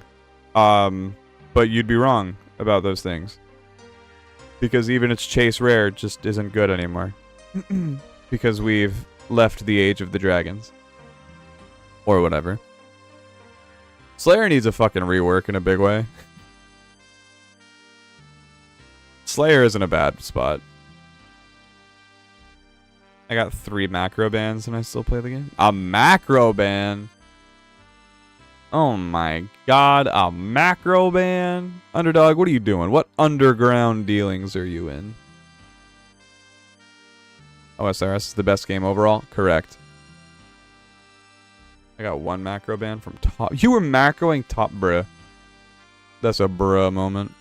But you'd be wrong about those things. Because even its chase rare just isn't good anymore. Because we've left the age of the dragons. Or whatever. Slayer needs a fucking rework in a big way. Slayer isn't a bad spot. I got 3 macro bans and I still play the game. A macro ban? Oh my god, a macro ban? Underdog, what are you doing? What underground dealings are you in? OSRS is the best game overall? Correct. I got 1 macro ban from top. You were macroing top, bruh. That's a bruh moment.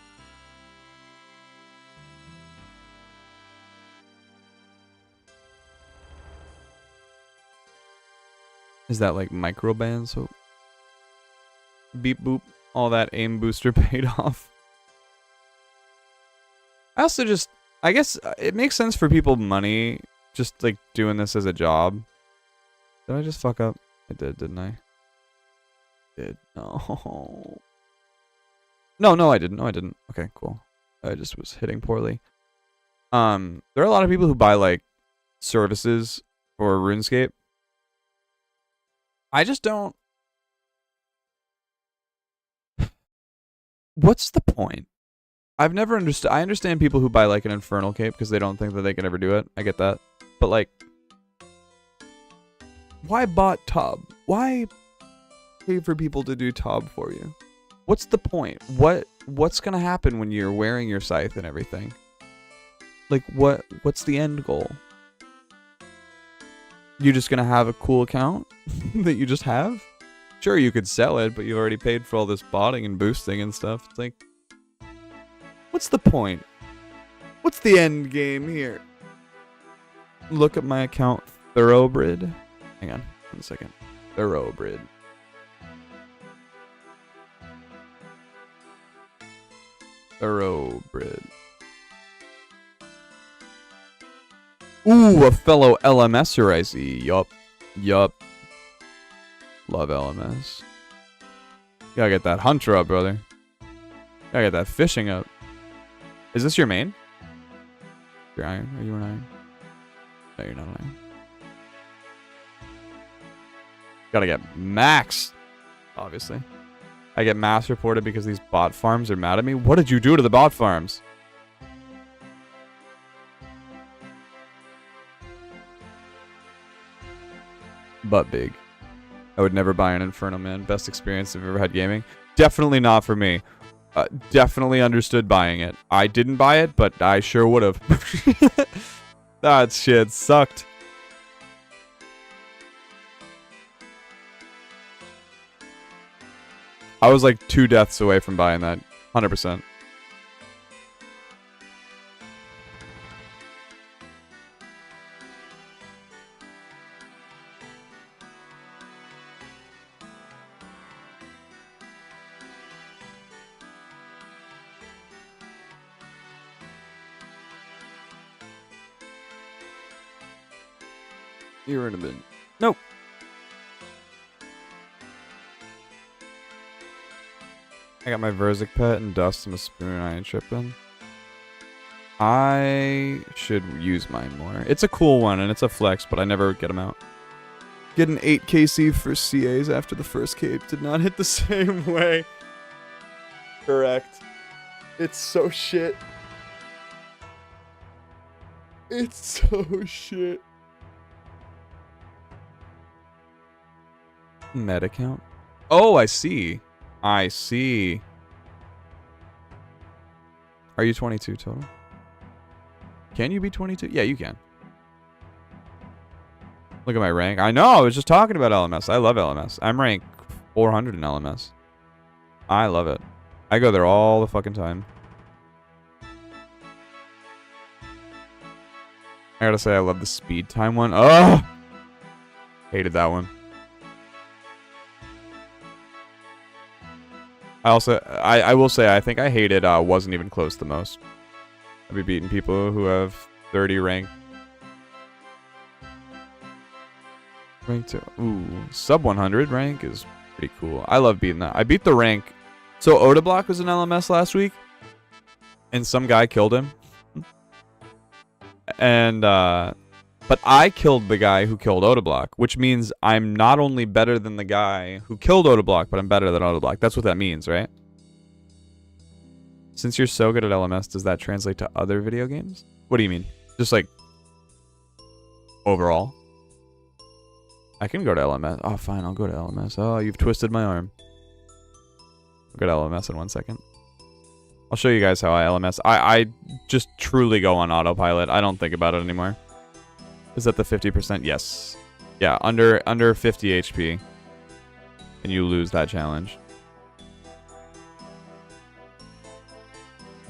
Is that like micro ban? So beep boop. All that aim booster paid off. I also just, I guess it makes sense for people money just like doing this as a job. Did I just fuck up? I did, didn't I? Did. No. No, I didn't. No, I didn't. Okay, cool. I just was hitting poorly. There are a lot of people who buy like services for RuneScape. I just don't. What's the point? I've never understood. I understand people who buy like an Infernal Cape because they don't think that they can ever do it. I get that. But like, why bot Tob? Why pay for people to do Tob for you? What's the point? What's gonna happen when you're wearing your scythe and everything? Like what's the end goal? You're just gonna have a cool account that you just have? Sure, you could sell it, but you already paid for all this botting and boosting and stuff. It's like, what's the point? What's the end game here? Look at my account, Thoroughbred. Hang on, 1 second. Thoroughbred. Thoroughbred. Ooh, a fellow LMSer I see. Yup. Love LMS. Gotta get that hunter up, brother. Gotta get that fishing up. Is this your main? You're iron? Are you an iron? No, you're not an iron. Gotta get maxed. Obviously. I get mass reported because these bot farms are mad at me. What did you do to the bot farms? But big. I would never buy an Inferno, man. Best experience I've ever had gaming. Definitely not for me. Definitely understood buying it. I didn't buy it, but I sure would have. That shit sucked. I was like 2 deaths away from buying that. 100%. You're in a bin. Nope. I got my Verzik pet and dust and a spoon. I ain't tripping. I should use mine more. It's a cool one and it's a flex, but I never get them out. Get an 8 KC for CAs after the first cape did not hit the same way. Correct. It's so shit. It's so shit. Meta count? Oh, I see. I see. Are you 22 total? Can you be 22? Yeah, you can. Look at my rank. I know, I was just talking about LMS. I love LMS. I'm rank 400 in LMS. I love it. I go there all the fucking time. I gotta say, I love the speed time one. Oh! Hated that one. I will say, I think I hated wasn't even close the most. I'd be beating people who have 30 rank. Rank 2. Ooh, sub 100 rank is pretty cool. I love beating that. I beat the rank. So Odablock was in LMS last week, and some guy killed him. And but I killed the guy who killed Odablock, which means I'm not only better than the guy who killed Odablock, but I'm better than Odablock. That's what that means, right? Since you're so good at LMS, does that translate to other video games? What do you mean? Just like overall? I can go to LMS. Oh, fine, I'll go to LMS. Oh, you've twisted my arm. I'll go to LMS in 1 second. I'll show you guys how I LMS. I just truly go on autopilot. I don't think about it anymore. Is that the 50%? Yes. Yeah, under 50 HP. And you lose that challenge.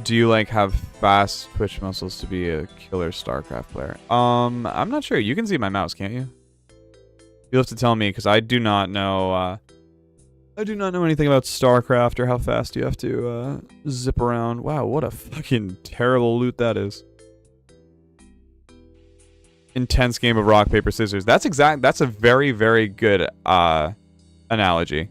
Do you like have fast twitch muscles to be a killer StarCraft player? I'm not sure. You can see my mouse, can't you? You'll have to tell me because I do not know I do not know anything about StarCraft or how fast you have to zip around. Wow, what a fucking terrible loot that is. Intense game of rock, paper, scissors. That's a very, very good analogy.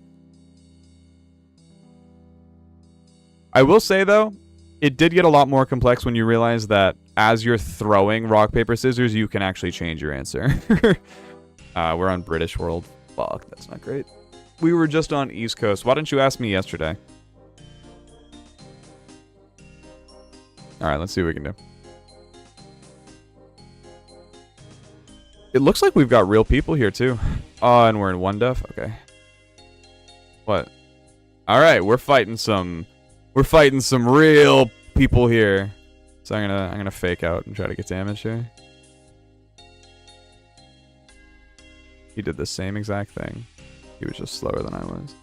I will say though, it did get a lot more complex when you realize that as you're throwing rock, paper, scissors, you can actually change your answer. We're on British world. Fuck, that's not great. We were just on East Coast. Why didn't you ask me yesterday? Alright, let's see what we can do. It looks like we've got real people here too. Oh, and we're in one def? Okay. What? Alright, we're fighting some real people here. So I'm gonna fake out and try to get damage here. He did the same exact thing. He was just slower than I was.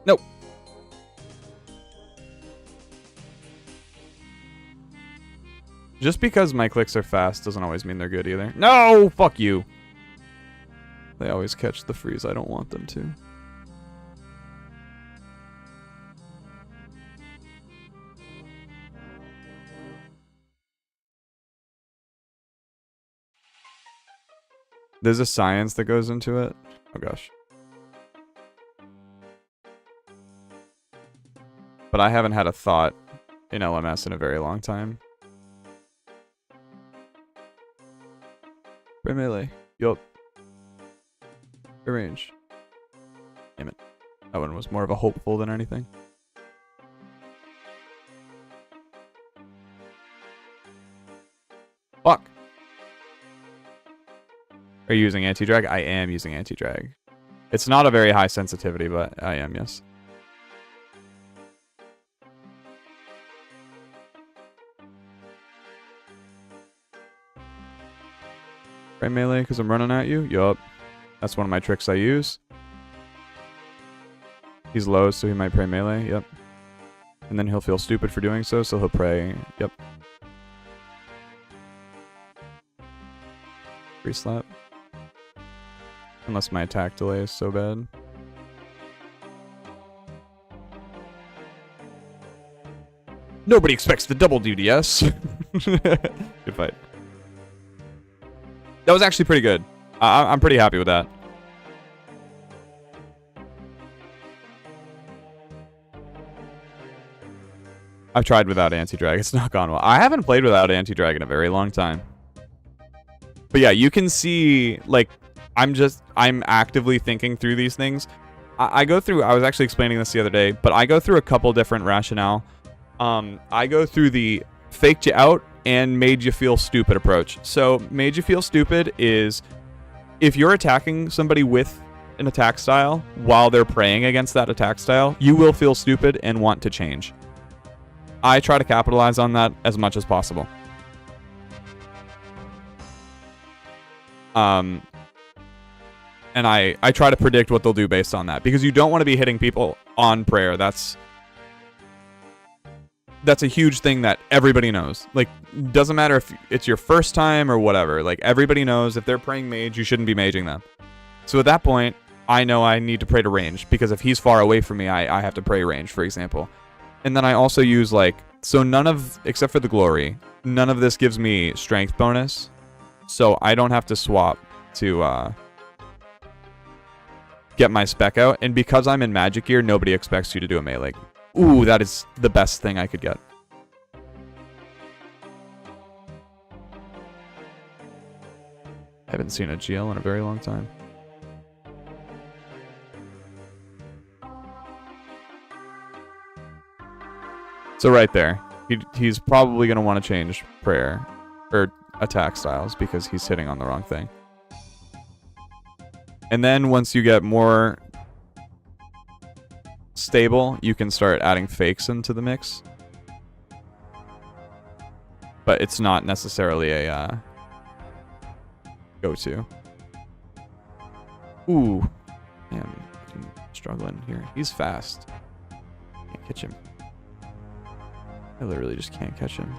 Nope. Just because my clicks are fast doesn't always mean they're good either. No! Fuck you! They always catch the freeze I don't want them to. There's a science that goes into it. Oh gosh. But I haven't had a thought in LMS in a very long time. Frame melee. Yup. Range. Damn it. That one was more of a hopeful than anything. Fuck. Are you using anti-drag? I am using anti-drag. It's not a very high sensitivity, but I am, yes. Frame melee because I'm running at you? Yup. That's one of my tricks I use. He's low, so he might pray melee. Yep. And then he'll feel stupid for doing so, so he'll pray. Yep. Free slap. Unless my attack delay is so bad. Nobody expects the double DDS. Good fight. That was actually pretty good. I'm pretty happy with that. I've tried without anti-drag. It's not gone well. I haven't played without anti-drag in a very long time. But yeah, you can see, like, I'm actively thinking through these things. I go through, I was actually explaining this the other day, but I go through a couple different rationale. I go through the faked you out and made you feel stupid approach. So made you feel stupid is if you're attacking somebody with an attack style while they're praying against that attack style, you will feel stupid and want to change. I try to capitalize on that as much as possible. And I try to predict what they'll do based on that, because you don't want to be hitting people on prayer. That's a huge thing that everybody knows. Like, doesn't matter if it's your first time or whatever. Like, everybody knows if they're praying mage, you shouldn't be maging them. So at that point, I know I need to pray to range, because if he's far away from me, I have to pray range, for example. And then I also use, like, so none of, except for the glory, none of this gives me strength bonus. So I don't have to swap to get my spec out. And because I'm in magic gear, nobody expects you to do a melee. Ooh, that is the best thing I could get. I haven't seen a GL in a very long time. So right there, he's probably going to want to change prayer or attack styles because he's hitting on the wrong thing. And then once you get more stable, you can start adding fakes into the mix. But it's not necessarily a go-to. Ooh. Damn, I'm struggling here. He's fast. Can't catch him. I literally just can't catch him.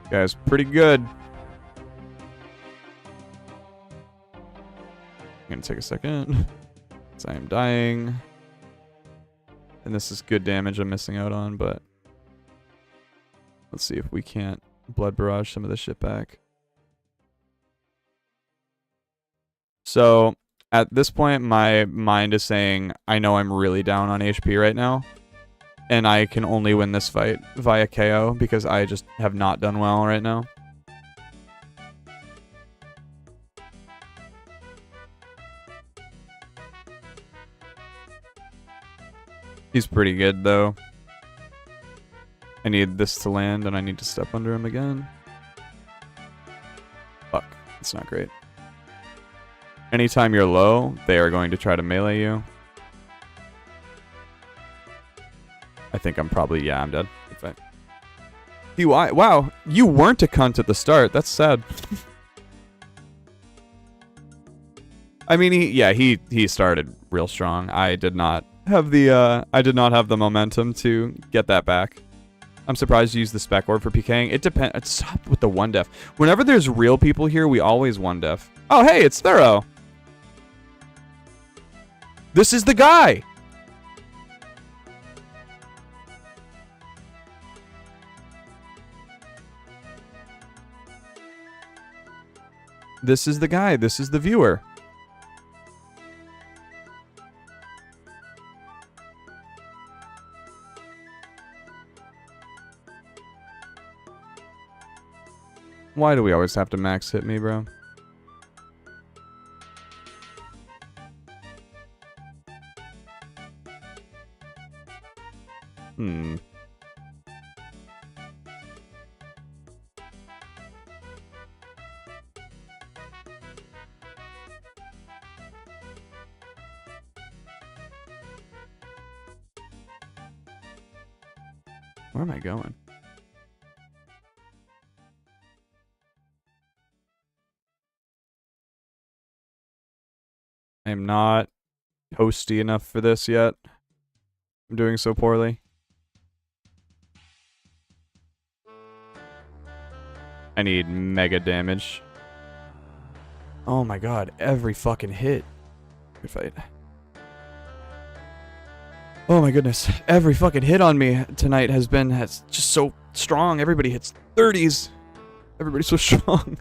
Guy's pretty good. I'm gonna take a second. Because I am dying. And this is good damage I'm missing out on, but let's see if we can't blood barrage some of this shit back. So at this point, my mind is saying, I know I'm really down on HP right now. And I can only win this fight via KO because I just have not done well right now. He's pretty good, though. I need this to land, and I need to step under him again. Fuck. It's not great. Anytime you're low, they are going to try to melee you. I think I'm probably... Yeah, I'm dead. Good fight. Wow, you weren't a cunt at the start. That's sad. I mean, he started real strong. I did not have the momentum to get that back. I'm surprised you used the spec orb for PKing. It depends. Stop with the one def. Whenever there's real people here, we always one def. Oh, hey, it's Thorough. This is the guy. This is the guy. This is the viewer. Why do we always have to max hit me, bro? Where am I going? I am not toasty enough for this yet. I'm doing so poorly. I need mega damage. Oh my god, every fucking hit. Good fight. Oh my goodness. Every fucking hit on me tonight has just so strong. Everybody hits 30s. Everybody's so strong.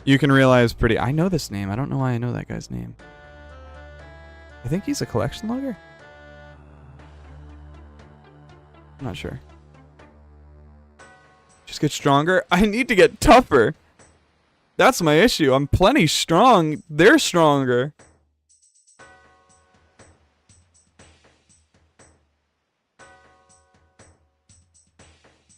You can realize pretty... I know this name. I don't know why I know that guy's name. I think he's a collection logger. I'm not sure. Just get stronger. I need to get tougher. That's my issue. I'm plenty strong. They're stronger.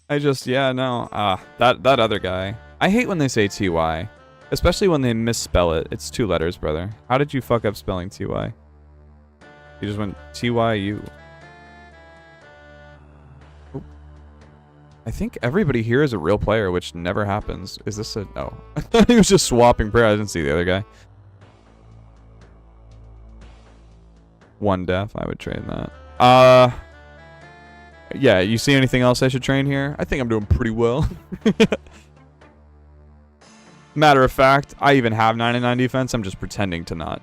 Yeah, no. That other guy. I hate when they say TY. Especially when they misspell it. It's 2 letters, brother. How did you fuck up spelling TY? You just went TYU. Oop. I think everybody here is a real player, which never happens. Is this a... No. I thought he was just swapping prayer. I didn't see the other guy. 1 death. I would train that. Yeah, you see anything else I should train here? I think I'm doing pretty well. Matter of fact, I even have 99 defense. I'm just pretending to not.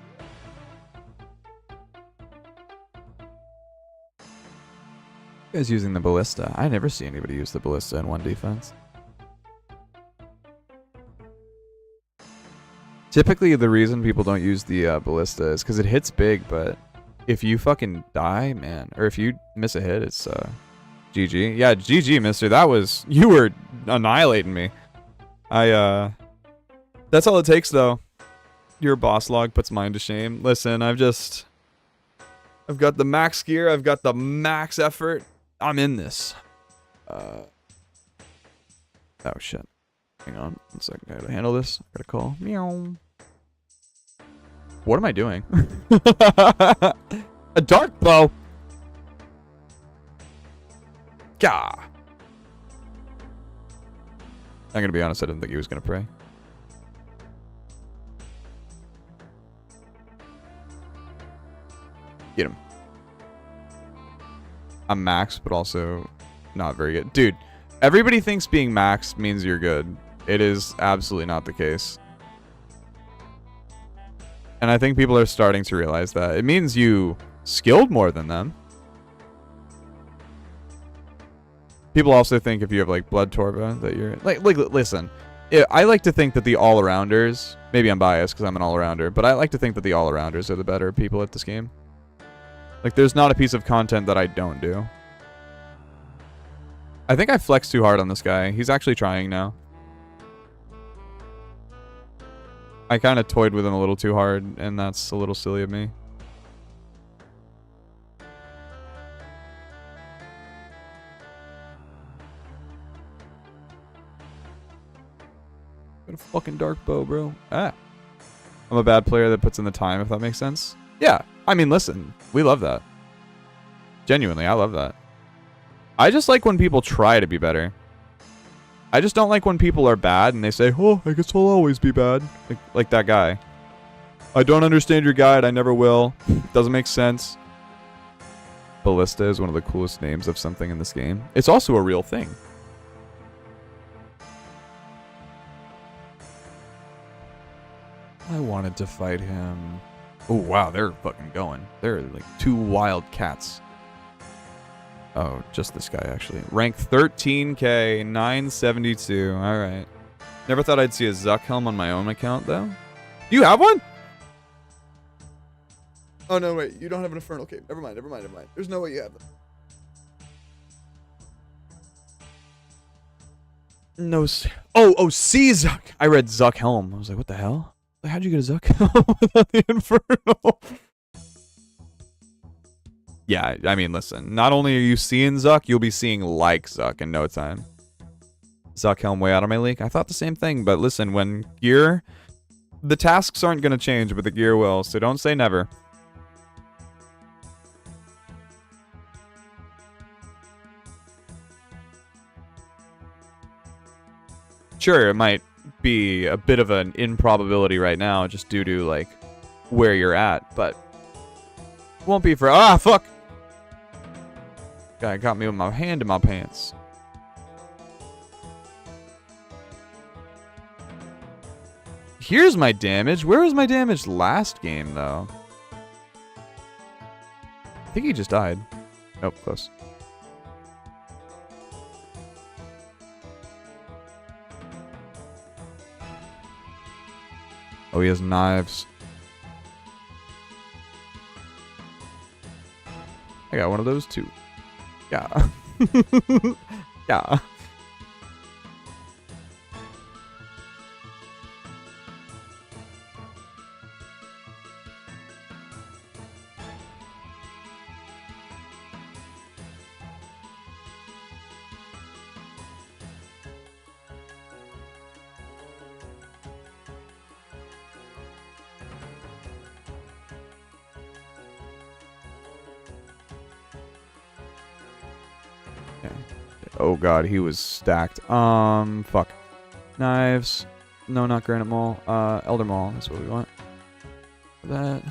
You guys using the ballista? I never see anybody use the ballista in 1 defense. Typically, the reason people don't use the ballista is because it hits big, but if you fucking die, man, or if you miss a hit, it's GG. Yeah, GG, mister. That was... You were annihilating me. That's all it takes, though. Your boss log puts mine to shame. Listen, I've got the max gear. I've got the max effort. I'm in this. Oh, shit. Hang on. 1 second. I gotta handle this. I gotta call. Meow. What am I doing? A dark bow. Gah. I'm gonna be honest. I didn't think he was gonna pray. Get him. I'm max, but also not very good. Dude, everybody thinks being max means you're good. It is absolutely not the case. And I think people are starting to realize that. It means you skilled more than them. People also think if you have, like, Blood Torva, that you're... Like listen. I like to think that the all-arounders... Maybe I'm biased because I'm an all-arounder, but I like to think that the all-arounders are the better people at this game. Like, there's not a piece of content that I don't do. I think I flexed too hard on this guy. He's actually trying now. I kind of toyed with him a little too hard, and that's a little silly of me. Got a fucking dark bow, bro. Ah. I'm a bad player that puts in the time, if that makes sense. Yeah. I mean, listen, we love that. Genuinely, I love that. I just like when people try to be better. I just don't like when people are bad and they say, oh, I guess I'll always be bad. Like that guy. I don't understand your guide. I never will. Doesn't make sense. Ballista is one of the coolest names of something in this game. It's also a real thing. I wanted to fight him. Oh, wow, they're fucking going. They're like 2 wild cats. Oh, just this guy, actually. Rank 13k, 972. All right. Never thought I'd see a Zuck helm on my own account, though. Do you have one? Oh, no, wait. You don't have an Infernal Cape. Never mind. There's no way you have them. No. Oh, C Zuck. I read Zuck helm. I was like, what the hell? How'd you get a Zuck helm without the Infernal? Yeah, I mean, listen. Not only are you seeing Zuck, you'll be seeing like Zuck in no time. Zuck helm way out of my league. I thought the same thing, but listen, when gear... The tasks aren't going to change, but the gear will, so don't say never. Sure, it might be a bit of an improbability right now, just due to, like, where you're at, but... Won't be for... Ah, fuck! Guy got me with my hand in my pants. Here's my damage. Where was my damage last game, though? I think he just died. Nope, close. Oh, he has knives. I got one of those too. Yeah. Yeah. Oh god, he was stacked. Fuck. Knives. No, not Granite Maul. Elder Maul. That's what we want. That.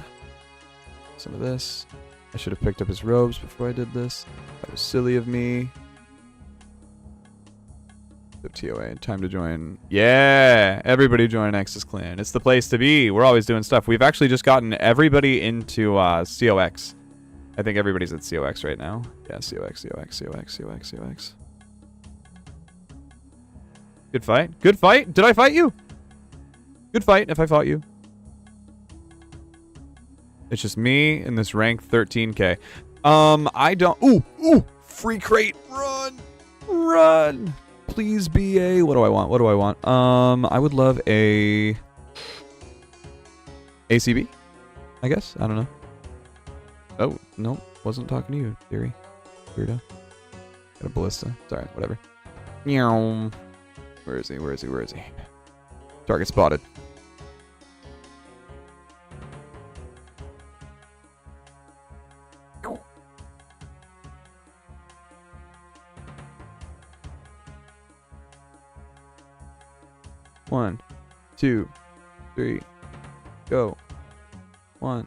Some of this. I should have picked up his robes before I did this. That was silly of me. The TOA. Time to join. Yeah! Everybody join Nexus Clan. It's the place to be. We're always doing stuff. We've actually just gotten everybody into COX. I think everybody's at COX right now. Yeah, COX. Good fight. Good fight. Did I fight you? Good fight if I fought you. It's just me in this rank 13k. I don't... Ooh! Free crate! Run! Run! Please be a... What do I want? What do I want? I would love a... ACB? I guess? I don't know. Oh, no. Wasn't talking to you, Theory. Weirdo. Got a ballista. Sorry, whatever. Meow. Where is he? Where is he? Where is he? Target spotted. One, 2, 3, go. 1.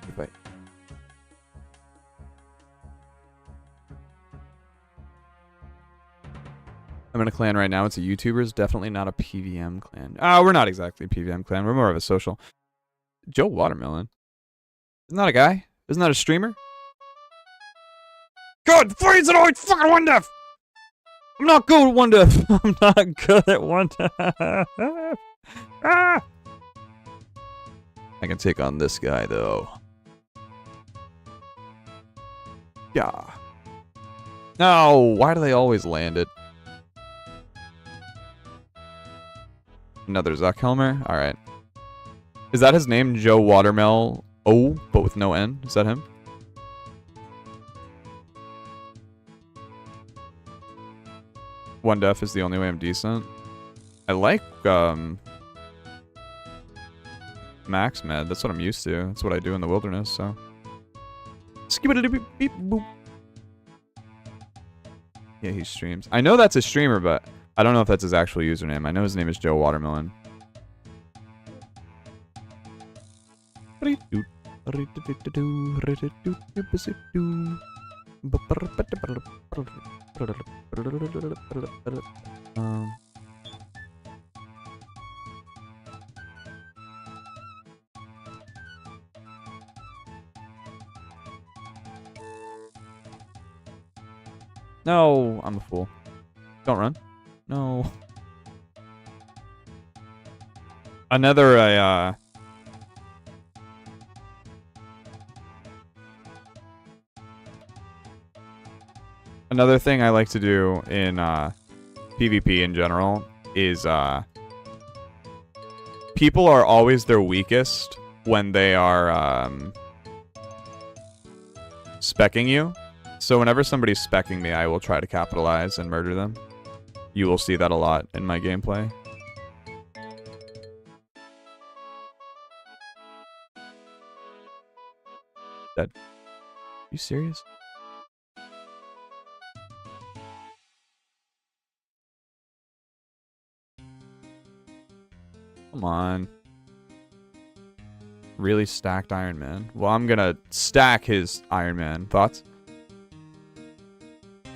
Goodbye. I'm in a clan right now. It's a YouTuber's, definitely not a PvM clan. We're not exactly a PvM clan. We're more of a social. Joe Watermelon. Isn't that a guy? Isn't that a streamer? God, freeze it always fucking one def! I'm not good at one def. I'm not good at one def. Ah! I can take on this guy though. Yeah. No, why do they always land it? Another Zuckhelmer? Alright. Is that his name? Joe Watermel? Oh, but with no N? Is that him? One def is the only way I'm decent. I like, max med. That's what I'm used to. That's what I do in the wilderness, so. Skip-a-dee-beep-beep-boop. Yeah, he streams. I know that's a streamer, but I don't know if that's his actual username. I know his name is Joe Watermelon. No, I'm a fool. Don't run. No. Another another thing I like to do in PvP in general is people are always their weakest when they are speccing you. So whenever somebody's speccing me, I will try to capitalize and murder them. You will see that a lot in my gameplay. Dead. You serious? Come on. Really stacked Iron Man. Well, I'm gonna stack his Iron Man. Thoughts?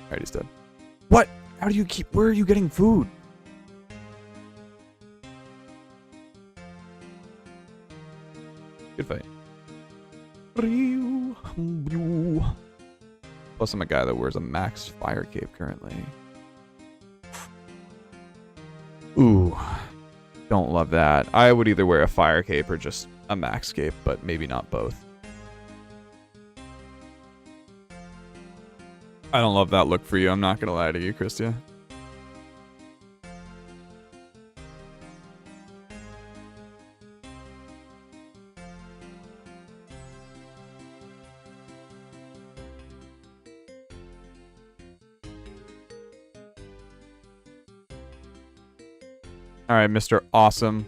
Alright, he's dead. What? How do you keep... Where are you getting food? Good fight. Plus, I'm a guy that wears a maxed fire cape currently. Ooh. Don't love that. I would either wear a fire cape or just a max cape, but maybe not both. I don't love that look for you. I'm not gonna lie to you, Christia. All right, Mr. Awesome.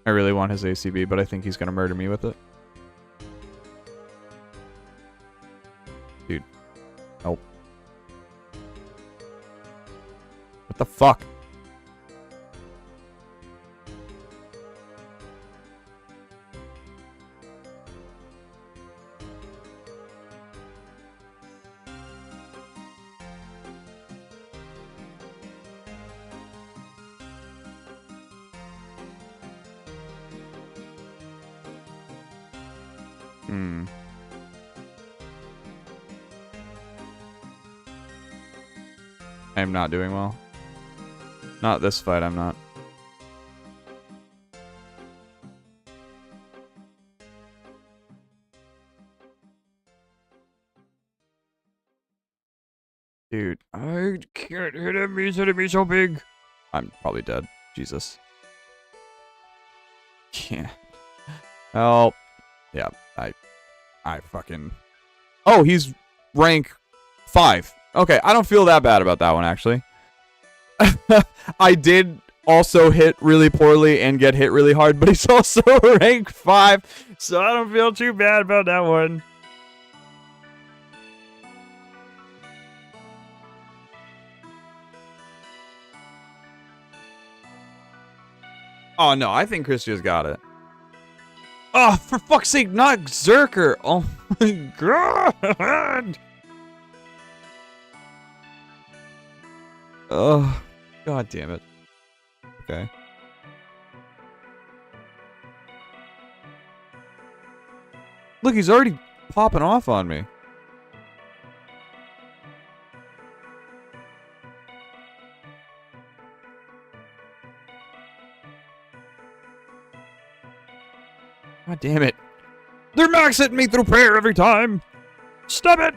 I really want his ACB, but I think he's gonna murder me with it. Dude. Nope. What the fuck? I am not doing well. Not this fight, I'm not. Dude, I can't hit him. He's hitting me so big. I'm probably dead. Jesus. Can't. Help. Yeah, I fucking... Oh, he's rank 5. Okay, I don't feel that bad about that one, actually. I did also hit really poorly and get hit really hard, but he's also rank 5, so I don't feel too bad about that one. Oh, no, I think Christia's got it. Oh, for fuck's sake, not Zerker! Oh my god! Oh, god damn it. Okay. Look, he's already popping off on me. God damn it. They're max hitting me through prayer every time. Stop it!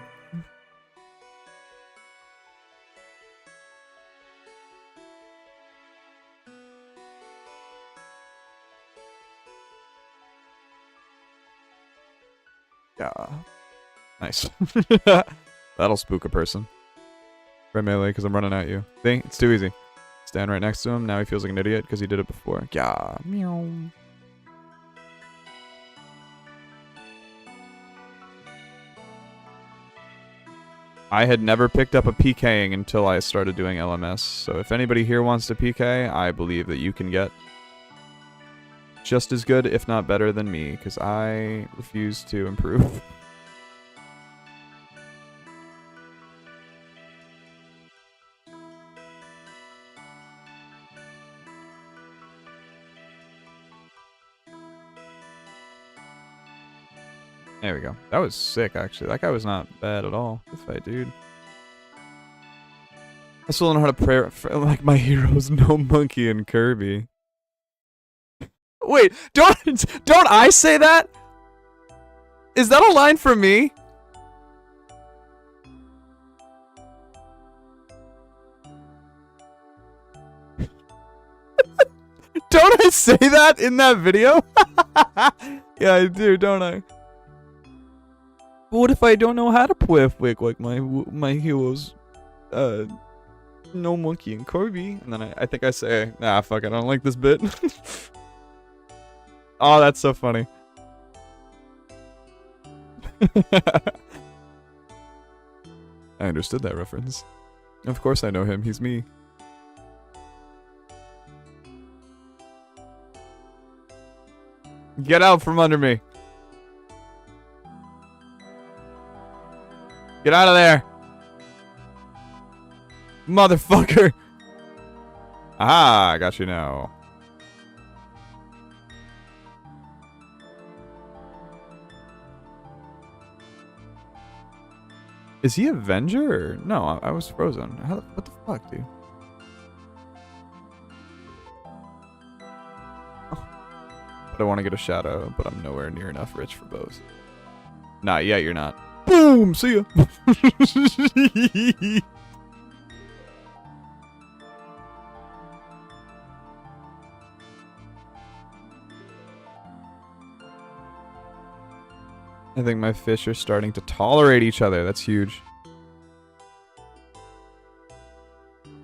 Yeah. Nice. That'll spook a person. Right melee, because I'm running at you. See? It's too easy. Stand right next to him. Now he feels like an idiot because he did it before. Yeah. Meow. I had never picked up a PKing until I started doing LMS. So if anybody here wants to PK, I believe that you can get just as good, if not better than me, because I refuse to improve. There we go. That was sick, actually. That guy was not bad at all. Good fight, dude. I still don't know how to pray for, like, my heroes, No Monkey and Kirby. Wait, don't I say that? Is that a line from me? Don't I say that in that video? Yeah, I do, don't I? But what if I don't know how to play like my heroes, No Monkey and Kirby? And then I think I say, nah, fuck, I don't like this bit. Oh, that's so funny. I understood that reference. Of course I know him, he's me. Get out from under me. Get out of there. Motherfucker. Aha, I got you now. Is he Avenger? Or... No, I was frozen. What the fuck, dude? Oh. I don't want to get a shadow, but I'm nowhere near enough rich for both. Not yet, you're not. Boom! See ya! I think my fish are starting to tolerate each other. That's huge.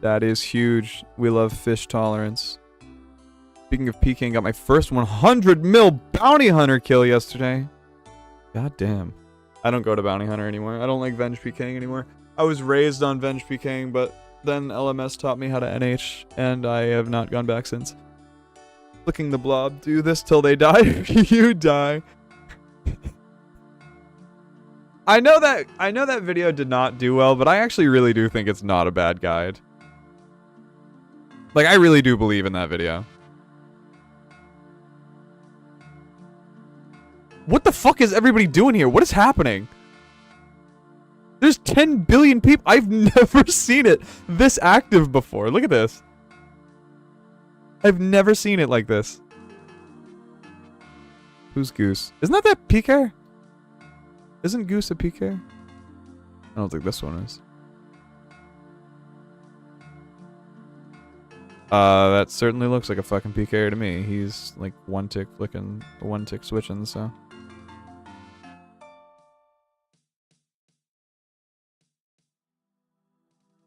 That is huge. We love fish tolerance. Speaking of PKing, got my first 100 mil bounty hunter kill yesterday. God damn. I don't go to bounty hunter anymore. I don't like venge PKing anymore. I was raised on venge PKing, but then LMS taught me how to NH, and I have not gone back since. Flicking the blob. Do this till they die. You die. I know that video did not do well, but I actually really do think it's not a bad guide. Like, I really do believe in that video. What the fuck is everybody doing here? What is happening? There's 10 billion people. I've never seen it this active before. Look at this. I've never seen it like this. Who's Goose? Isn't that PK? Isn't Goose a PK? I don't think this one is. That certainly looks like a fucking PK to me. He's like one tick flicking, one tick switching, so.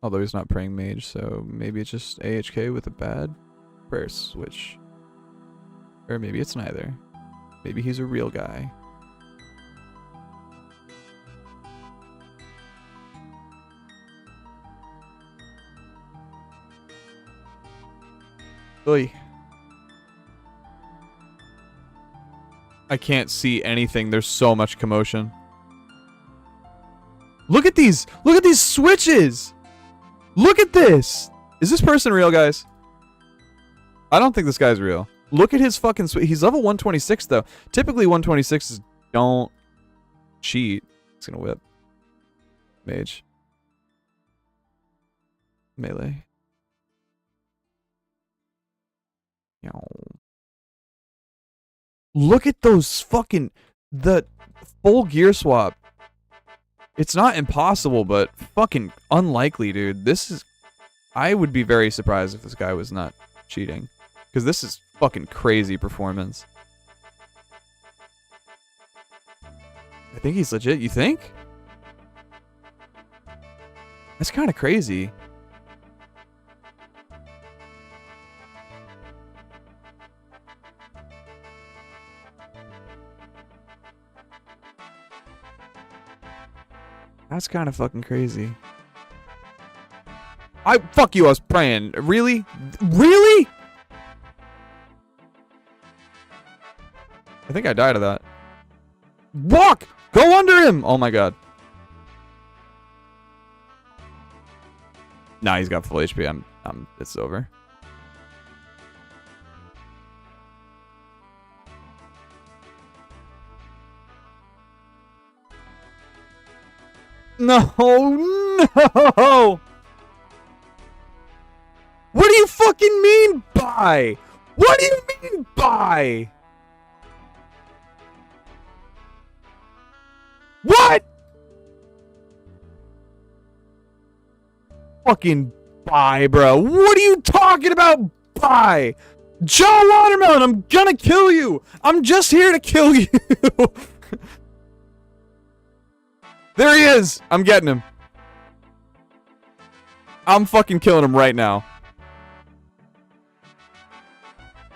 Although he's not praying mage, so maybe it's just AHK with a bad prayer switch. Or maybe it's neither. Maybe he's a real guy. Oy. I can't see anything. There's so much commotion. Look at these! Look at these switches! Look at this! Is this person real, guys? I don't think this guy's real. Look at his fucking switch. He's level 126, though. Typically, 126s don't cheat. It's gonna whip. Mage. Melee. Look at those fucking... The full gear swap. It's not impossible, but fucking unlikely, dude. This is... I would be very surprised if this guy was not cheating. Because this is fucking crazy performance. I think he's legit. You think? That's kind of crazy. That's kind of fucking crazy. Fuck you, I was praying. Really? Really? I think I died of that. Walk! Go under him! Oh my god. Nah, he's got full HP. It's over. No, no! What do you fucking mean by? What do you mean by? What? Fucking bye, bro. What are you talking about? Bye. Joe Watermelon, I'm gonna kill you. I'm just here to kill you. There he is. I'm getting him. I'm fucking killing him right now.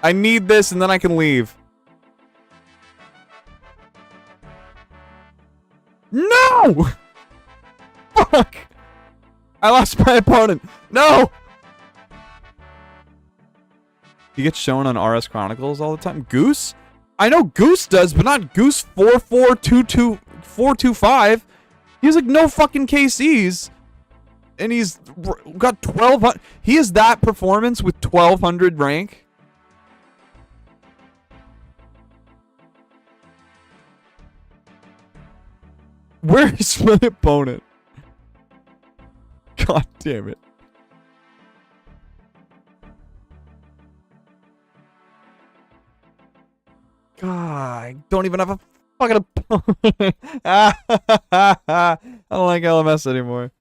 I need this and then I can leave. No! Fuck! I lost my opponent. No! He gets shown on RS Chronicles all the time. Goose? I know Goose does, but not Goose 4422425. He has like no fucking KCs. And he's got 1200. He has that performance with 1200 rank. Where is my opponent? God damn it. God, I don't even have a fucking opponent. I don't like LMS anymore.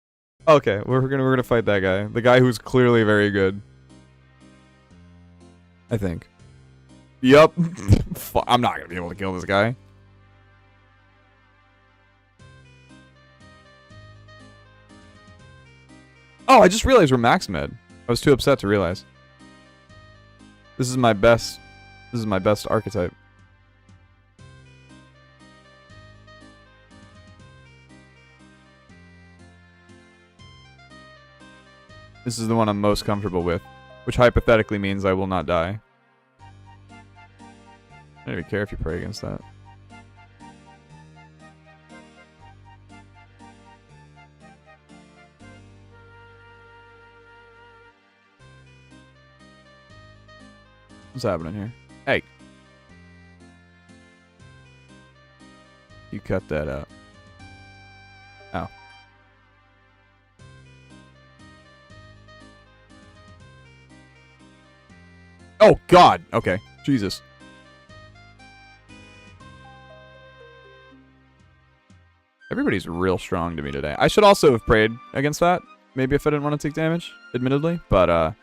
Okay, we're gonna fight that guy. The guy who's clearly very good. I think. Yup. I'm not gonna be able to kill this guy. Oh, I just realized we're max med. I was too upset to realize. This is my best. This is my best archetype. This is the one I'm most comfortable with, which hypothetically means I will not die. I don't even care if you pray against that. What's happening here? Hey! You cut that out. Ow. Oh, God! Okay. Jesus. Everybody's real strong to me today. I should also have prayed against that. Maybe if I didn't want to take damage, admittedly. But,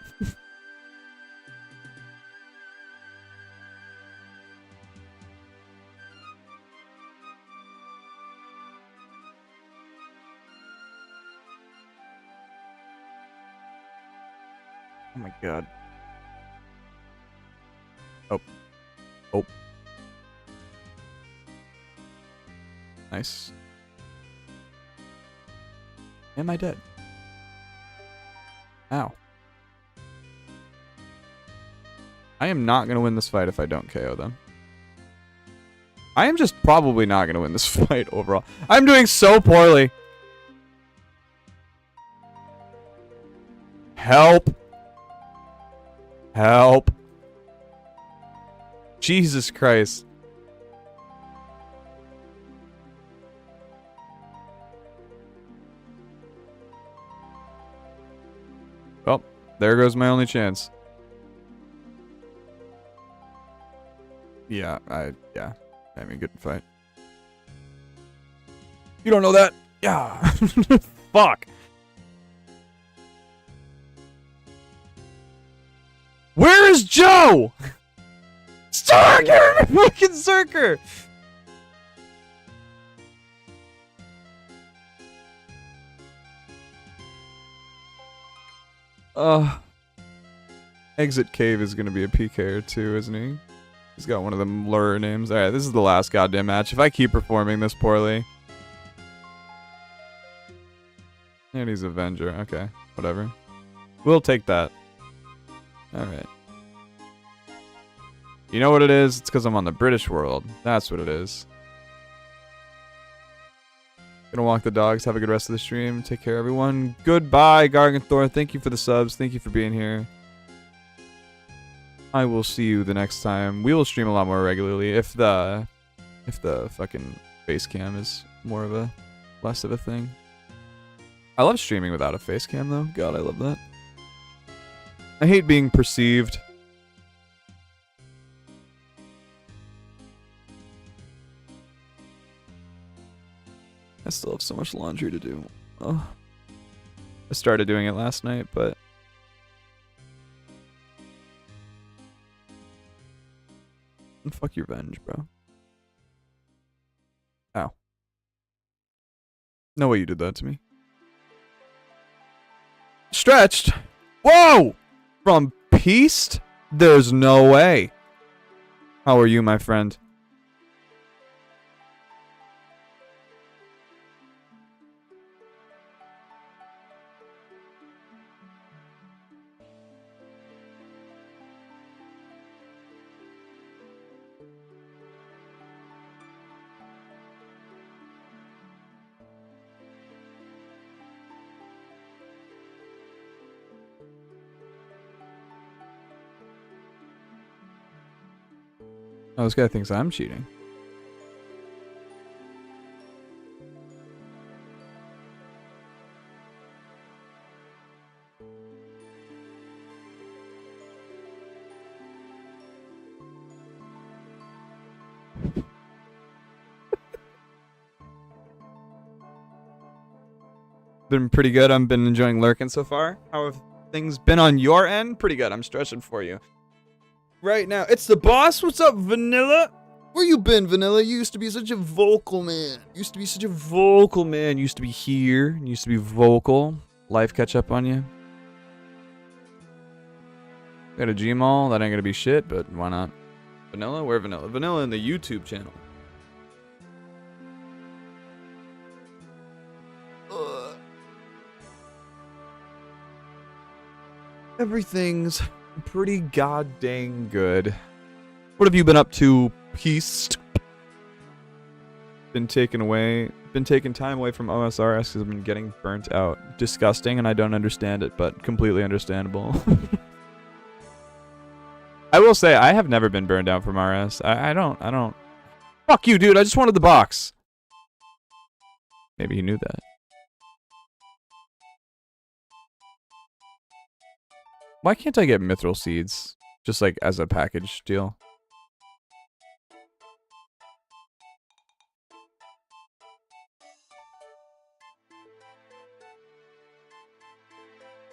Oh my God. Oh. Oh. Nice. Am I dead? Ow. I am not going to win this fight if I don't KO them. I am just probably not going to win this fight overall. I'm doing so poorly. Help. Help. Jesus Christ. Well, there goes my only chance. Yeah, I mean, good fight. You don't know that? Yeah. Fuck. Where is Joe? Zerker! Fucking Zerker! Exit Cave is gonna be a PKer too, isn't he? He's got one of them lure names. Alright, this is the last goddamn match. If I keep performing this poorly. And he's Avenger. Okay, whatever. We'll take that. Alright. You know what it is? It's because I'm on the British world. That's what it is. Gonna walk the dogs. Have a good rest of the stream. Take care, everyone. Goodbye, Garganthor. Thank you for the subs. Thank you for being here. I will see you the next time. We will stream a lot more regularly if the fucking face cam is more of a less of a thing. I love streaming without a face cam though. God, I love that. I hate being perceived. I still have so much laundry to do. Oh. I started doing it last night, but fuck your venge, bro. Ow. No way you did that to me. Stretched? Whoa! From Peast? There's no way. How are you, my friend? Oh, this guy thinks I'm cheating. Been pretty good. I've been enjoying lurking so far. How have things been on your end? Pretty good. I'm stretching for you. Right now, it's the boss. What's up, Vanilla? Where you been, Vanilla? You used to be such a vocal man. Used to be here. Used to be vocal. Life catch up on you. Got a Gmail. That ain't gonna be shit, but why not? Vanilla? Where Vanilla? Vanilla in the YouTube channel. Everything's pretty goddamn good. What have you been up to, Peace? Been taking time away from OSRS because I've been getting burnt out. Disgusting, and I don't understand it, but completely understandable. I will say, I have never been burned out from RS. I don't. Fuck you, dude. I just wanted the box. Maybe you knew that. Why can't I get mithril seeds? Just like as a package deal.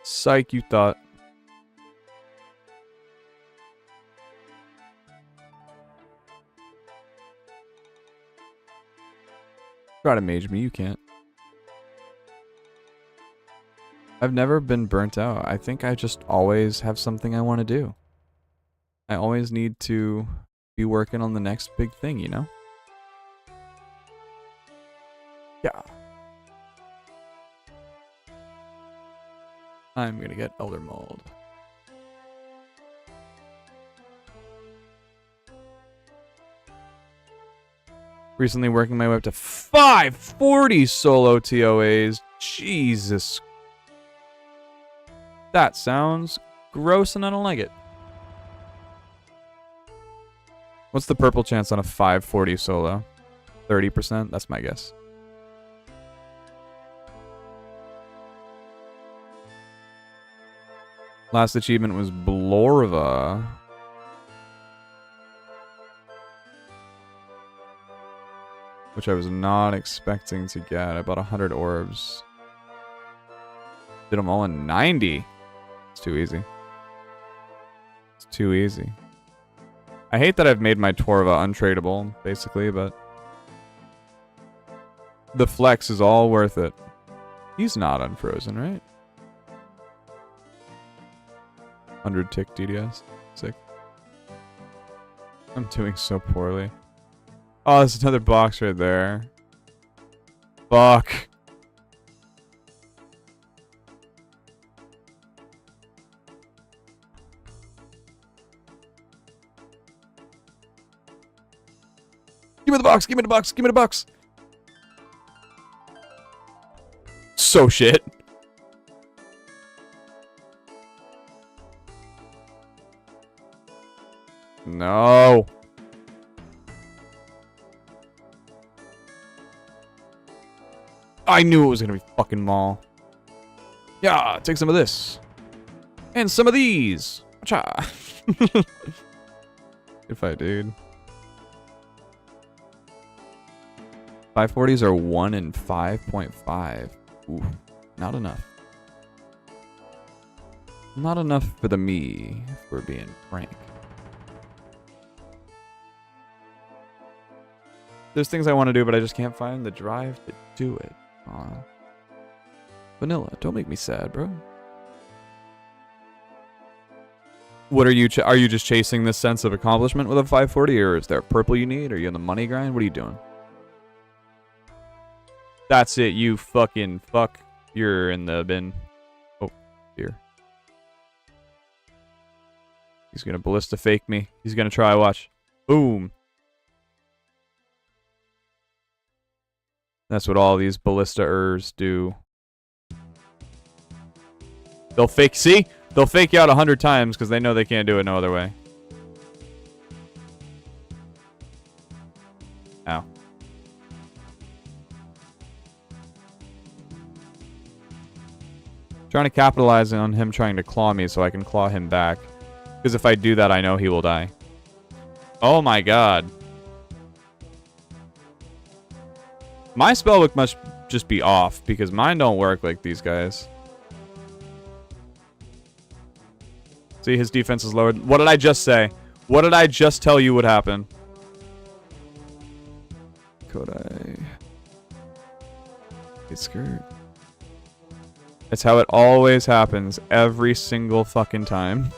Psych, you thought. Try to mage me, you can't. I've never been burnt out. I think I just always have something I want to do. I always need to be working on the next big thing, you know? Yeah. I'm gonna get Elder Mold. Recently working my way up to 540 solo TOAs. Jesus. That sounds gross and I don't like it. What's the purple chance on a 540 solo? 30%? That's my guess. Last achievement was Blorva. Which I was not expecting to get. I bought 100 orbs. Did them all in 90. It's too easy. It's too easy. I hate that I've made my Torva untradeable, basically, but the flex is all worth it. He's not unfrozen, right? 100 tick DDS. Sick. I'm doing so poorly. Oh, there's another box right there. Fuck. Give me the box, give me the box, give me the box. So shit. No. I knew it was gonna be fucking Maul. Yeah, take some of this. And some of these. Cha. Good fight, dude. 540s are 1 in 5.5. Ooh, not enough. Not enough for the me, if we're being frank. There's things I want to do, but I just can't find the drive to do it. Aw. Vanilla, don't make me sad, bro. What are you just chasing this sense of accomplishment with a 540, or is there purple you need? Are you on the money grind? What are you doing? That's it, you fucking fuck. You're in the bin. Oh, here. He's gonna ballista fake me. He's gonna try, watch. Boom. That's what all these ballista-ers do. They'll fake, see? They'll fake you out 100 times because they know they can't do it no other way. Trying to capitalize on him trying to claw me so I can claw him back. Because if I do that, I know he will die. Oh my god. My spellbook must just be off because mine don't work like these guys. See, his defense is lowered. What did I just say? What did I just tell you would happen? Could I... get scared? That's how it always happens. Every single fucking time.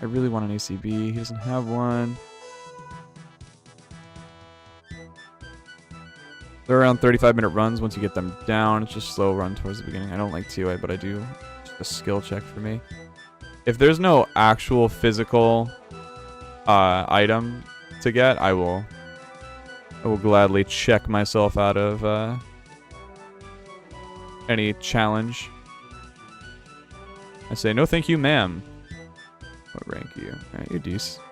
I really want an ACB. He doesn't have one. They're around 35-minute runs once you get them down. It's just slow run towards the beginning. I don't like TOA, but I do. Just a skill check for me. If there's no actual physical item to get, I will gladly check myself out of any challenge. I say, no thank you, ma'am. What rank are you? Alright, you're decent.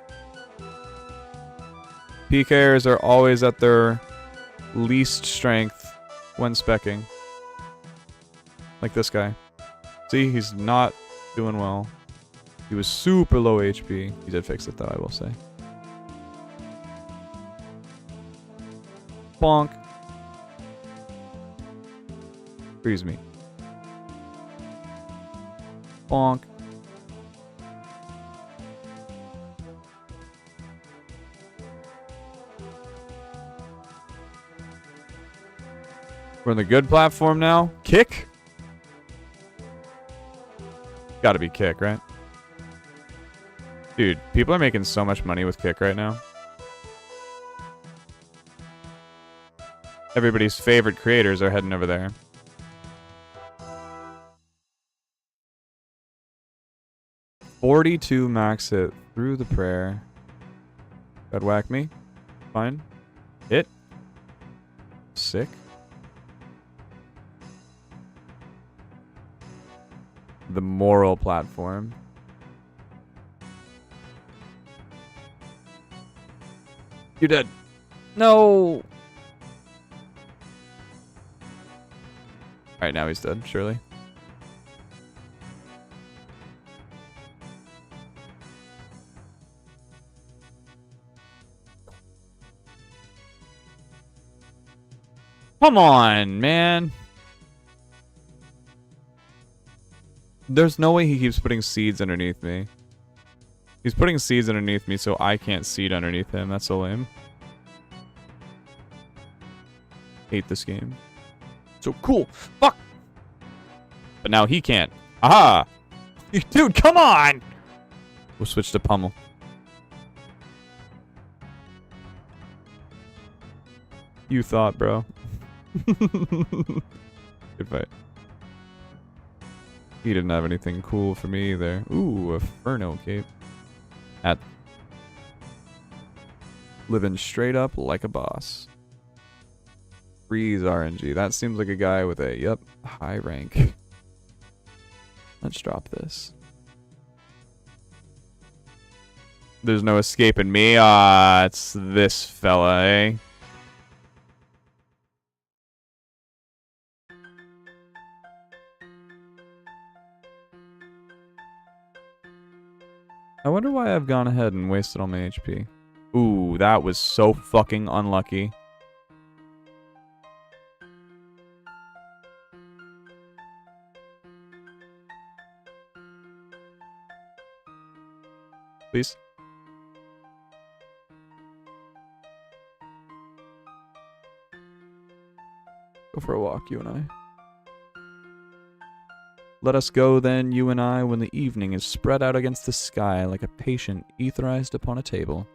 PKers are always at their least strength when speccing. Like this guy. See, he's not doing well. He was super low HP. He did fix it though, I will say. Bonk. Freeze me. Bonk. We're on the good platform now. Kick? Gotta be kick, right? Dude, people are making so much money with kick right now. Everybody's favorite creators are heading over there. $42 max hit through the prayer. That'd whack me. Fine. Hit. Sick. The moral platform. You're dead. No. Alright, now he's dead, surely. Come on, man. There's no way he keeps putting seeds underneath me. He's putting seeds underneath me so I can't seed underneath him. That's so lame. Hate this game. So cool. Fuck. But now he can't. Aha! Dude, come on! We'll switch to pummel. You thought, bro. Good fight. He didn't have anything cool for me either. Ooh, a Furno cape. Living straight up like a boss. Freeze RNG. That seems like a guy with a, yep, high rank. Let's drop this. There's no escaping me. Ah, it's this fella, eh? I wonder why I've gone ahead and wasted all my HP. Ooh, that was so fucking unlucky. Please. Go for a walk, you and I. Let us go then, you and I, when the evening is spread out against the sky like a patient etherized upon a table.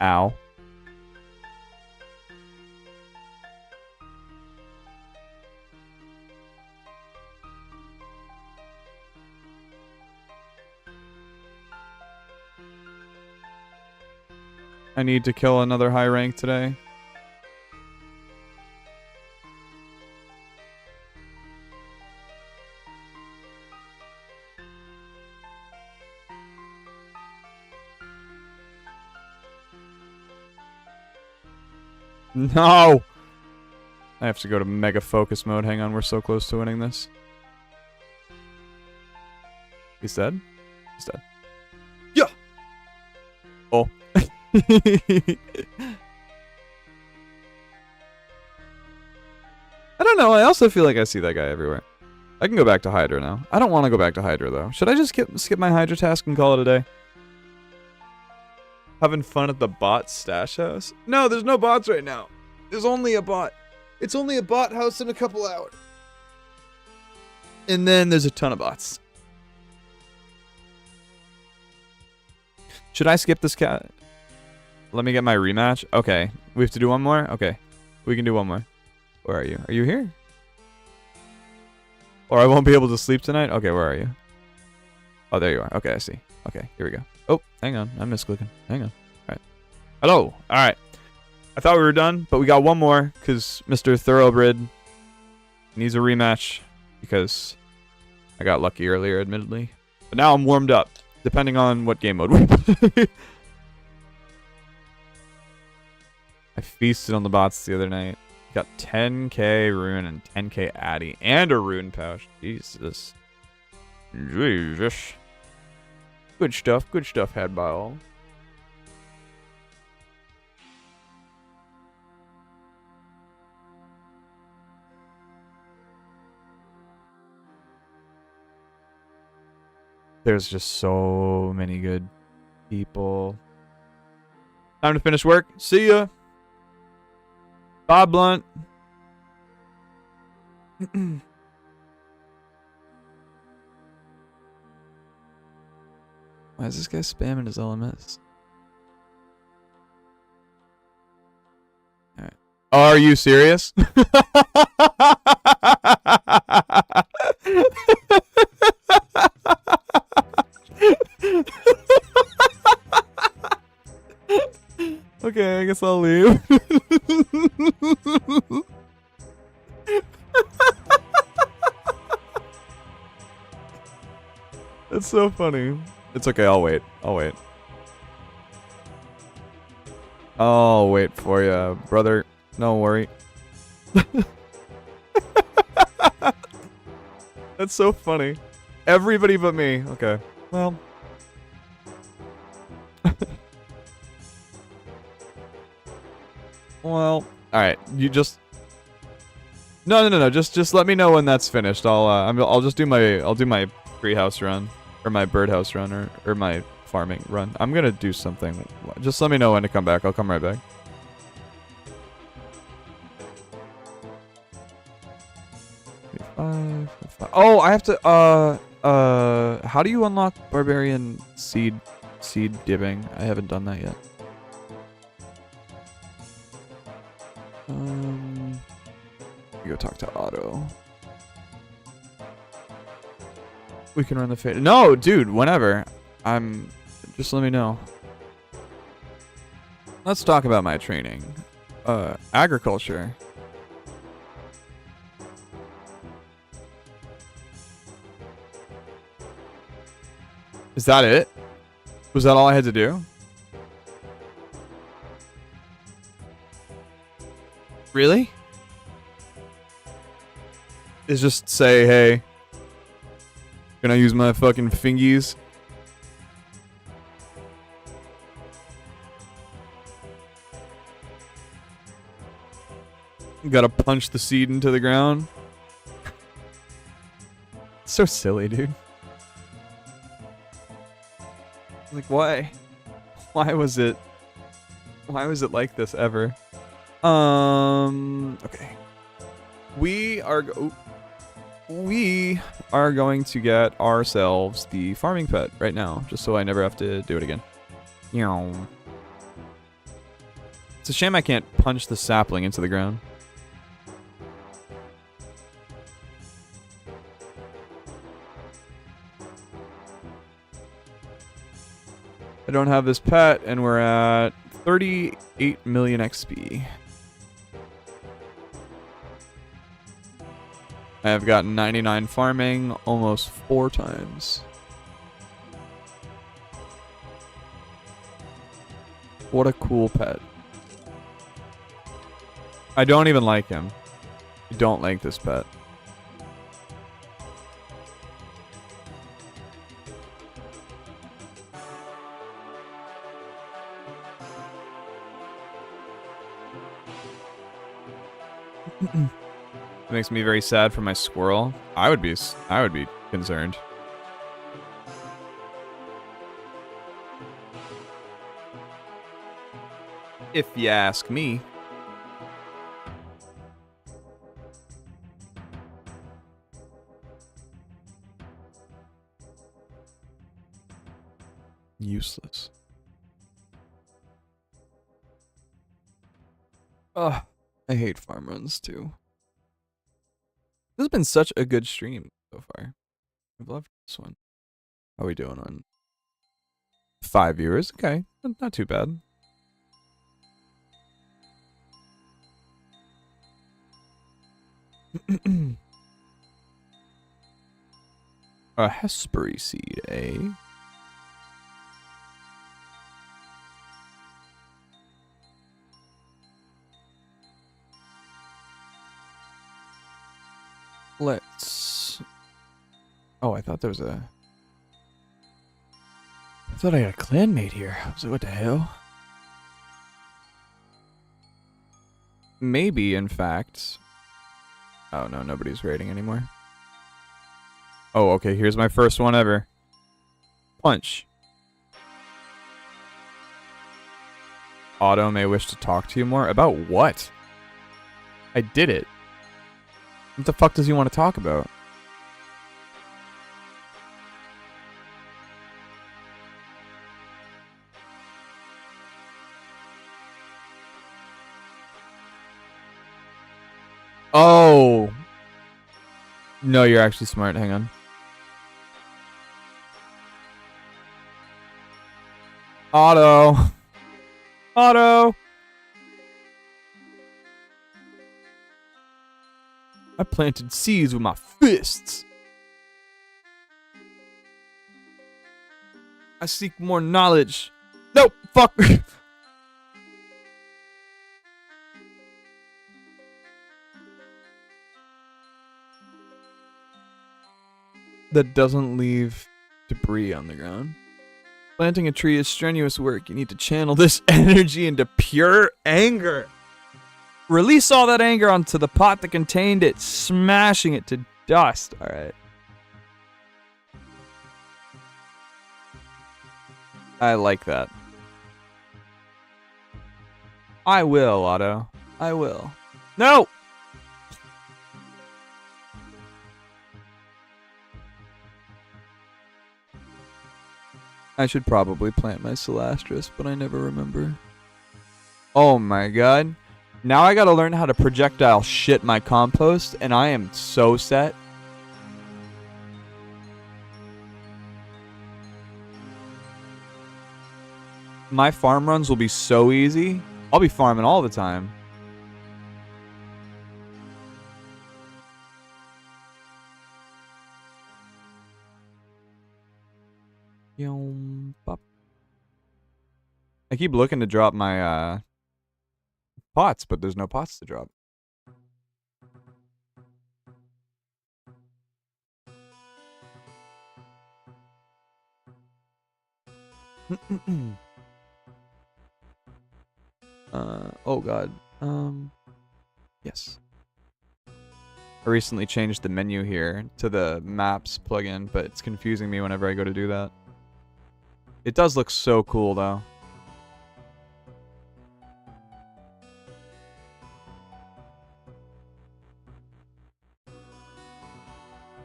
Ow. I need to kill another high rank today. No! I have to go to mega focus mode. Hang on, we're so close to winning this. He's dead? He's dead. Yeah! Oh. I don't know, I also feel like I see that guy everywhere. I can go back to Hydra now. I don't want to go back to Hydra, though. Should I just skip my Hydra task and call it a day? Having fun at the bot stash house? No, there's no bots right now. There's only a bot. It's only a bot house in a couple hours. And then there's a ton of bots. Should I skip this cat? Let me get my rematch. Okay. We have to do one more? Okay. We can do one more. Where are you? Are you here? Or I won't be able to sleep tonight? Okay, where are you? Oh, there you are. Okay, I see. Okay, here we go. Oh, hang on. I misclicking. Hang on. Alright. Hello. Alright. I thought we were done, but we got one more because Mr. Thoroughbred needs a rematch because I got lucky earlier, admittedly. But now I'm warmed up, depending on what game mode we play. I feasted on the bots the other night. Got 10k rune and 10k addy and a rune pouch. Jesus. Jesus. Good stuff, had by all. There's just so many good people. Time to finish work. See ya. Bob Blunt. Why is this guy spamming his LMS? Alright. Are you serious? Okay, I guess I'll leave. That's so funny. It's okay, I'll wait. I'll wait. I'll wait for you, brother. Don't worry. That's so funny. Everybody but me. Okay. Well. Well, all right. You just no. Just let me know when that's finished. I'll just do my treehouse run or my birdhouse run or my farming run. I'm gonna do something. Just let me know when to come back. I'll come right back. Oh, I have to. How do you unlock barbarian seed dipping? I haven't done that yet. Go talk to Otto. We can run the fade. No, dude, whenever. Just let me know. Let's talk about my training. Agriculture. Is that it? Was that all I had to do? Really? Is just say, hey, can I use my fucking fingies? Gotta punch the seed into the ground. So silly, dude. Like, why? Why was it like this ever? Okay. We are going to get ourselves the farming pet right now, just so I never have to do it again. It's a shame I can't punch the sapling into the ground. I don't have this pet, and we're at 38 million XP. I have gotten 99 farming almost 4 times. What a cool pet. I don't even like him. I don't like this pet. It makes me very sad for my squirrel. I would be concerned. If you ask me. Useless. Ugh, I hate farm runs too. This has been such a good stream so far. I've loved this one. How are we doing on 5 viewers? Okay, not too bad. A Hespery seed, eh? Let's... Oh, I thought there was a... I thought I had a clanmate here. I was like, what the hell? Maybe, in fact... Oh, no, nobody's raiding anymore. Oh, okay, here's my first one ever. Punch. Otto may wish to talk to you more. About what? I did it. What the fuck does he want to talk about? Oh. No, you're actually smart. Hang on. Otto. Otto. I planted seeds with my fists. I seek more knowledge. Nope. Fuck. That doesn't leave debris on the ground. Planting a tree is strenuous work. You need to channel this energy into pure anger. Release all that anger onto the pot that contained it, smashing it to dust. All right. I like that. I will, Otto. I will. No! I should probably plant my Celastris, but I never remember. Oh my god. Now I gotta learn how to projectile shit my compost, and I am so set. My farm runs will be so easy. I'll be farming all the time. I keep looking to drop my pots, but there's no pots to drop. Oh god. Yes. I recently changed the menu here to the maps plugin, but it's confusing me whenever I go to do that. It does look so cool though.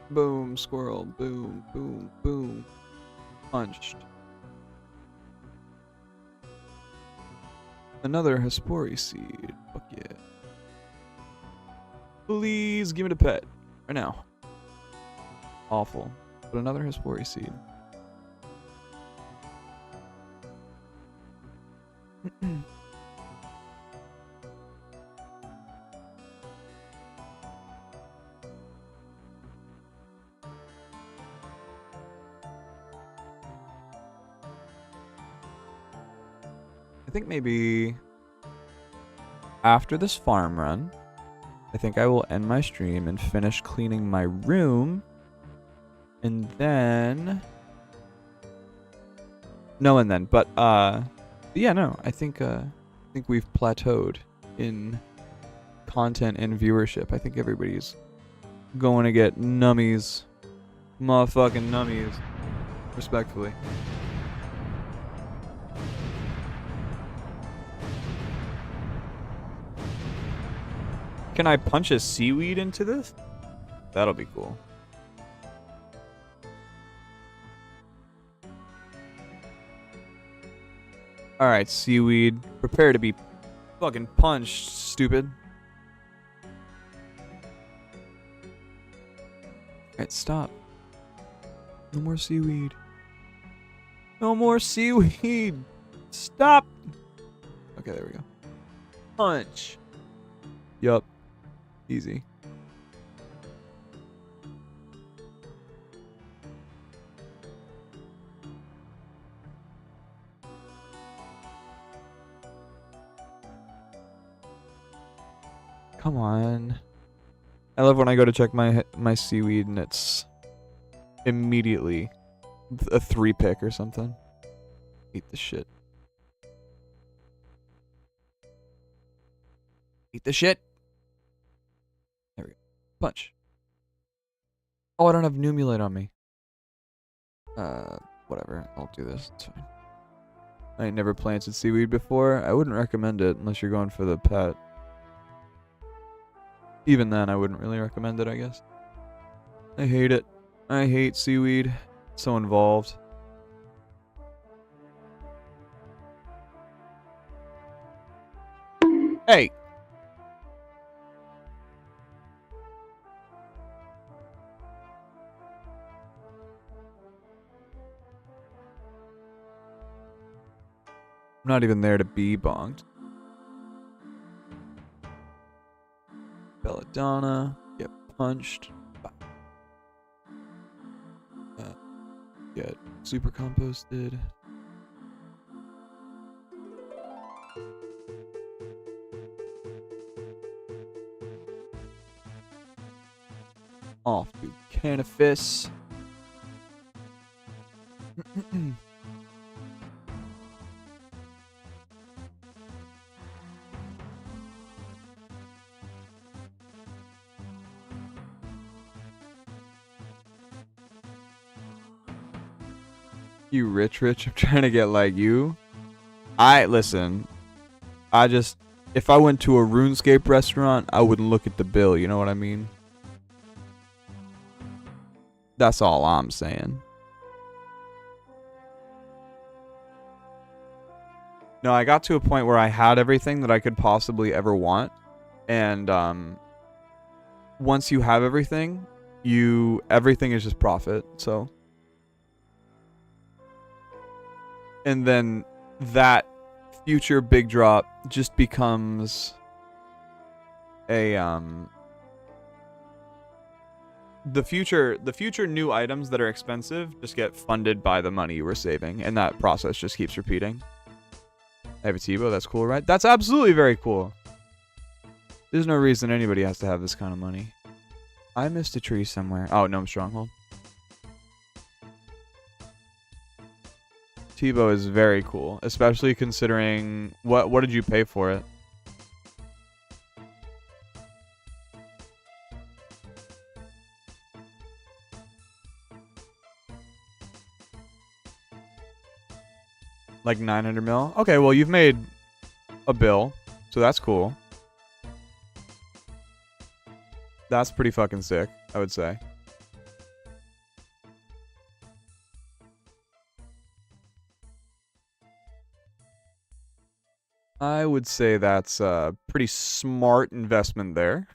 Boom, squirrel. Boom, boom, boom. Punched. Another Hespori seed. Fuck yeah. Please give me the pet. Right now. Awful. But another Hespori seed. I think maybe after this farm run, I think I will end my stream and finish cleaning my room. And then... No, and then. But, yeah, no. I think we've plateaued in content and viewership. I think everybody's going to get nummies. Motherfucking nummies. Respectfully. Can I punch a seaweed into this? That'll be cool. Alright, seaweed. Prepare to be fucking punched, stupid. Alright, stop. No more seaweed. No more seaweed. Stop. Okay, there we go. Punch. Yup. Easy. Come on. I love when I go to check my seaweed and it's immediately a 3-pick or something. Eat the shit. Eat the shit. There we go. Punch. Oh, I don't have Numulate on me. Whatever. I'll do this. It's fine. I ain't never planted seaweed before. I wouldn't recommend it unless you're going for the pet. Even then, I wouldn't really recommend it, I guess. I hate it. I hate seaweed. It's so involved. Hey! I'm not even there to be bonked. Belladonna, get punched. Get super composted. Off to Cannabis. You rich. I'm trying to get like you. Listen. If I went to a RuneScape restaurant, I wouldn't look at the bill, you know what I mean? That's all I'm saying. No, I got to a point where I had everything that I could possibly ever want. And once you have everything, everything is just profit, so. And then that future big drop just becomes a the future new items that are expensive just get funded by the money you were saving, and that process just keeps repeating. I have a Tebow, that's cool, right? That's absolutely very cool. There's no reason anybody has to have this kind of money. I missed a tree somewhere. Oh, Gnome Stronghold. Tebow is very cool, especially considering what did you pay for it? Like 900 mil? Okay, well you've made a bill, so that's cool. That's pretty fucking sick, I would say. I would say that's a pretty smart investment there.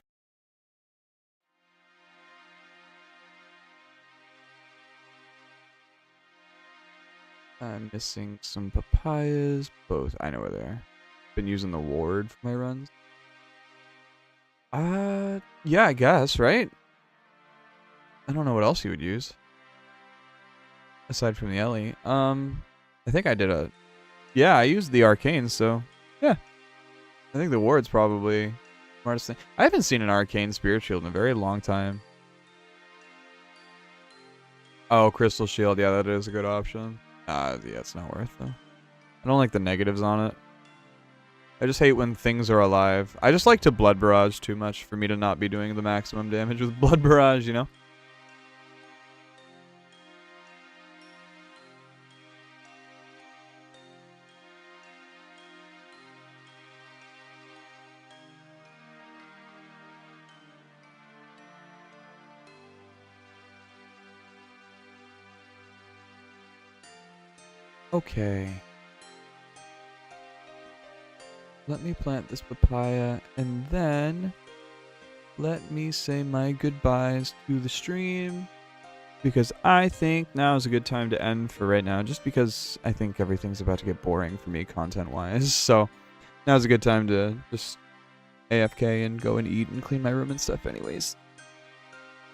I'm missing some papayas. Both. I know where they are. Been using the ward for my runs. Yeah, I guess, right? I don't know what else you would use. Aside from the Ellie. I think I did yeah, I used the arcane, so yeah. I think the ward's probably the smartest thing. I haven't seen an arcane spirit shield in a very long time. Oh, crystal shield. Yeah, that is a good option. Yeah, it's not worth it. I don't like the negatives on it. I just hate when things are alive. I just like to blood barrage too much for me to not be doing the maximum damage with blood barrage, you know? Okay. Let me plant this papaya, and then let me say my goodbyes to the stream, because I think now is a good time to end for right now, just because I think everything's about to get boring for me content-wise. So now's a good time to just AFK and go and eat and clean my room and stuff anyways.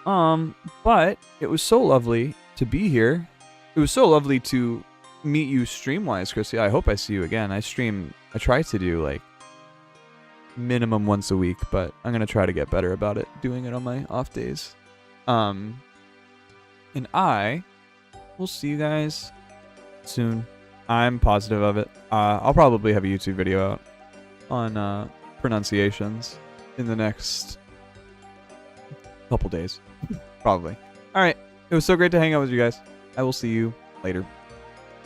But it was so lovely to be here. It was so lovely to meet you stream-wise, Chrissy. I hope I see you again. I try to do like minimum once a week, but I'm gonna try to get better about it, doing it on my off days. And I will see you guys soon. I'm positive of it. I'll probably have a YouTube video out on pronunciations in the next couple days. Probably. Alright. It was so great to hang out with you guys. I will see you later.